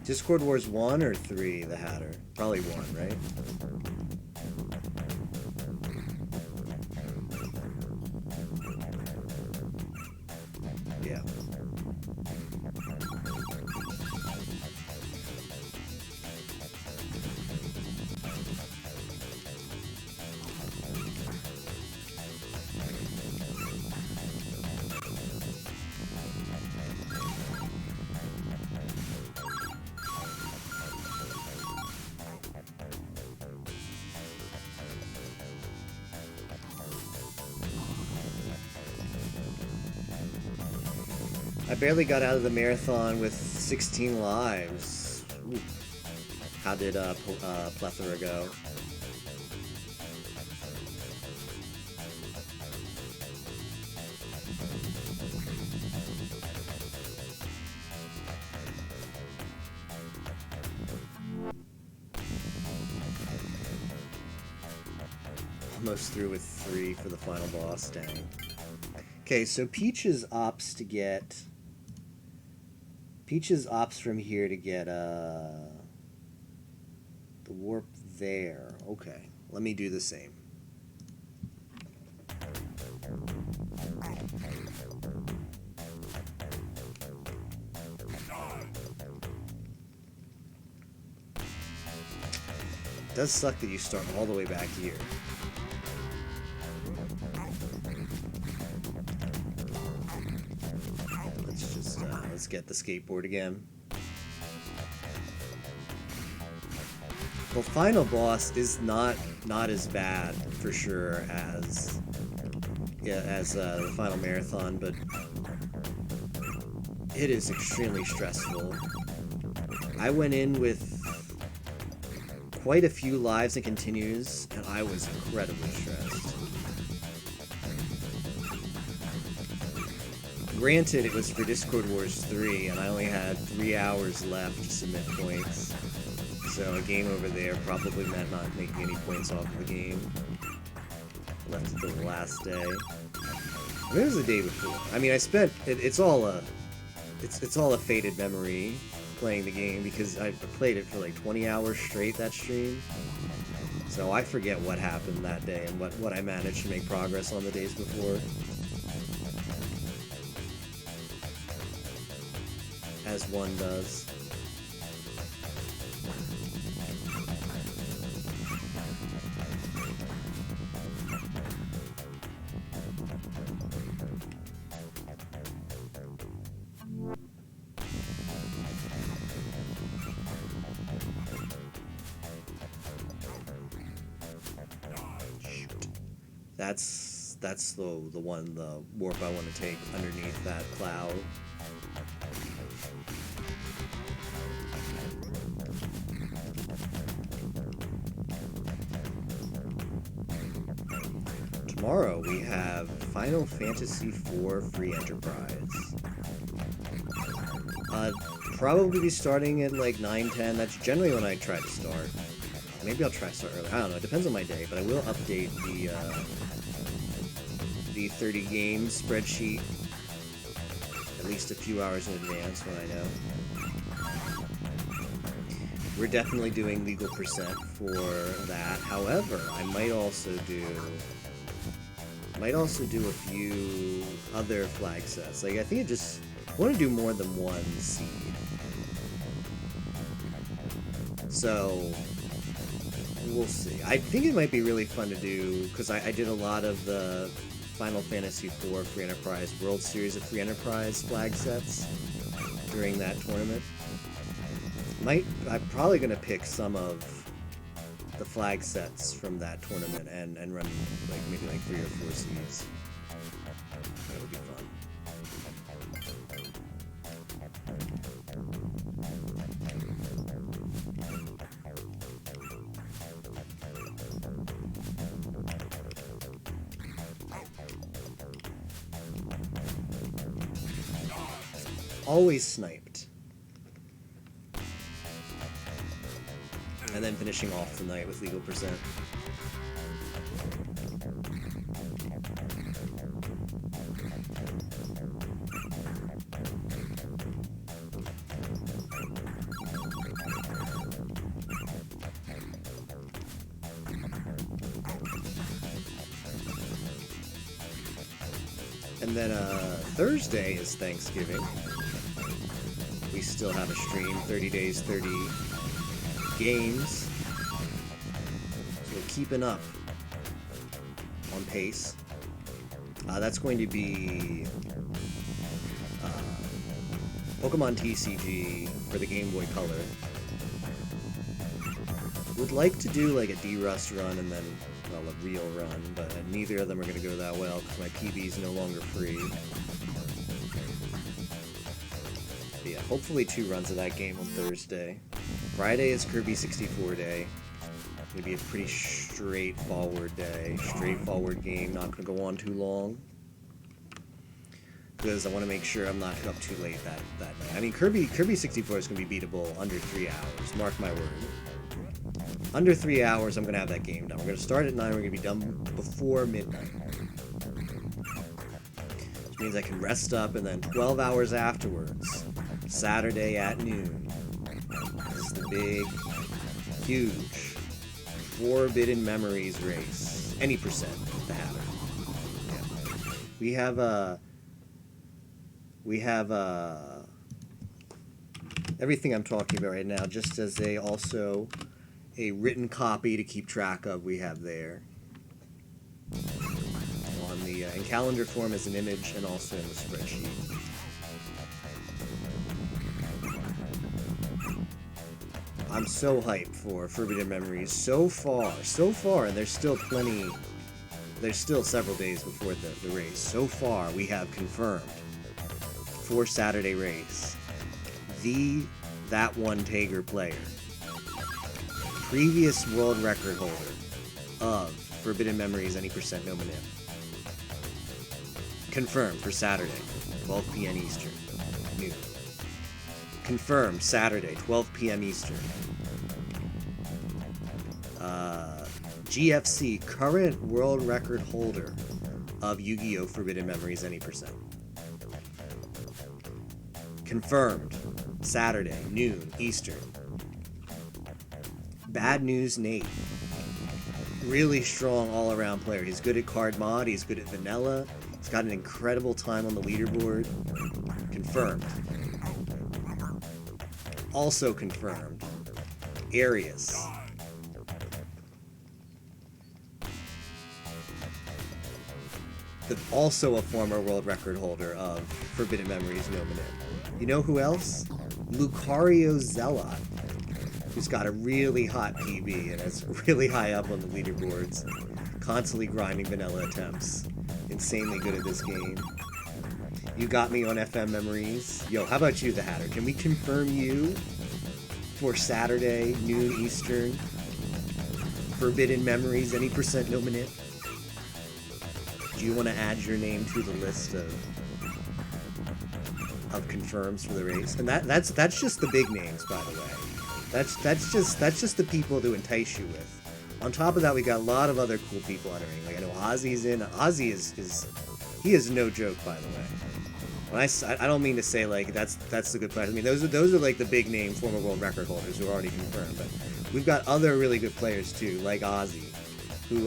Discord Wars 1 or 3, the Hatter? Probably 1, right? Yeah. I barely got out of the marathon with 16 lives. Ooh. How did Plethora go? Almost through with 3 for the final boss. Dang. Okay, so Peaches opts from here to get the warp there. Okay, let me do the same. It does suck that you start all the way back here. Let's get the skateboard again. Well, final boss is not as bad for sure as the final marathon, but it is extremely stressful. I went in with quite a few lives and continues, and I was incredibly stressed. Granted, it was for Discord Wars 3, and I only had 3 hours left to submit points. So a game over there probably meant not making any points off of the game. Left it to the last day. I mean, it was the day before. I mean, I spent it's all a faded memory playing the game because I played it for like 20 hours straight that stream. So I forget what happened that day and what I managed to make progress on the days before. As one does. That's the warp I want to take underneath that cloud. Tomorrow we have Final Fantasy IV Free Enterprise. Probably be starting at like 9-10. That's generally when I try to start. Maybe I'll try to start early. I don't know. It depends on my day, but I will update the 30 games spreadsheet at least a few hours in advance when I know. We're definitely doing legal percent for that. However, I might also do a few other flag sets. Like I think I want to do more than one seed. So we'll see. I think it might be really fun to do because I did a lot of the Final Fantasy IV Free Enterprise World Series of Free Enterprise flag sets during that tournament. I'm probably going to pick some of the flag sets from that tournament and run maybe 3 or 4 seeds. That would be fun. Always sniped. And then finishing off the night with legal percent. And then Thursday is Thanksgiving. We still have a stream, 30 days, 30 games. So we're keeping up on pace. That's going to be Pokemon TCG for the Game Boy Color. Would like to do like a D-Rust run and then, well, a real run, but neither of them are going to go that well because my PB is no longer free. But yeah, hopefully 2 runs of that game on Thursday. Friday is Kirby 64 Day. It's going to be a pretty straightforward day. Straightforward game, not going to go on too long. Because I want to make sure I'm not up too late that night. I mean, Kirby 64 is going to be beatable under 3 hours. Mark my word. Under 3 hours, I'm going to have that game done. We're going to start at 9. We're going to be done before midnight. Which means I can rest up, and then 12 hours afterwards, Saturday at noon, this is the big, huge, Forbidden Memories race. Any percent, the Hatter. Yeah. We have everything I'm talking about right now, just as also a written copy to keep track of, we have there. On the in calendar form as an image, and also in the spreadsheet. I'm so hyped for Forbidden Memories. So far, and there's still plenty. There's still several days before the race. So far, we have confirmed for Saturday race that one Tager player, previous world record holder of Forbidden Memories any percent no minute. Confirmed for Saturday, 12 p.m. Eastern, noon. Confirmed Saturday, 12 p.m. Eastern. GFC, current world record holder of Yu-Gi-Oh! Forbidden Memories any percent. Confirmed Saturday, noon, Eastern. Bad News Nate. Really strong all-around player. He's good at card mod, he's good at vanilla, he's got an incredible time on the leaderboard. Confirmed. Also confirmed, Arius. Also a former world record holder of Forbidden Memories no minute. You know who else? Lucario Zealot, who's got a really hot PB and is really high up on the leaderboards, constantly grinding vanilla attempts. Insanely good at this game. You got me on FM Memories. Yo, how about you, the Hatter? Can we confirm you for Saturday, noon Eastern? Forbidden Memories, any percent no minute? Do you want to add your name to the list of confirms for the race? And that's just the big names, by the way. That's just the people to entice you with. On top of that, we got a lot of other cool people entering. Like I know Ozzy's in. Ozzy is no joke, by the way. When I don't mean to say like that's the good players. I mean those are like the big name former world record holders who are already confirmed. But we've got other really good players too, like Ozzy, who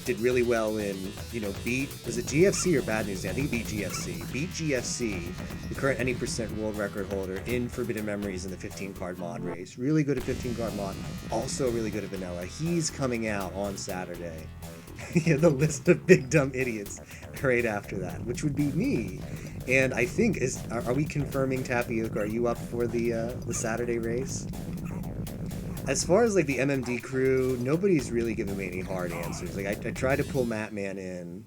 did really well in, was it GFC or Bad News Day? I think he beat GFC. Beat GFC, the current any percent world record holder in Forbidden Memories in the 15-card mod race. Really good at 15-card mod, also really good at vanilla. He's coming out on Saturday. The list of big dumb idiots right after that, which would be me. And I think, are we confirming Tapioca? Are you up for the Saturday race? As far as like the MMD crew, nobody's really given me any hard answers. Like I tried to pull Mattman in.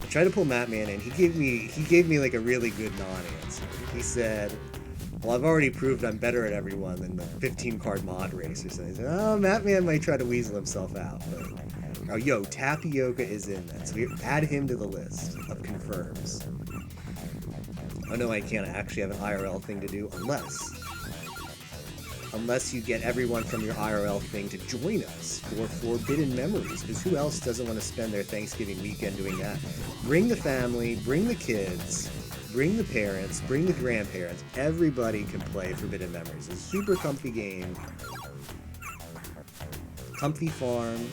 He gave me like a really good non-answer. He said, "Well, I've already proved I'm better at everyone than the 15-card mod race." Or something. He said, "Oh, Mattman might try to weasel himself out." But Tapioca is in that, so we add him to the list of confirms. Oh no, I can't. I actually have an IRL thing to do unless you get everyone from your IRL thing to join us for Forbidden Memories, because who else doesn't want to spend their Thanksgiving weekend doing that? Bring the family, bring the kids, bring the parents, bring the grandparents. Everybody can play Forbidden Memories. It's a super comfy game. Comfy farm.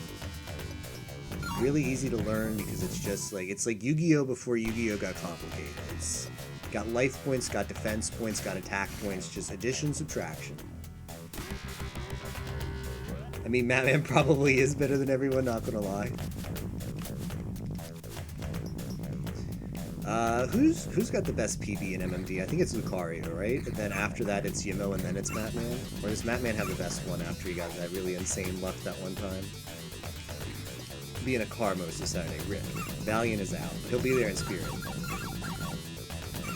Really easy to learn because it's like Yu-Gi-Oh! Before Yu-Gi-Oh! Got complicated. It's got life points, got defense points, got attack points, just addition, subtraction. I mean, Mattman probably is better than everyone, not gonna lie. Who's got the best PB in MMD? I think it's Lucario, right? And then after that it's Yamo, and then it's Mattman? Or does Mattman have the best one after he got that really insane luck that one time? He'll be in a car most of Saturday. Rip. Valiant is out. He'll be there in spirit.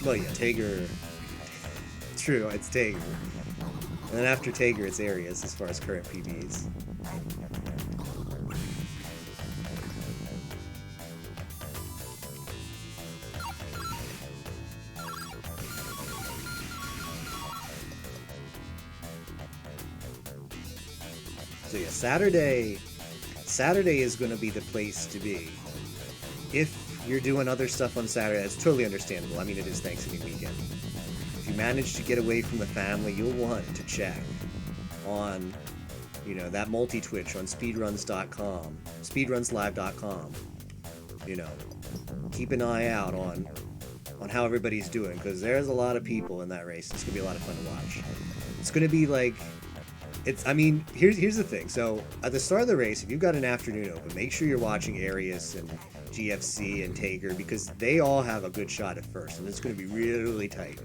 Well, yeah, Tager. True, it's Tager. And then after Tager, it's Arius as far as current PBs. So yeah, Saturday is going to be the place to be. If you're doing other stuff on Saturday, that's totally understandable. I mean, it is Thanksgiving weekend. If you manage to get away from the family, you'll want to check on, that multi-twitch on speedruns.com, speedrunslive.com. Keep an eye out on how everybody's doing, because there's a lot of people in that race. It's gonna be a lot of fun to watch. It's gonna be like, here's the thing. So at the start of the race, if you've got an afternoon open, make sure you're watching Arius and GFC and Taker, because they all have a good shot at first, and it's gonna be really, really tight.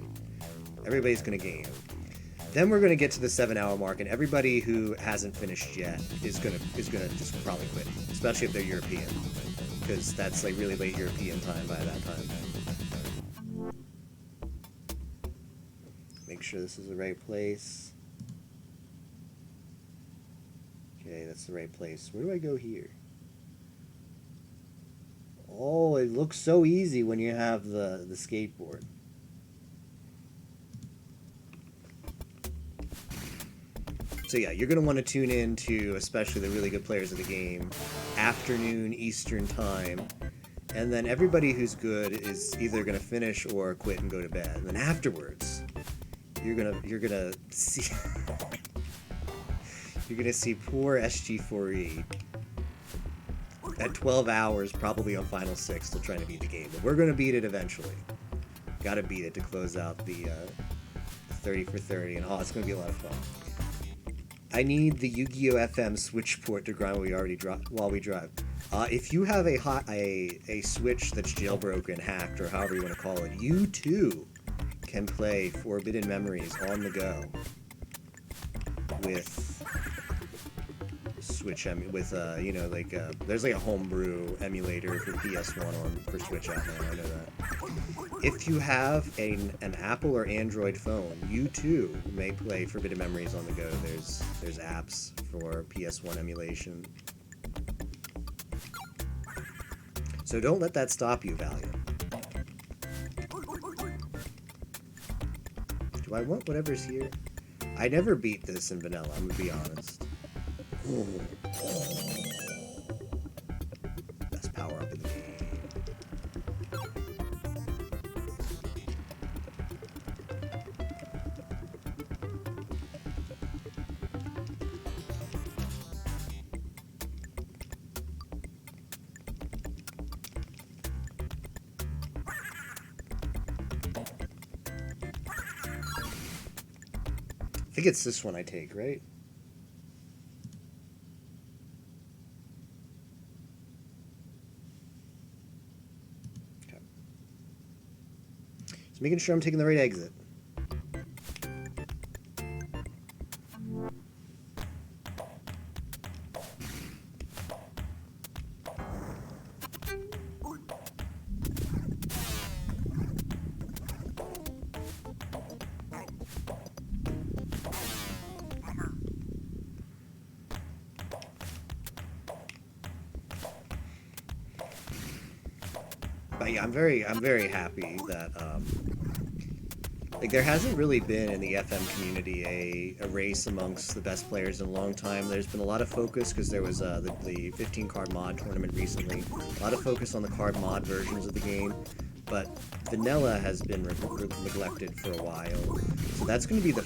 Everybody's gonna gain. Then we're gonna get to the 7-hour mark, and everybody who hasn't finished yet is gonna just probably quit, especially if they're European, because that's like really late European time by that time. Make sure this is the right place. Okay, that's the right place. Where do I go here? Oh, it looks so easy when you have the skateboard. So yeah, you're going to want to tune in to, especially the really good players of the game, afternoon Eastern time. And then everybody who's good is either going to finish or quit and go to bed. And then afterwards, you're gonna see you're gonna see poor SG4E at 12 hours, probably on Final 6, still trying to beat the game. But we're gonna beat it eventually. Gotta beat it to close out the 30 for 30, and it's gonna be a lot of fun. I need the Yu-Gi-Oh! FM Switch port to grind while we drive. If you have a Switch that's jailbroken, hacked, or however you want to call it, you too can play Forbidden Memories on the go with Switch there's like a homebrew emulator for PS1 for Switch out now. I know that. If you have an Apple or Android phone, you too may play Forbidden Memories on the go. There's apps for PS1 emulation. So don't let that stop you, Valiant. Do I want whatever's here? I never beat this in vanilla, I'm gonna be honest. Best power up in the game. I think it's this one I take, right? Okay. Just making sure I'm taking the right exit. But yeah, I'm very happy that there hasn't really been in the FM community a race amongst the best players in a long time. There's been a lot of focus because there was the 15 card mod tournament recently. A lot of focus on the card mod versions of the game, but vanilla has been neglected for a while. So that's going to be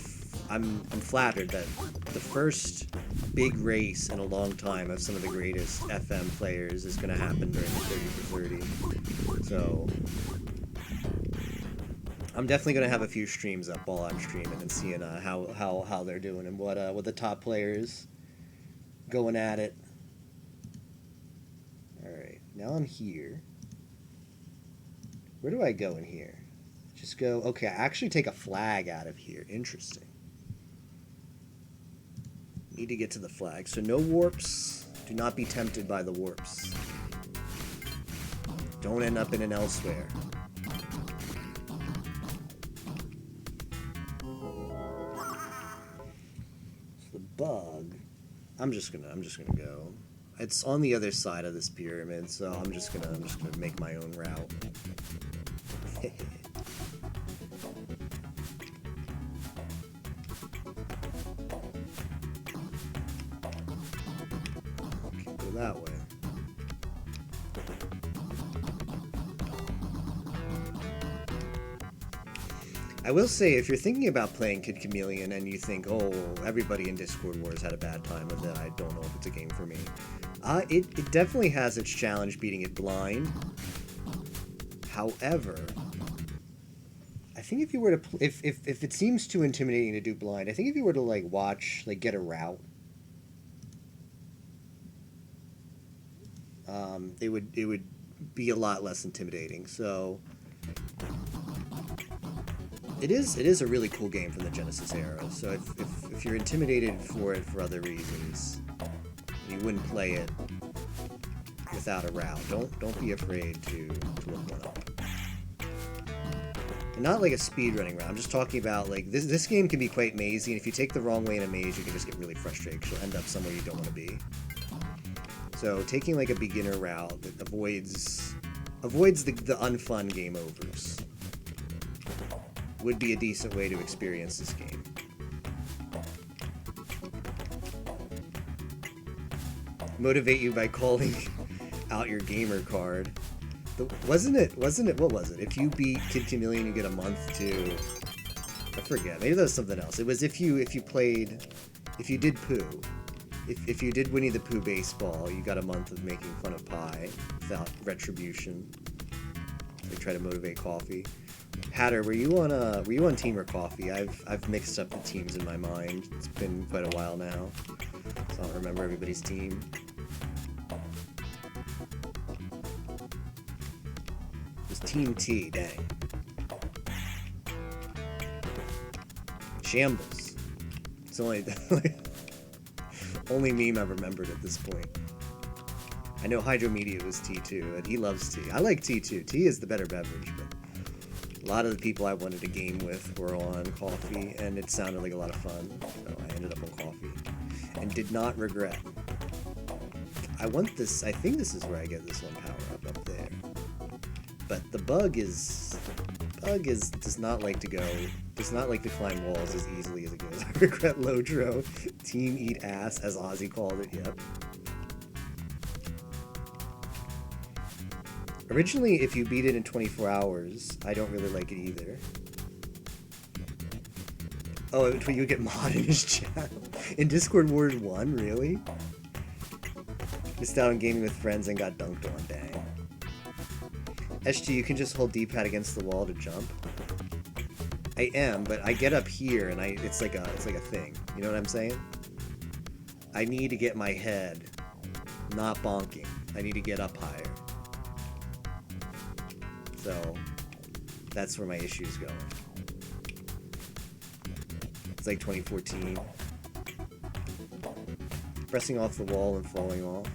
I'm flattered that the first big race in a long time of some of the greatest FM players is going to happen during the 30 for 30. So I'm definitely going to have a few streams up while I'm streaming and seeing how they're doing and what the top players going at it. All right, now I'm here. Where do I go in here? Just go. Okay, I actually take a flag out of here. Interesting. Need to get to the flag. So no warps. Do not be tempted by the warps. Don't end up in an elsewhere. So the bug. I'm just gonna go. It's on the other side of this pyramid, so I'm just gonna make my own route. that way. I will say, if you're thinking about playing Kid Chameleon and you think, oh, everybody in Discord Wars had a bad time with it, I don't know if it's a game for me. It definitely has its challenge beating it blind. However, I think if you were to, if it seems too intimidating to do blind, I think if you were to like watch, like get a route, it would be a lot less intimidating. So it is a really cool game from the Genesis era. So if you're intimidated for it for other reasons, you wouldn't play it without a route. Don't be afraid to look one up. And not like a speedrunning route. I'm just talking about like this game can be quite mazy, and if you take the wrong way in a maze, you can just get really frustrated because you'll end up somewhere you don't want to be. So taking like a beginner route that avoids the unfun game overs would be a decent way to experience this game. Motivate you by calling out your gamer card. Wasn't it, what was it? If you beat Kid Chameleon, you get a month to, I forget, maybe that was something else. It was if you did Pooh, if you did Winnie the Pooh baseball, you got a month of making fun of Pi without retribution. They try to motivate Coffee. Hatter, were you on Team or Coffee? I've mixed up the teams in my mind. It's been quite a while now, so I don't remember everybody's team. It was Team T, dang. Shambles. It's only only meme I've remembered at this point. I know Hydromedia was T2, and he loves tea. I like tea too. Tea is the better beverage, but a lot of the people I wanted to game with were on Coffee, and it sounded like a lot of fun, so I ended up on Coffee. And did not regret. I want this, I think this is where I get this one power up there. But the bug does not like to climb walls as easily as it goes. I regret Lodro. Team eat ass, as Ozzy called it, yep. Originally, if you beat it in 24 hours, I don't really like it either. Oh, you get mod in his chat. In Discord Wars 1, really? Missed out on gaming with friends and got dunked on, dang. SG, you can just hold D-pad against the wall to jump. I am, but I get up here and it's like a thing. You know what I'm saying? I need to get my head not bonking. I need to get up higher. So that's where my issue's going. It's like 2014. Pressing off the wall and falling off.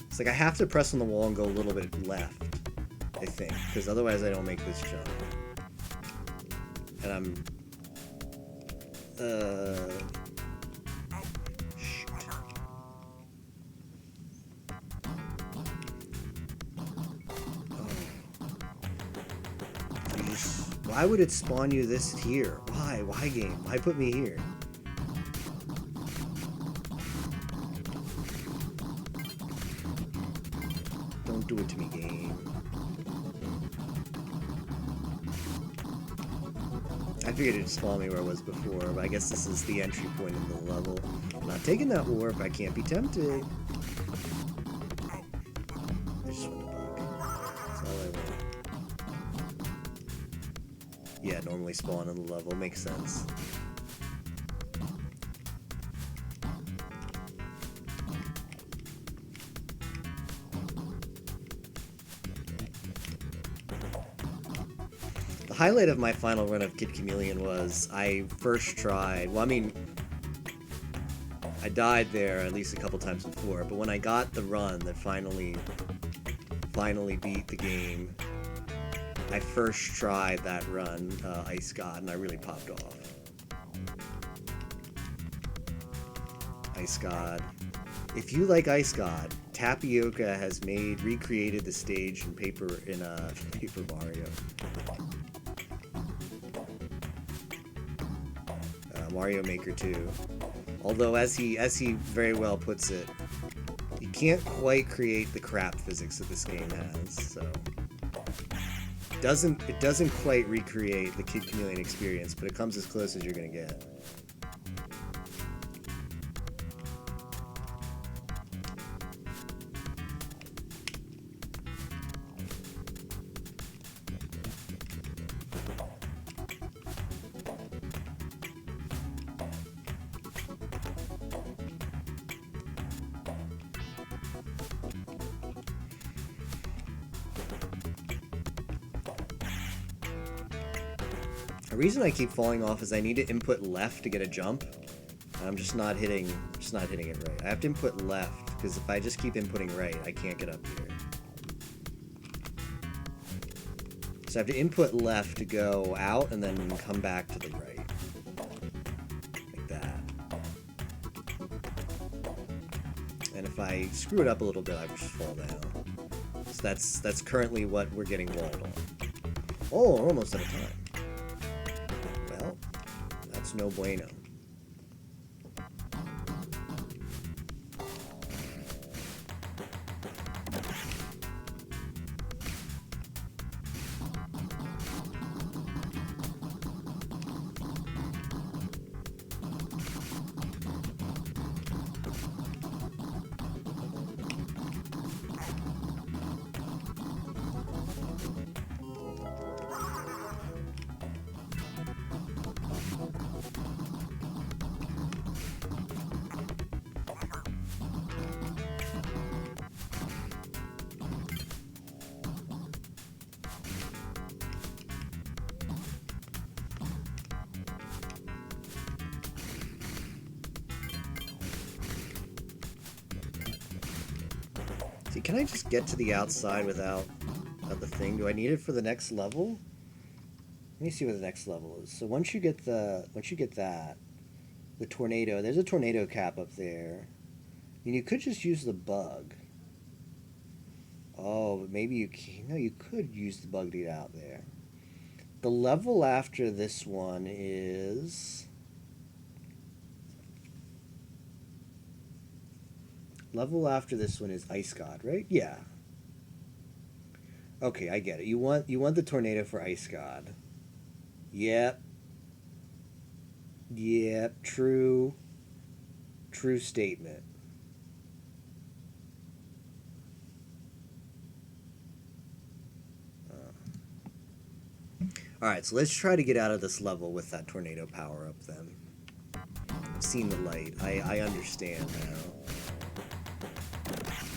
It's like I have to press on the wall and go a little bit left, I think, because otherwise I don't make this jump. And I'm why would it spawn you this here? Why? Why game? Why put me here? Don't do it to me, game. I figured it'd spawn me where I was before, but I guess this is the entry point in the level. I'm not taking that warp, I can't be tempted. I just want the bug. That's all I want. Yeah, normally spawn on the level, makes sense. The highlight of my final run of Kid Chameleon was I first tried, well, I mean, I died there at least a couple times before, but when I got the run that finally beat the game, I first tried that run, Ice God, and I really popped off. Ice God. If you like Ice God, Tapioca has recreated the stage in Paper Mario. I'm Mario Maker 2. Although, as he very well puts it, you can't quite create the crap physics that this game has. So it doesn't quite recreate the Kid Chameleon experience, but it comes as close as you're gonna get. The reason I keep falling off is I need to input left to get a jump. I'm just not hitting it right. I have to input left because if I just keep inputting right, I can't get up here. So I have to input left to go out and then come back to the right. Like that. And if I screw it up a little bit, I just fall down. So that's currently what we're getting walled on. Oh, we're almost out of time. That's no bueno. See, can I just get to the outside without the thing? Do I need it for the next level? Let me see what the next level is. So once you get that, the tornado, there's a tornado cap up there. And you could just use the bug. Oh, but maybe you can't. No, you could use the bug to get out there. The level after this one is... Level after this one is Ice God, right? Yeah. Okay, I get it. You want the tornado for Ice God. Yep. Yep, true. True statement. Alright, so let's try to get out of this level with that tornado power-up then. I've seen the light. I understand now.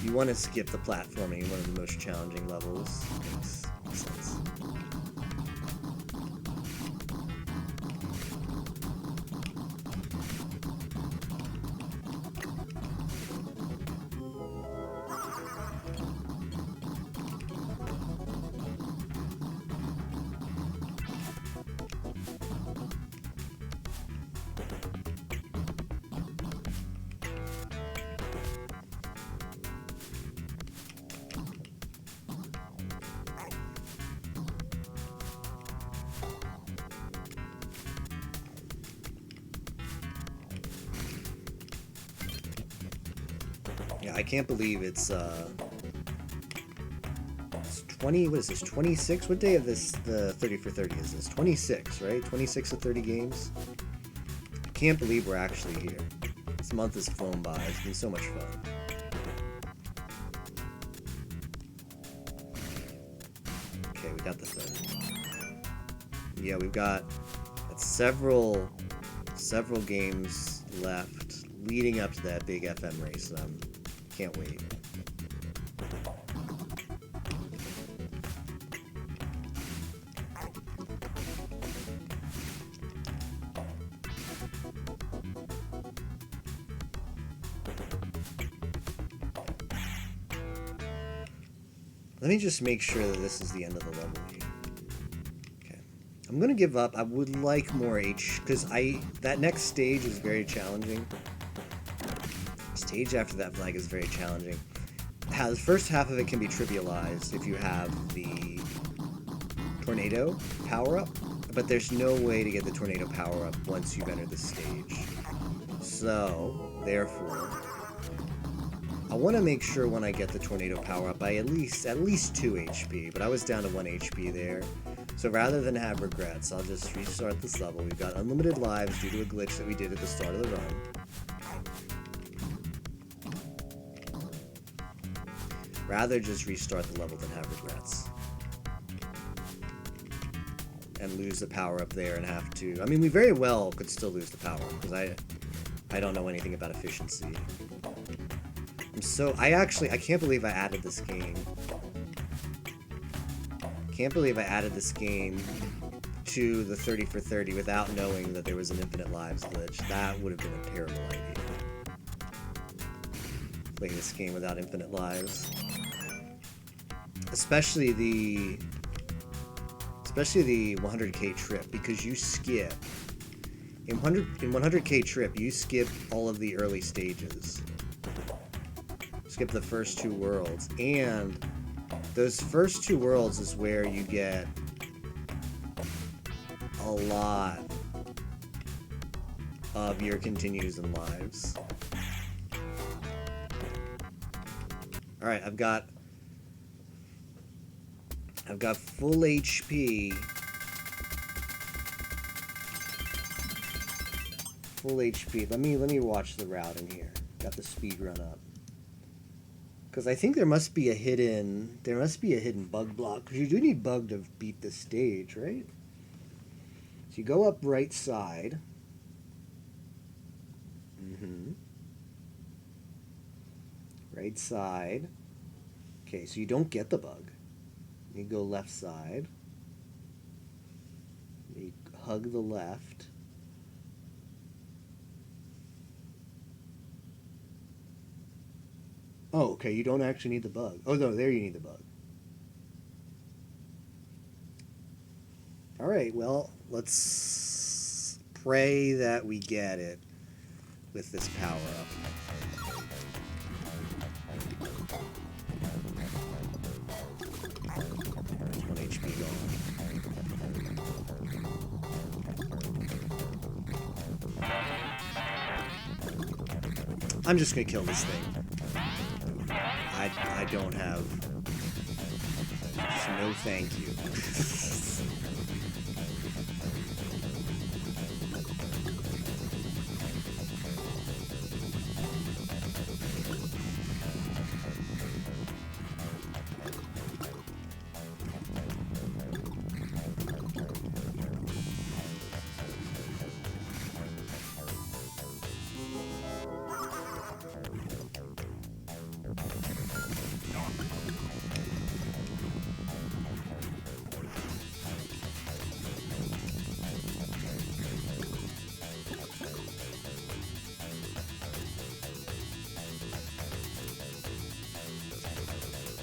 You want to skip the platforming in one of the most challenging levels. Makes sense. Yeah, I can't believe it's 20, what is this, 26? What day of this, the 30 for 30 is this? 26, right? 26 of 30 games? I can't believe we're actually here. This month has flown by. It's been so much fun. Okay, we got the thing. Yeah, we've got several games left leading up to that big FM race, and can't wait. Let me just make sure that this is the end of the level here. Okay. I'm gonna give up. I would like more because that next stage is very challenging. Stage after that flag is very challenging. The first half of it can be trivialized if you have the tornado power-up, But there's no way to get the tornado power up once you've entered the stage. So, therefore, I want to make sure when I get the tornado power up by at least 2 HP, but I was down to 1 HP there. So rather than have regrets, I'll just restart this level. We've got unlimited lives due to a glitch that we did at the start of the run. Rather just restart the level than have regrets. And lose the power up there and have to... I mean, we very well could still lose the power, because I don't know anything about efficiency. I can't believe I added this game. Can't believe I added this game to the 30 for 30 without knowing that there was an infinite lives glitch. That would have been a terrible idea. Play this game without infinite lives. Especially the 100k trip, because you skip in 100k trip you skip all of the early stages. Skip the first 2 worlds, and those first 2 worlds is where you get a lot of your continues and lives. Alright, I've got full HP. Full HP. Let me watch the routing here. Got the speed run up. Because I think there must be a hidden bug block. Because you do need bug to beat this stage, right? So you go up right side. Right side. Okay, so you don't get the bug. You go left side. You hug the left. Oh, okay, you don't actually need the bug. Oh, no, there you need the bug. Alright, well, let's pray that we get it with this power up. 1 HP gone. I'm just gonna kill this thing. I don't have... No thank you.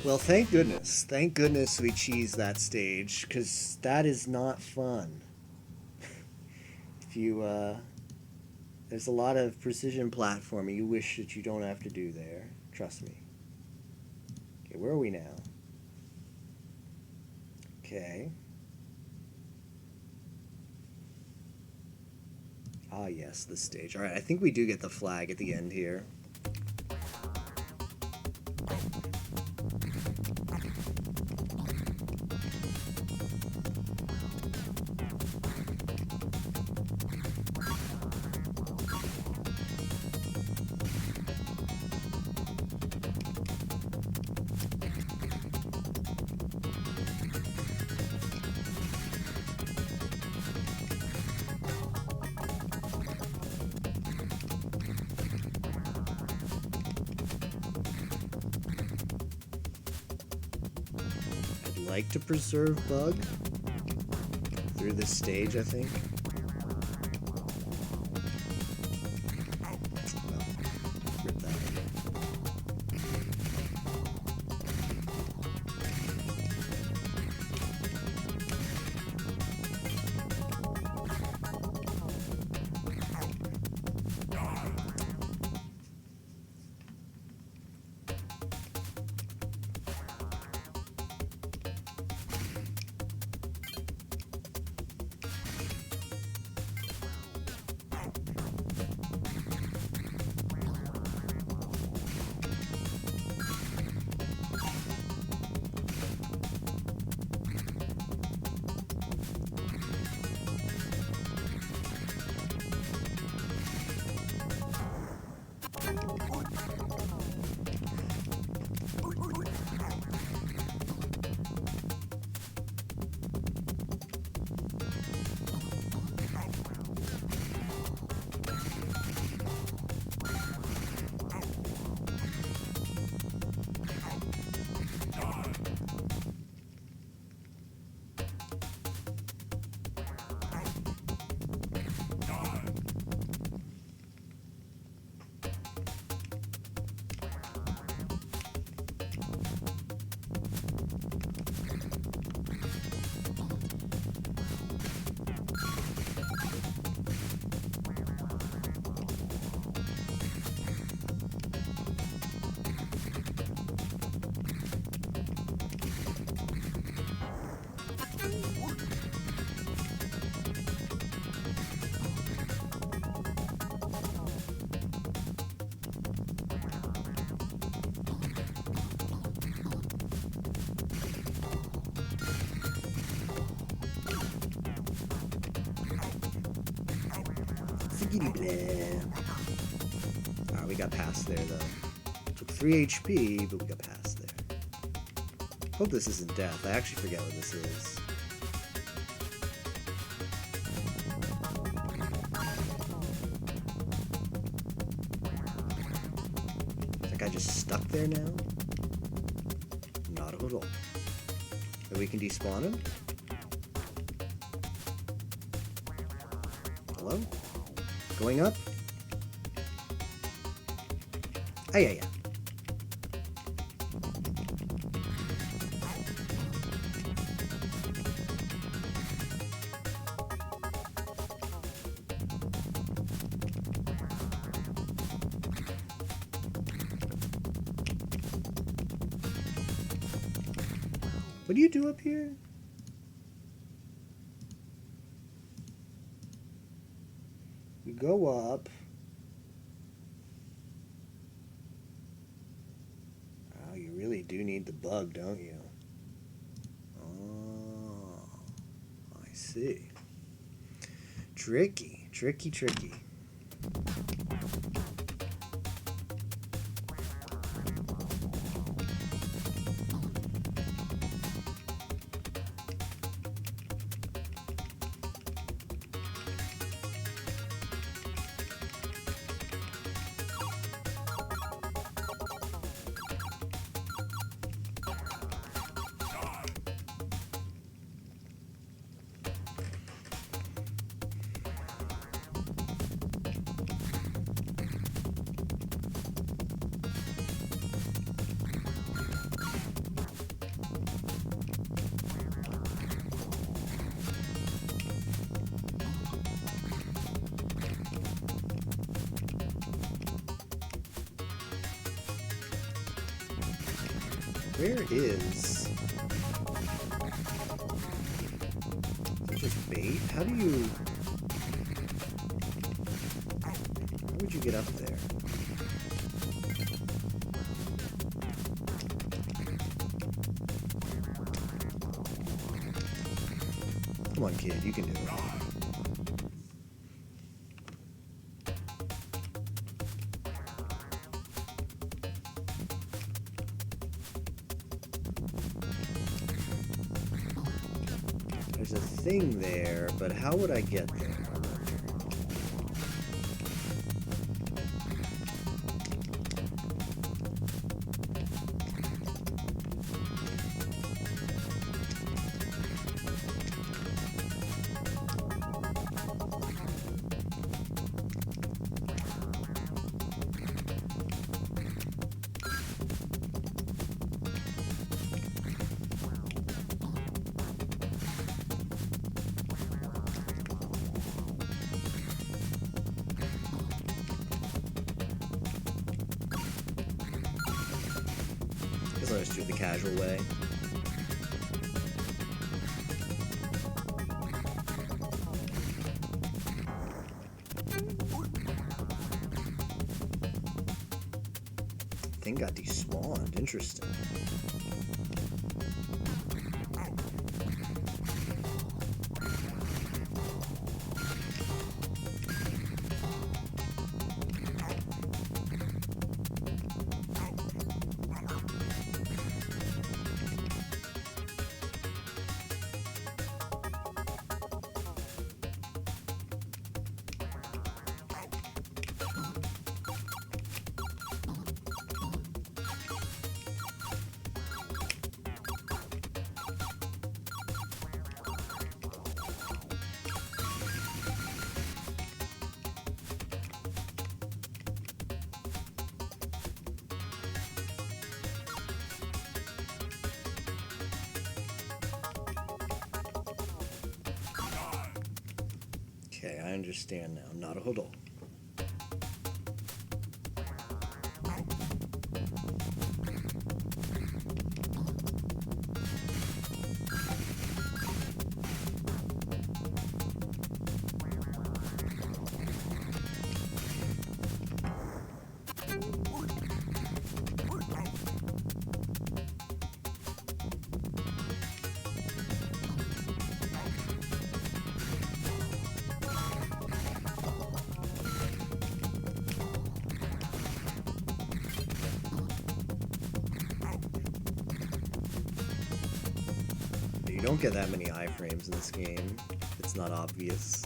Well, thank goodness. Thank goodness we cheesed that stage, because that is not fun. If you, there's a lot of precision platforming you wish that you don't have to do there. Trust me. Okay, where are we now? Okay. Ah, yes, this stage. Alright, I think we do get the flag at the end here. Like to preserve bug through this stage, I think. Well, rip that. Skibbity blah. We got past there though. Took 3 HP, but we got past there. Hope this isn't death. I actually forget what this is. That guy just stuck there now? Not at all. And we can despawn him? Hello? Going up? Ah, yeah. What do you do up here? You go up. Oh, you really do need the bug, don't you? Oh, I see. Tricky, tricky, tricky. Where is just bait? How would you get up there? Come on, kid, you can do it. There's a thing there, but how would I get there? Let's do it the casual way. Thing got despawned. Interesting. Okay, I understand now. Not a hodl. You don't get that many iframes in this game. It's not obvious.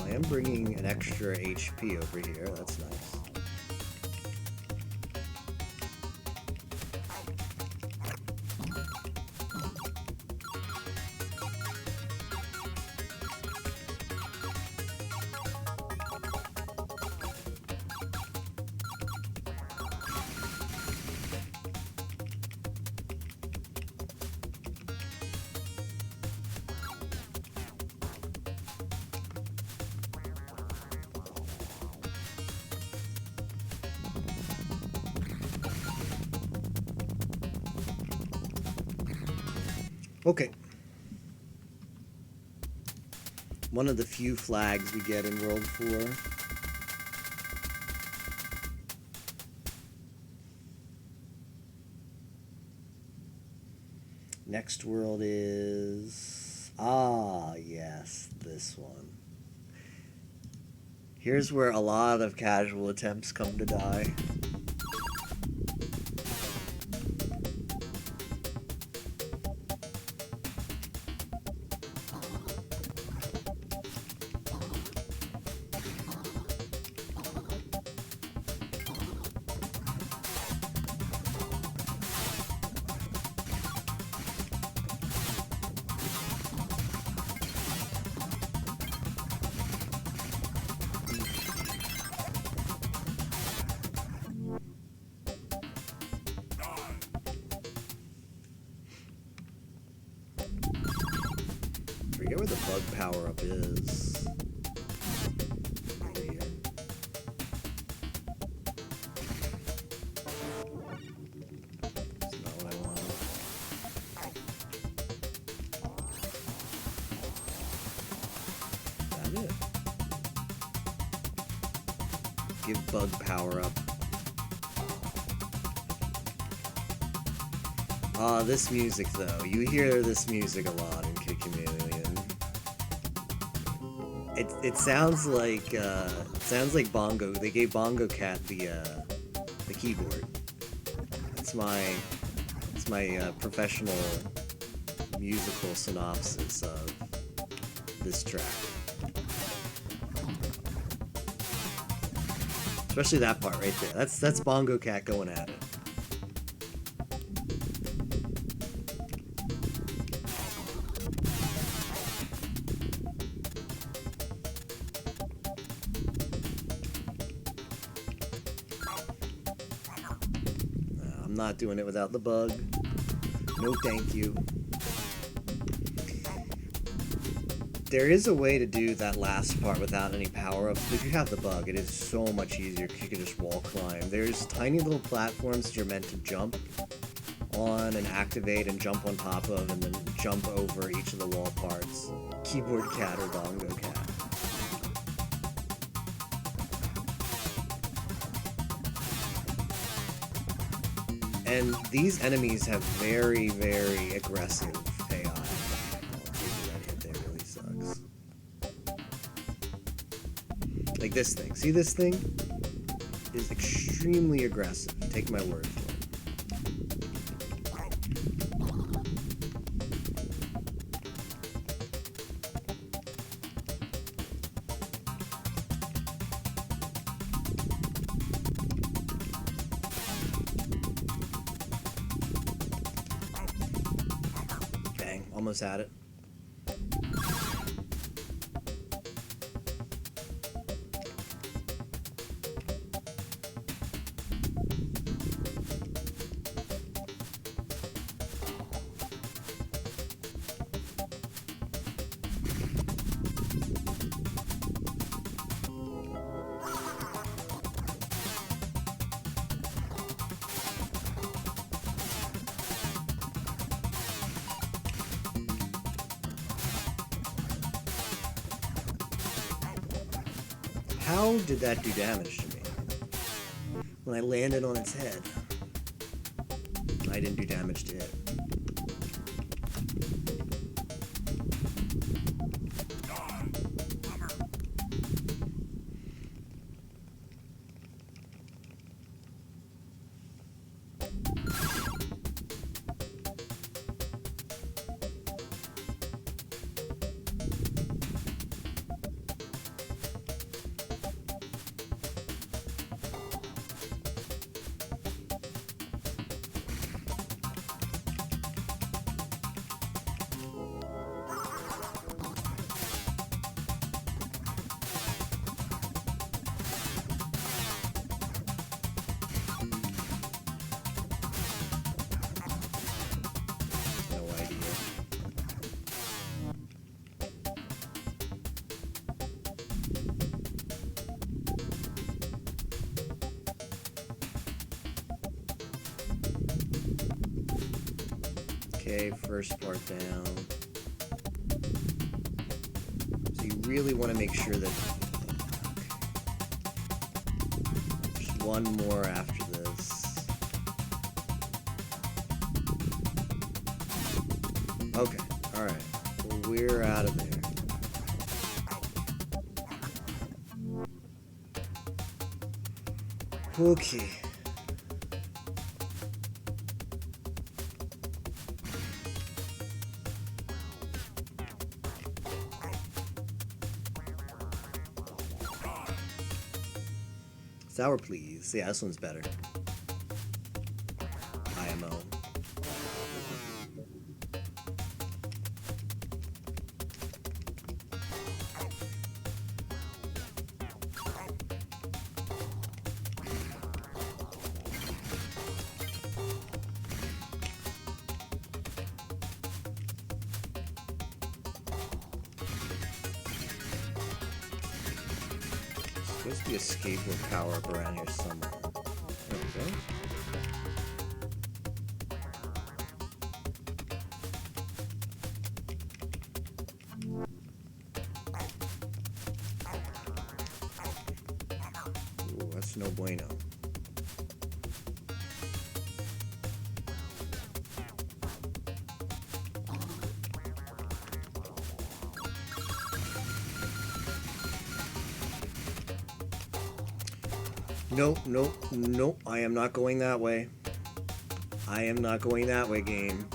I'm bringing an extra HP over here. That's nice. Okay. One of the few flags we get in World 4. Next world is... Ah, yes, this one. Here's where a lot of casual attempts come to die. I forget where the bug power-up is. Over here. That's not what I want. Is that it? Give bug power-up. Ah, this music though. You hear this music a lot in Chameleon. It sounds like Bongo. They gave Bongo Cat the keyboard. It's my professional musical synopsis of this track. Especially that part right there. That's Bongo Cat going at it. Not doing it without the bug. No thank you. There is a way to do that last part without any power-ups, but if you have the bug, it is so much easier because you can just wall climb. There's tiny little platforms that you're meant to jump on and activate and jump on top of and then jump over each of the wall parts. Keyboard Cat or Bongo Cat. And these enemies have very, very aggressive AI. That hit there really sucks. Like this thing. See this thing? It is extremely aggressive. Take my word for it. Almost had it. How did that do damage to me? When I landed on its head, I didn't do damage to it. No idea. Okay, first part down. So you really want to make sure that there's one more after this. Okay, alright. Well, we're out of there. Okay. Sour, please. Yeah, this one's better. IMO. Supposed to be a skateboard power up around here somewhere. There we go. Ooh, that's no bueno. Nope, nope, nope. I am not going that way. I am not going that way, game.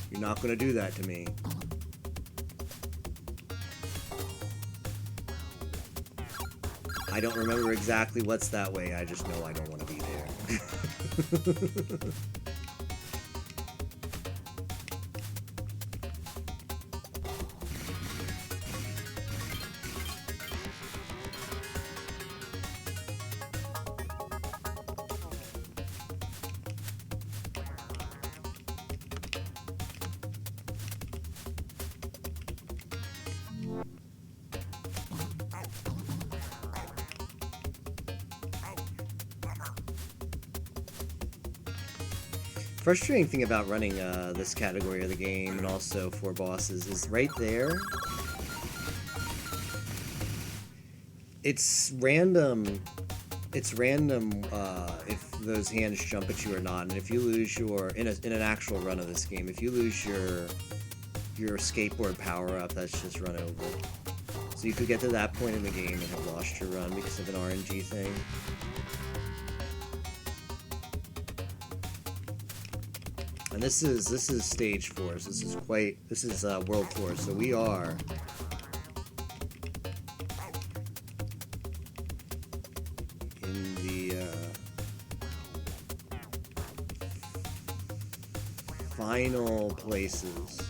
You're not going to do that to me. I don't remember exactly what's that way. I just know I don't want to be there. Frustrating thing about running this category of the game and also 4 bosses is right there. It's random. It's random if those hands jump at you or not. And if you lose your in an actual run of this game, if you lose your skateboard power up, that's just run over. So you could get to that point in the game and have lost your run because of an RNG thing. And this is stage 4. So this is world 4. So we are in the final places.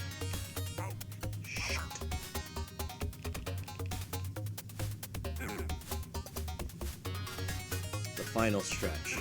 The final stretch.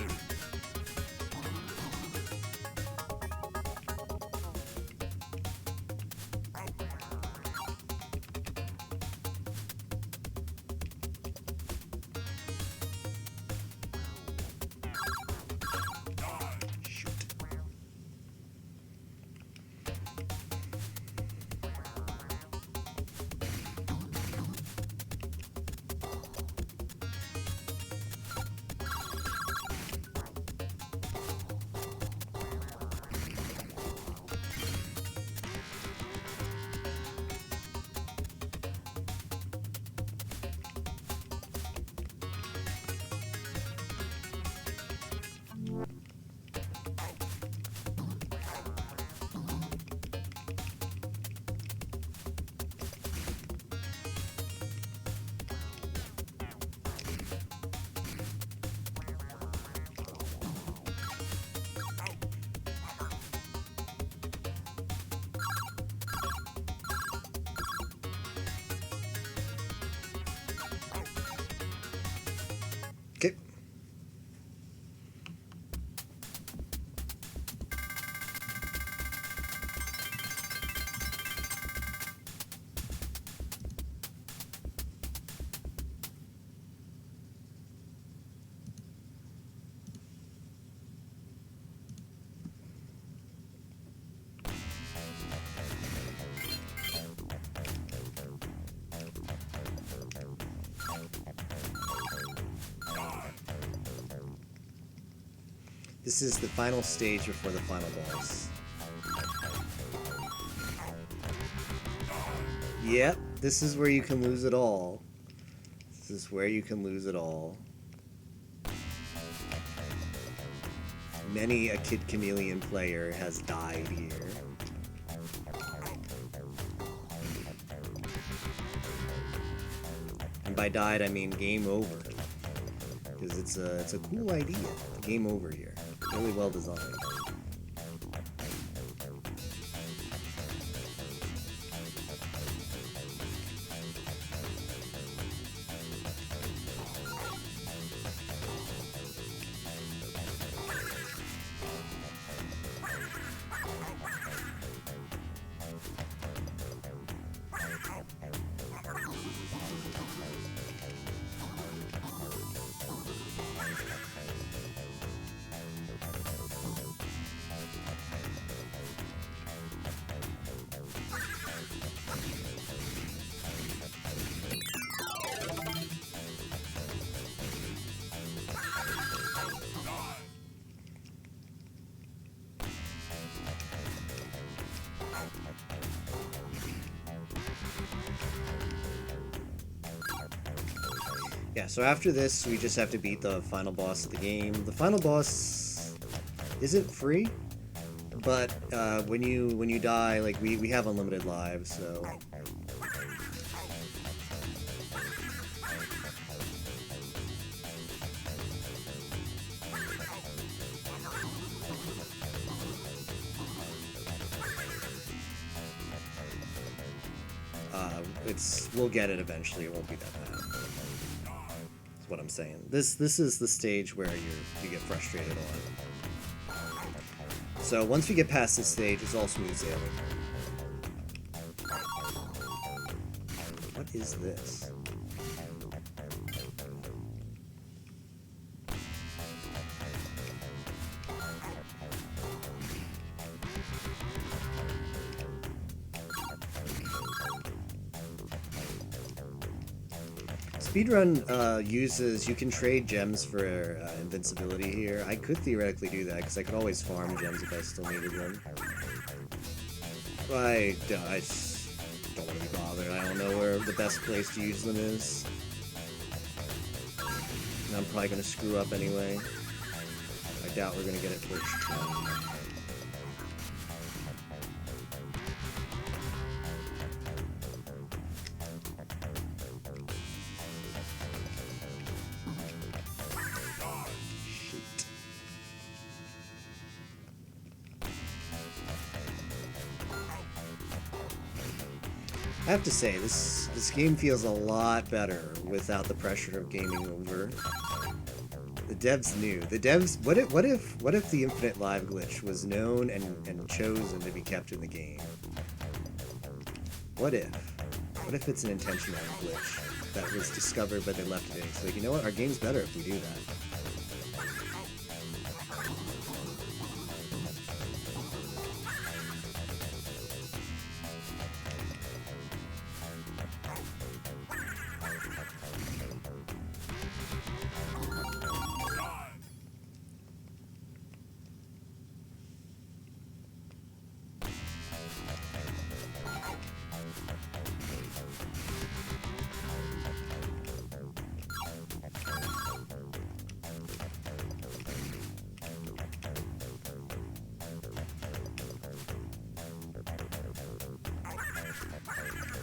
This is the final stage before the final boss. Yep, this is where you can lose it all. This is where you can lose it all. Many a Kid Chameleon player has died here. And by died, I mean game over. Because it's a cool idea. Game over here. Really well designed. Yeah, so after this, we just have to beat the final boss of the game. The final boss isn't free, but when you die, like we have unlimited lives, so we'll get it eventually. It won't be that bad. That's what I'm saying. This is the stage where you get frustrated on. So once we get past this stage, it's all smooth sailing. What is this? Speedrun uses, you can trade gems for invincibility here. I could theoretically do that, because I could always farm gems if I still needed them. I just don't want to be bothered. I don't know where the best place to use them is. And I'm probably going to screw up anyway. I doubt we're going to get it first try. I have to say, this game feels a lot better without the pressure of gaming over. The devs knew. The devs. What if the infinite live glitch was known and chosen to be kept in the game? What if? What if it's an intentional glitch that was discovered but they left it in? So like, you know what? Our game's better if we do that.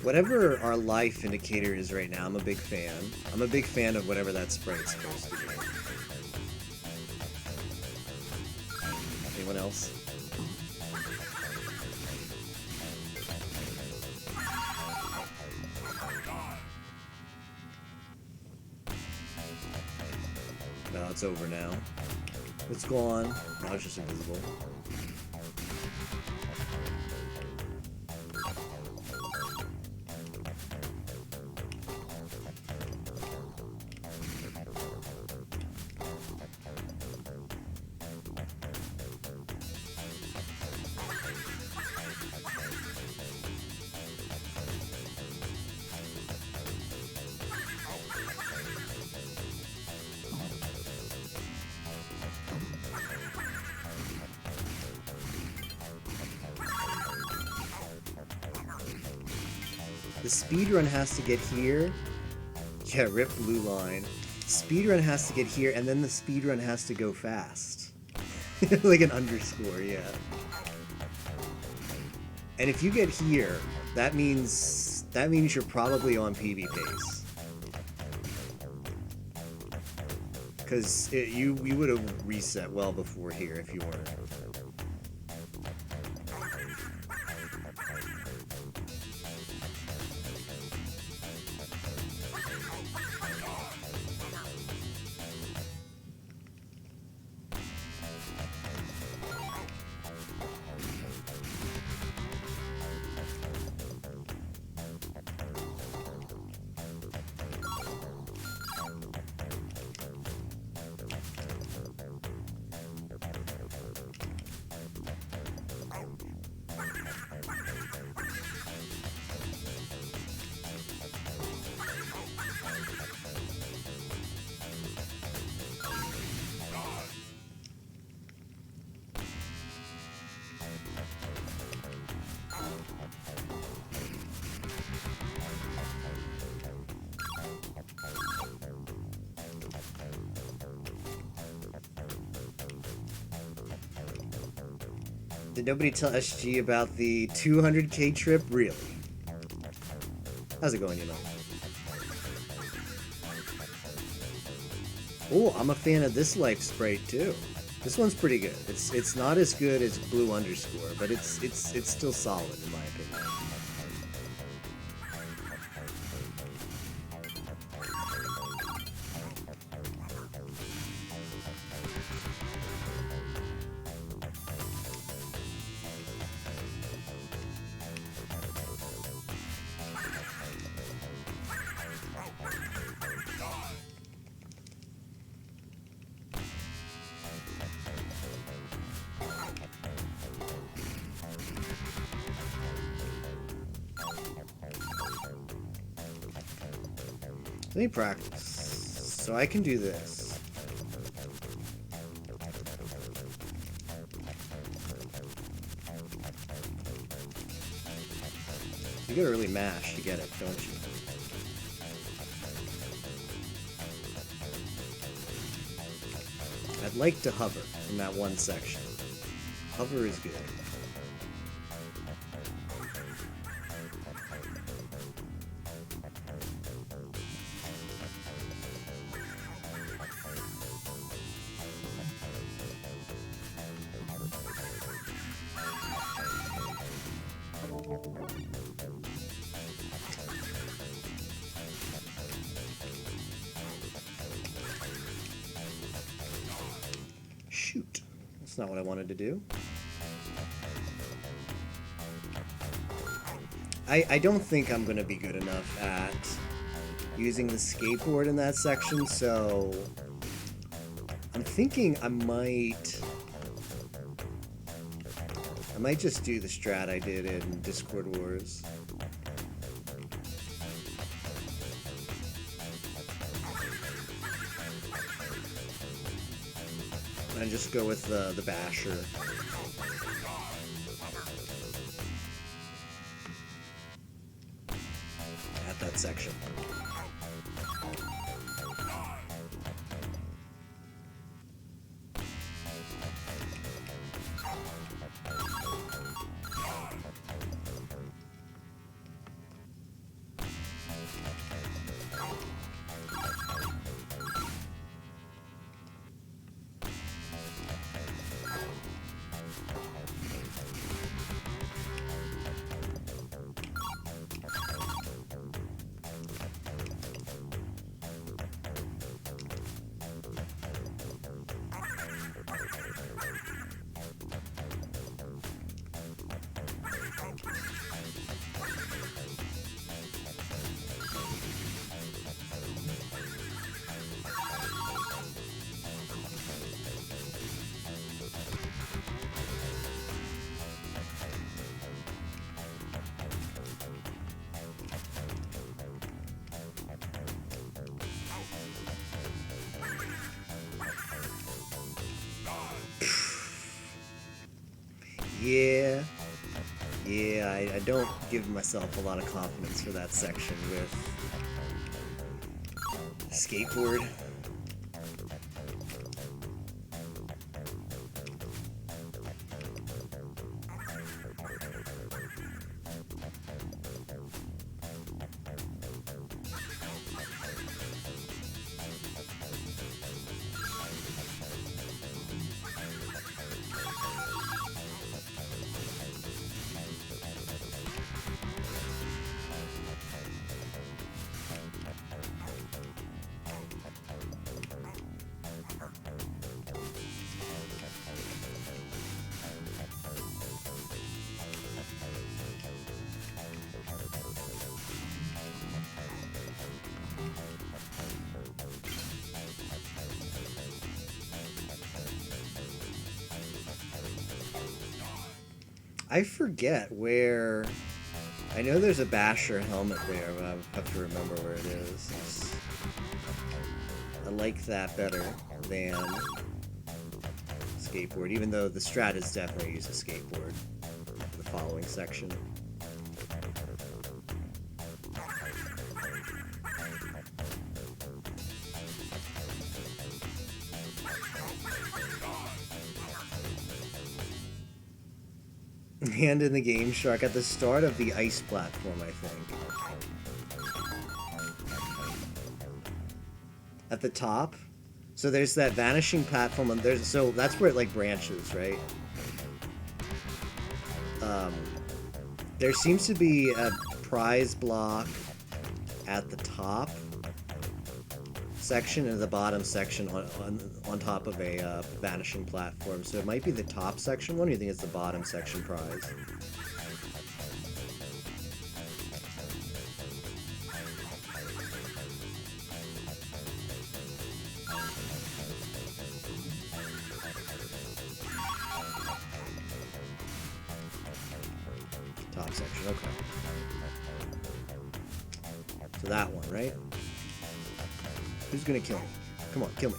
Whatever our life indicator is right now, I'm a big fan. I'm a big fan of whatever that sprite's supposed to be. Anyone else? No, it's over now. It's gone. Now it's just invisible. The speedrun has to get here. Yeah, rip blue line. Speedrun has to get here, and then the speedrun has to go fast. Like an underscore, yeah. And if you get here, that means you're probably on PB pace. Because you would have reset well before here if you weren't. Did nobody tell SG about the 200k trip? Really? How's it going, you know? Oh, I'm a fan of this life sprite too. This one's pretty good. It's not as good as blue underscore, but it's still solid in my opinion. Let me practice. So I can do this. You gotta really mash to get it, don't you? I'd like to hover in that one section. Hover is good. Shoot. That's not what I wanted to do. I don't think I'm going to be good enough at using the skateboard in that section, so I'm thinking I might just do the strat I did in Discord Wars. And just go with the basher. At that section. Yeah. Yeah, I don't give myself a lot of confidence for that section with skateboard. I forget where. I know there's a Basher helmet there, but I have to remember where it is. I like that better than skateboard, even though the strat is definitely use a skateboard for the following section. And in the Game Shark at the start of the ice platform, I think. At the top. So there's that vanishing platform, and so that's where it like branches, right? There seems to be a prize block at the top section and the bottom section on top of a vanishing platform. So it might be the top section one, or you think it's the bottom section prize? Top section, okay. So that one, right? Who's gonna kill me? Come on, kill me.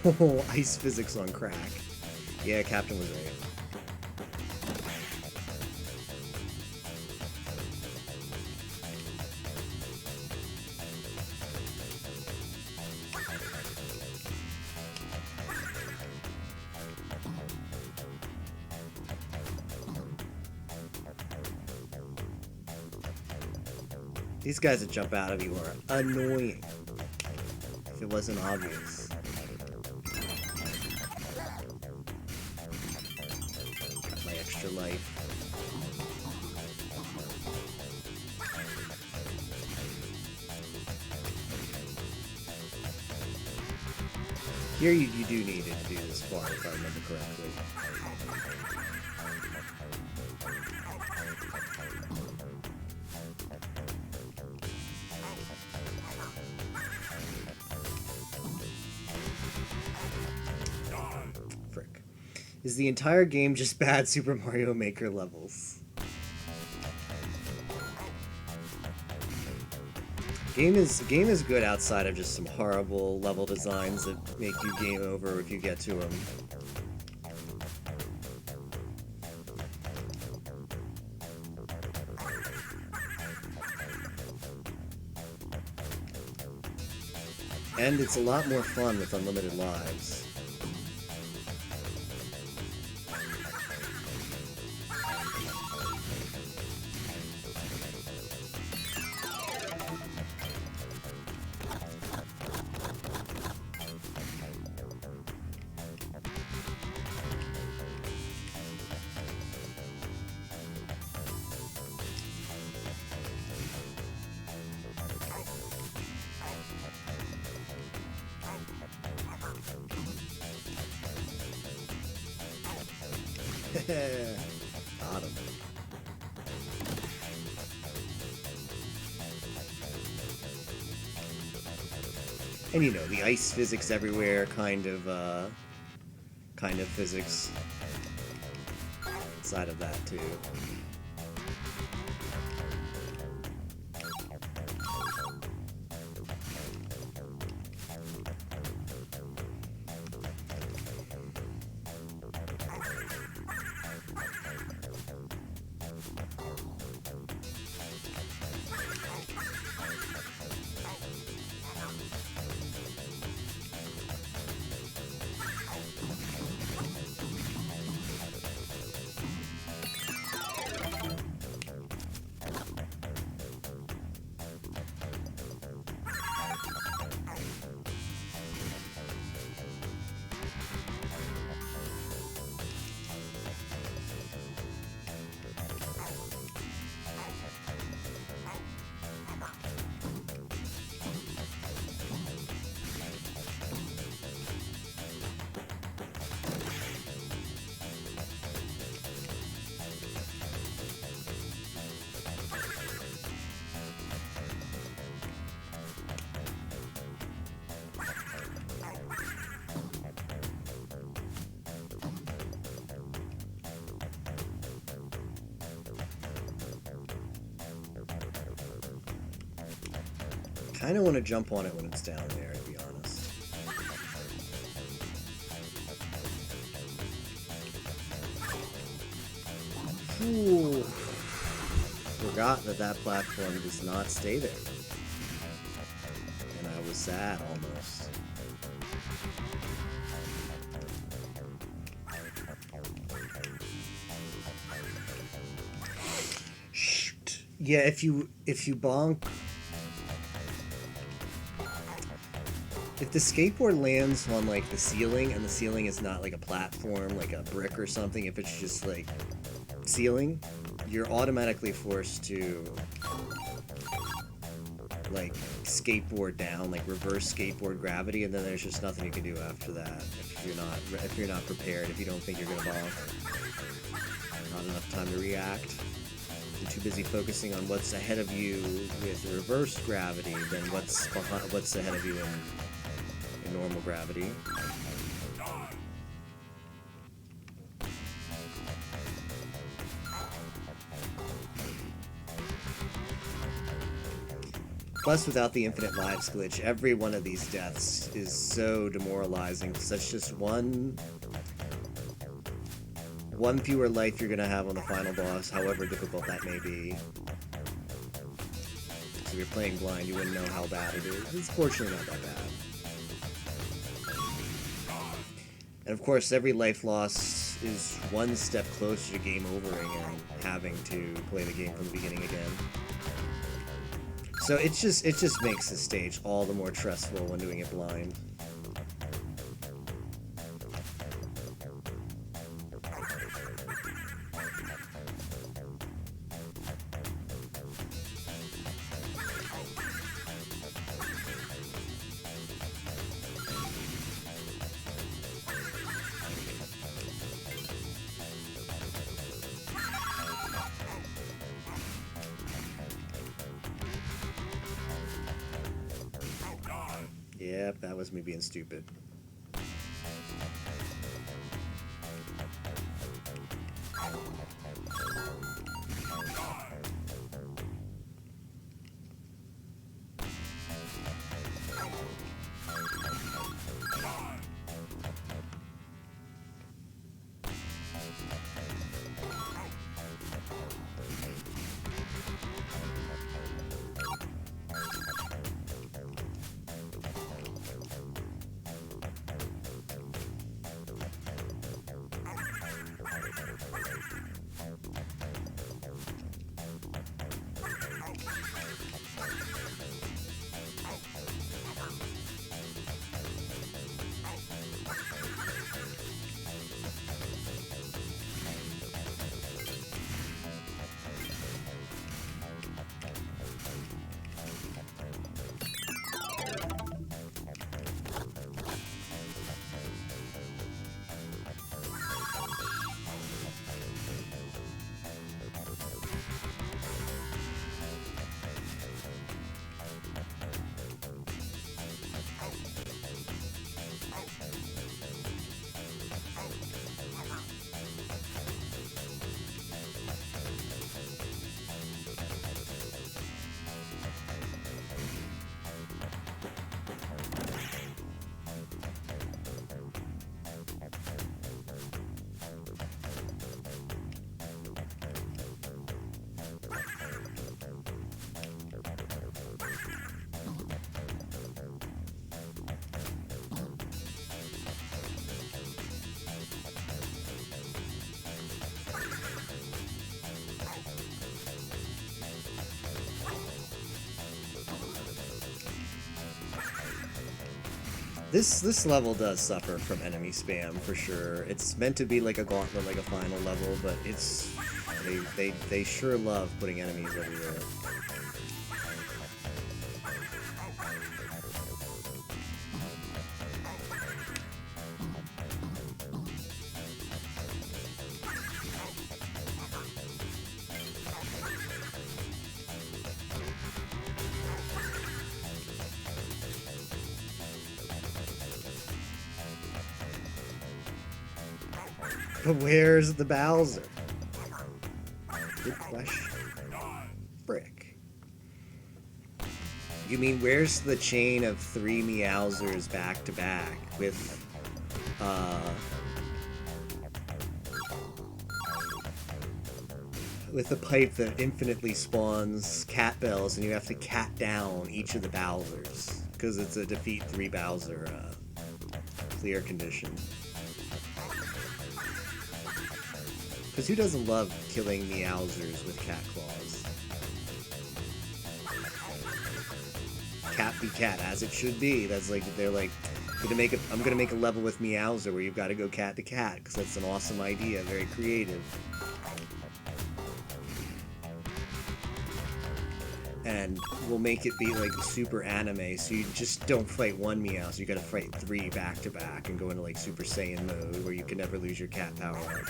Oh, ice physics on crack. Yeah, Captain was right. These guys that jump out of you are annoying. If it wasn't obvious. Got my extra life. Here you do need it to do this far, if I remember correctly. Frick. Is the entire game just bad Super Mario Maker levels? Game is good outside of just some horrible level designs that make you game over if you get to them. And it's a lot more fun with unlimited lives. Got him. And you know, the ice physics everywhere kind of physics inside of that too. kind of want to jump on it when it's down there, to be honest. Ooh. Forgot that that platform does not stay there. And I was sad almost. Shoot. Yeah, if you bonk, if the skateboard lands on like the ceiling and the ceiling is not like a platform, like a brick or something, if it's just like ceiling, you're automatically forced to like skateboard down, like reverse skateboard gravity, and then there's just nothing you can do after that if you're not prepared, if you don't think you're gonna bonk. Not enough time to react. You're too busy focusing on what's ahead of you with reverse gravity than what's ahead of you in normal gravity. Plus, without the infinite lives glitch, every one of these deaths is so demoralizing, because that's just one fewer life you're going to have on the final boss, however difficult that may be. So if you're playing blind, you wouldn't know how bad it is. It's fortunately not that bad. And of course, every life lost is one step closer to game overing and having to play the game from the beginning again. So it just makes the stage all the more stressful when doing it blind. Yep, that was me being stupid. This level does suffer from enemy spam for sure. It's meant to be like a gauntlet, like a final level, but it's they sure love putting enemies everywhere. But where's the Bowser? Good question. Frick. You mean where's the chain of 3 Meowsers back to back uh, with a pipe that infinitely spawns cat bells, and you have to cat down each of the Bowsers because it's a defeat 3 Bowser clear condition. Because who doesn't love killing Meowsers with cat claws? Cat be cat, as it should be. That's like, they're like, I'm gonna make a level with Meowser where you've got to go cat to cat, because that's an awesome idea, very creative. And we'll make it be like super anime, so you just don't fight one Meowser, you gotta fight 3 back to back and go into like Super Saiyan mode where you can never lose your cat power.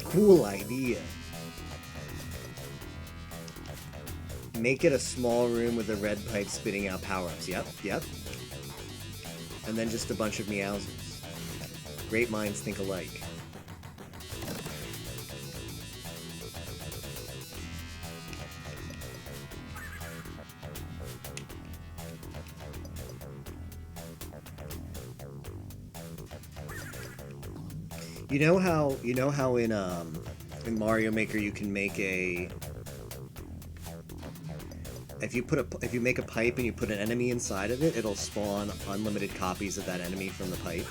Cool idea. Make it a small room with a red pipe spitting out power-ups. Yep. And then just a bunch of Meowsers. Great minds think alike. You know how in Mario Maker you can make if you make a pipe and you put an enemy inside of it, it'll spawn unlimited copies of that enemy from the pipe.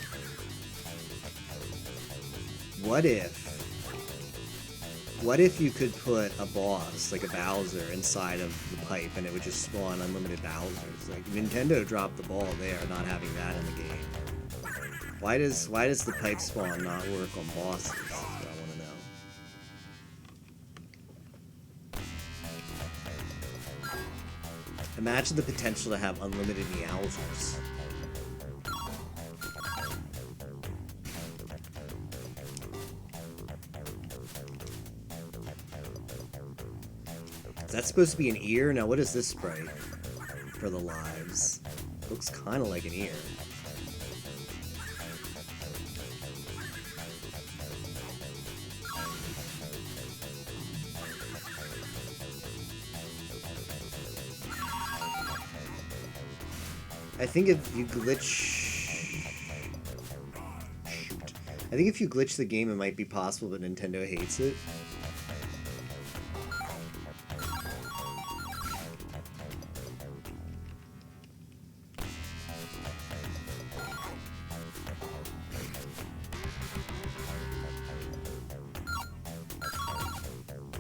What if you could put a boss, like a Bowser, inside of the pipe and it would just spawn unlimited Bowsers? Like, Nintendo dropped the ball there, not having that in the game. Why does the pipe spawn not work on bosses? That's what I want to know. Imagine the potential to have unlimited Meowsers. Is that supposed to be an ear? Now what is this sprite for the lives? Looks kind of like an ear. I think if you glitch... Shoot. I think if you glitch the game, it might be possible, but Nintendo hates it.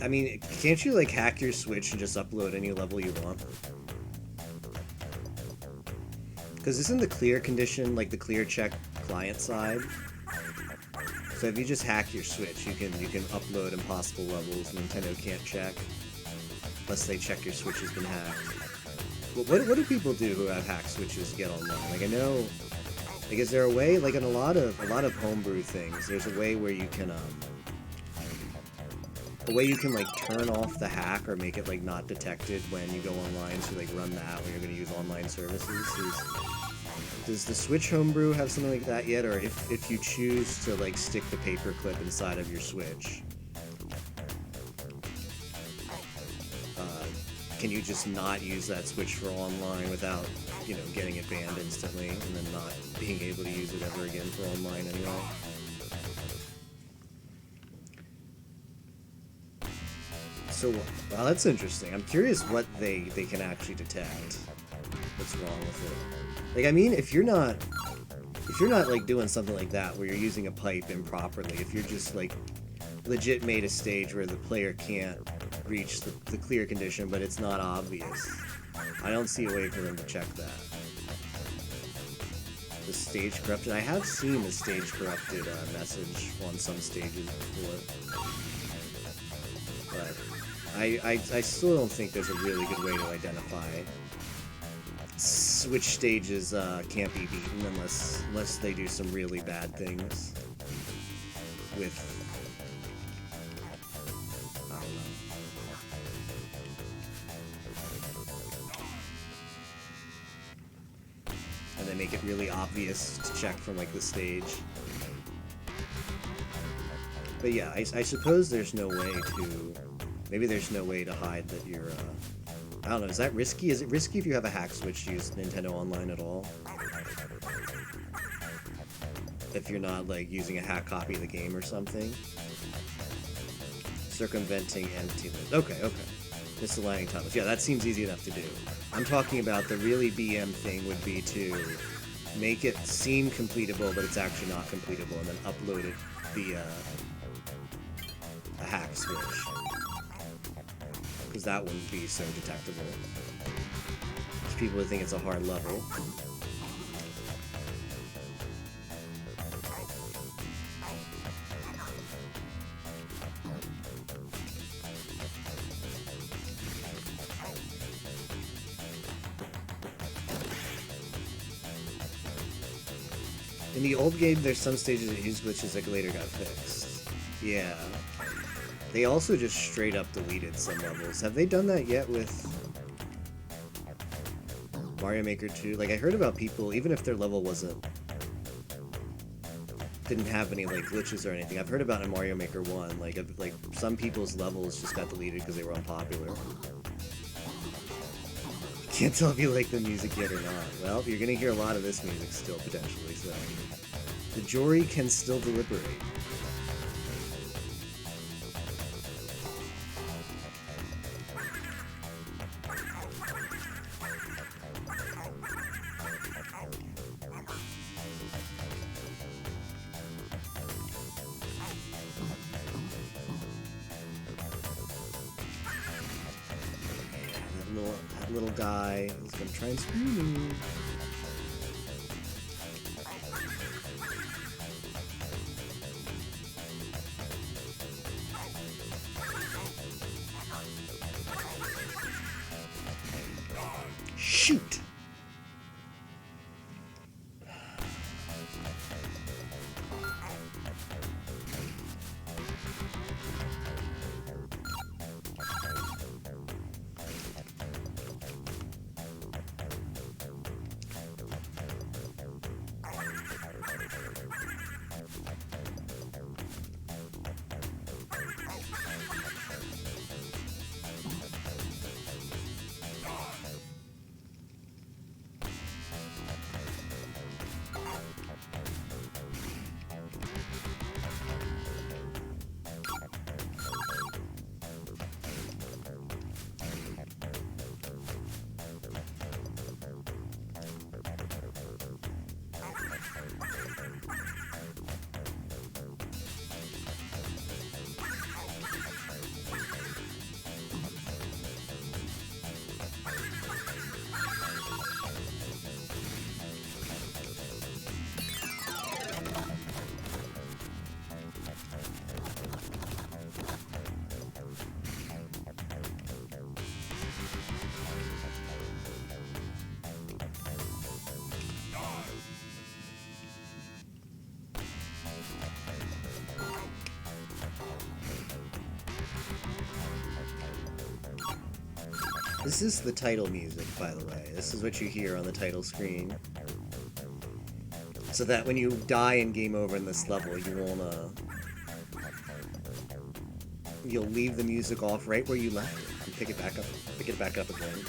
I mean, can't you, like, hack your Switch and just upload any level you want? Because isn't the clear condition like the clear check client side? So if you just hack your Switch, you can upload impossible levels Nintendo can't check, unless they check your Switch has been hacked. But what do people do who have hacked Switches get online? Like, I know, like, is there a way, like in a lot of homebrew things, there's a way where you can like turn off the hack or make it like not detected when you go online, so like run that when you're going to use online services. Does the Switch homebrew have something like that yet? Or if you choose to like stick the paperclip inside of your Switch, can you just not use that Switch for online without, you know, getting it banned instantly and then not being able to use it ever again for online anyway? So, well, that's interesting. I'm curious what they can actually detect. What's wrong with it? Like, I mean, if you're not like doing something like that where you're using a pipe improperly, if you're just like legit made a stage where the player can't reach the clear condition, but it's not obvious, I don't see a way for them to check that. The stage corrupted. I have seen the stage corrupted message on some stages before, but I still don't think there's a really good way to identify which stages can't be beaten unless they do some really bad things with, I don't know. And they make it really obvious to check from like the stage. But yeah, I suppose there's no way to, maybe there's no way to hide that you're I don't know, is that risky? Is it risky if you have a hack switch to use Nintendo Online at all? If you're not, like, using a hack copy of the game or something? Circumventing entity limit. Okay, okay. Misaligning tunnels. Yeah, that seems easy enough to do. I'm talking about the really BM thing would be to make it seem completable, but it's actually not completable, and then upload it via a hack switch. Because that wouldn't be so detectable. Because people would think it's a hard level. In the old game, there's some stages that use glitches that later got fixed. Yeah. They also just straight up deleted some levels. Have they done that yet with Mario Maker 2? Like, I heard about people, even if their level didn't have any, like, glitches or anything. I've heard about in Mario Maker 1, like some people's levels just got deleted because they were unpopular. Can't tell if you like the music yet or not. Well, you're gonna hear a lot of this music still, potentially, so... The jury can still deliberate. That little guy is gonna try and screw me. Shoot! This is the title music, by the way. This is what you hear on the title screen. So that when you die in Game Over in this level, you won't, you'll leave the music off right where you left it and pick it back up again.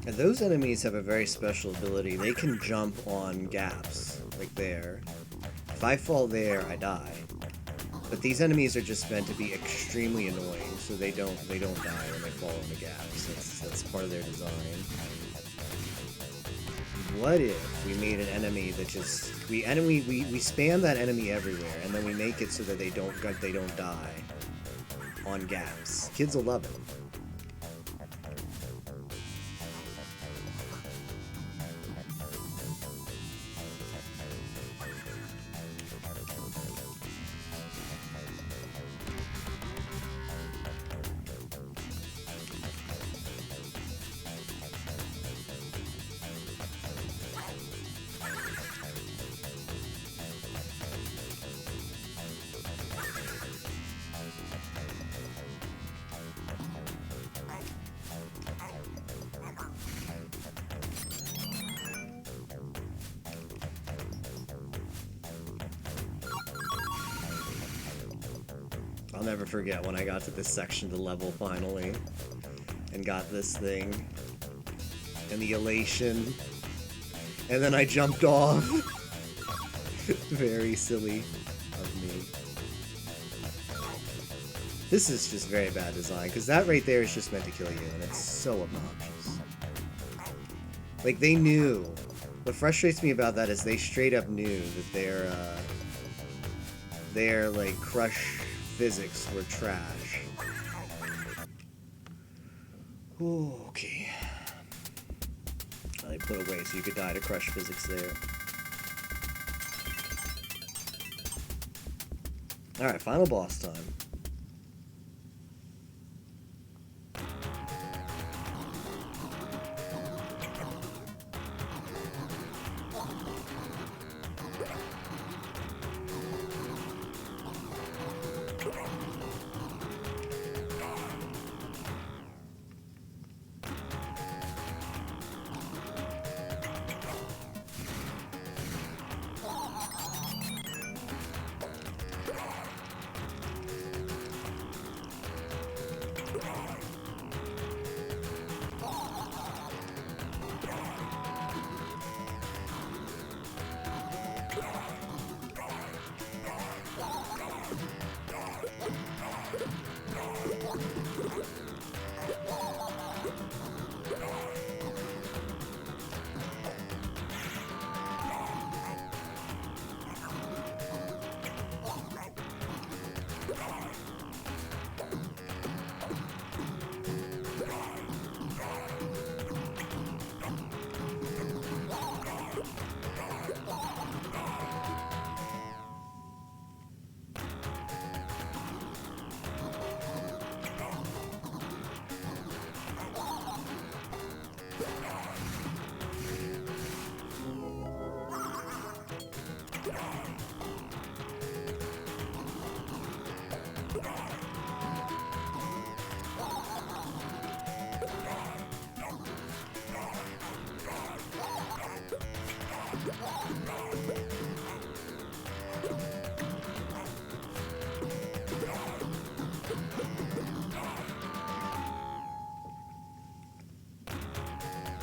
And those enemies have a very special ability. They can jump on gaps, like there. If I fall there, I die. But these enemies are just meant to be extremely annoying, so they don't die when they fall in the gaps. That's part of their design. What if we made an enemy that just we spam that enemy everywhere, and then we make it so that they don't die on gaps? Kids will love it. I'll never forget when I got to this section to level finally and got this thing and the elation, and then I jumped off. Very silly of me. This is just very bad design, because that right there is just meant to kill you, and it's so obnoxious. Like, they knew. What frustrates me about that is they straight up knew that their like crush physics were trash. Ooh, okay. They put away so you could die to crush physics there. Alright, final boss time.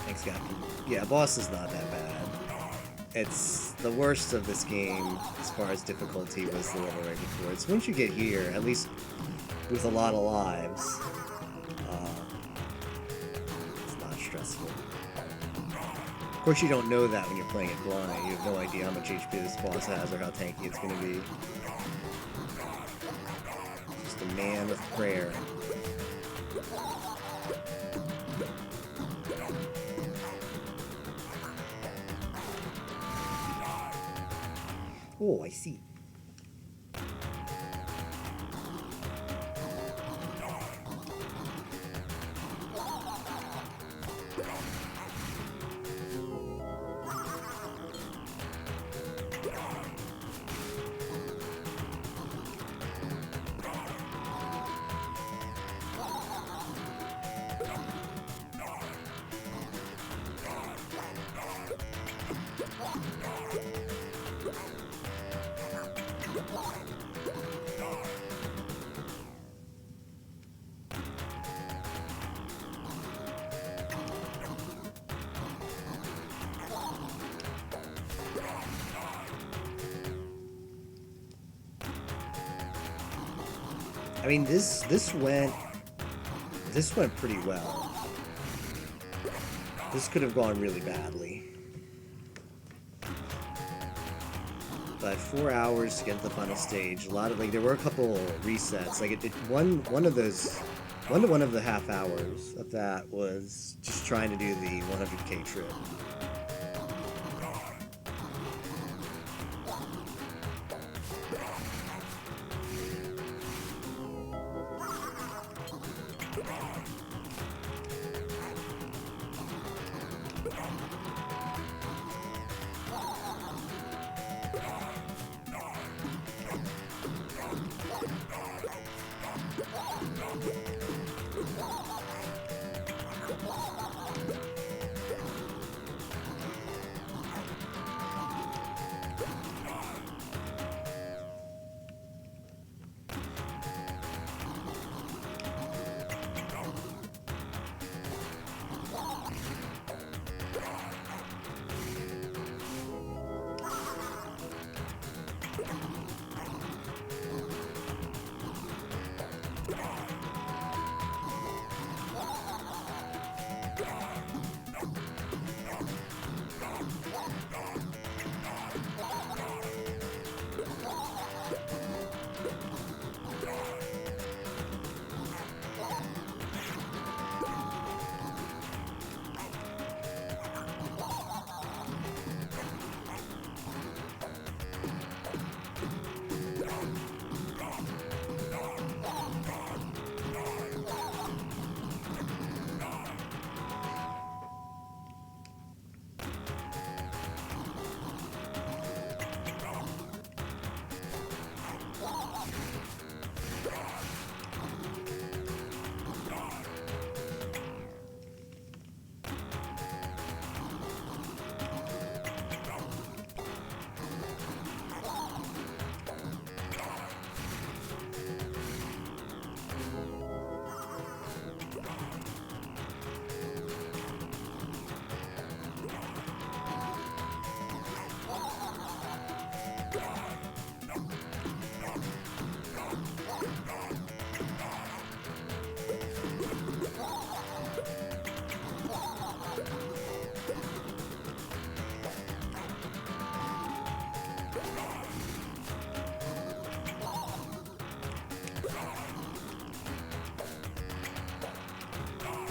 Thanks, God. Yeah, boss is not that bad. It's the worst of this game as far as difficulty was the level right before. It's once you get here, at least with a lot of lives, it's not stressful. Of course, you don't know that when you're playing it blind. You have no idea how much HP this boss has or how tanky it's going to be. Just a man with prayer. Oh, I see. I mean, this went pretty well. This could have gone really badly. But 4 hours to get to the final stage. A lot of there were a couple resets. Like one of the half hours of that was just trying to do the 100K trip.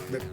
Rip.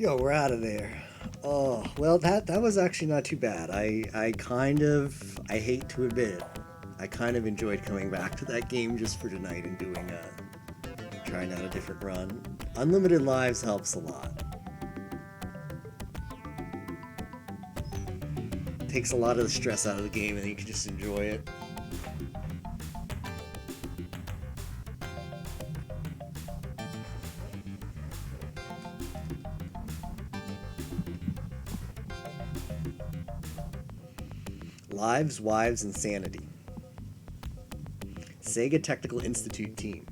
Yo, we're out of there. Oh, well, that was actually not too bad. I hate to admit it, I kind of enjoyed coming back to that game just for tonight and trying out a different run. Unlimited lives helps a lot. Takes a lot of the stress out of the game and you can just enjoy it. Lives, Wives, and Sanity. Sega Technical Institute team.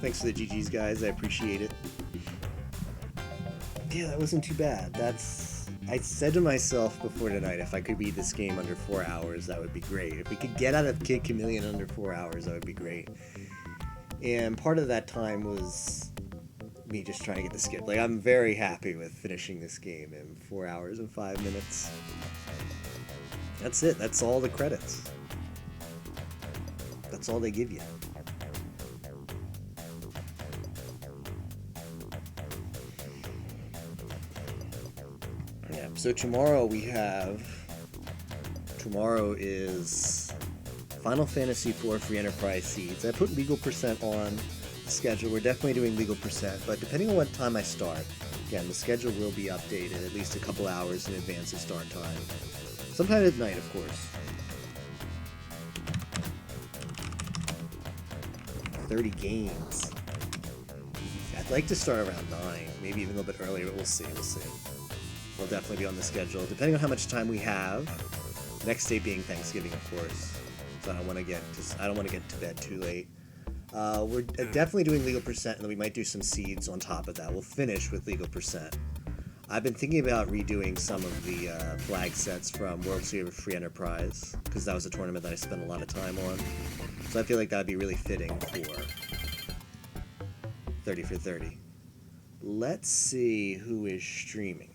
Thanks for the GGs, guys. I appreciate it. Yeah, that wasn't too bad. I said to myself before tonight, if I could beat this game under 4 hours, that would be great. If we could get out of Kid Chameleon under 4 hours, that would be great. And part of that time was me just trying to get the skip. Like, I'm very happy with finishing this game in 4 hours and 5 minutes. That's it. That's all the credits. That's all they give you. Yeah, so tomorrow is Final Fantasy IV Free Enterprise Seeds. I put legal percent on the schedule. We're definitely doing legal percent, but depending on what time I start, again, the schedule will be updated at least a couple hours in advance of start time. Sometime at night, of course. 30 games. I'd like to start around 9, maybe even a little bit earlier, but we'll see. We'll definitely be on the schedule, depending on how much time we have. Next day being Thanksgiving, of course. So I don't want to get to bed too late. We're definitely doing legal percent, and then we might do some seeds on top of that. We'll finish with legal percent. I've been thinking about redoing some of the flag sets from World Series of Free Enterprise, because that was a tournament that I spent a lot of time on. So I feel like that would be really fitting for 30 for 30. Let's see who is streaming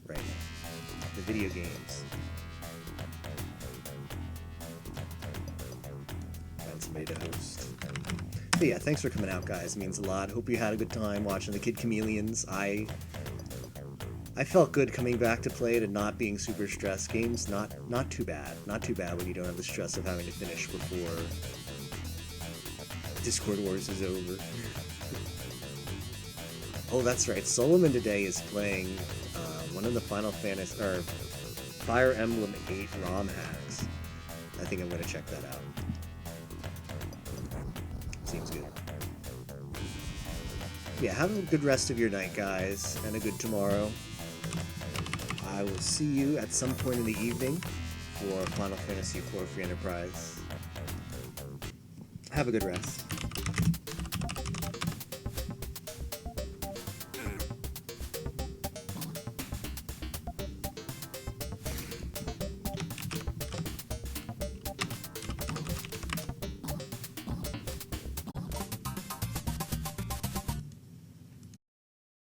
right now. The video games. Find somebody to host. But yeah, thanks for coming out, guys. It means a lot. Hope you had a good time watching the Kid Chameleons. I felt good coming back to play it and not being super stressed. Games not too bad. Not too bad when you don't have the stress of having to finish before Discord Wars is over. Oh, that's right. Solomon today is playing one of the Final Fantasy or Fire Emblem 8 ROM hacks. I think I'm going to check that out. Seems good. Yeah, have a good rest of your night, guys, and a good tomorrow. I will see you at some point in the evening for Final Fantasy IV Free Enterprise. Have a good rest.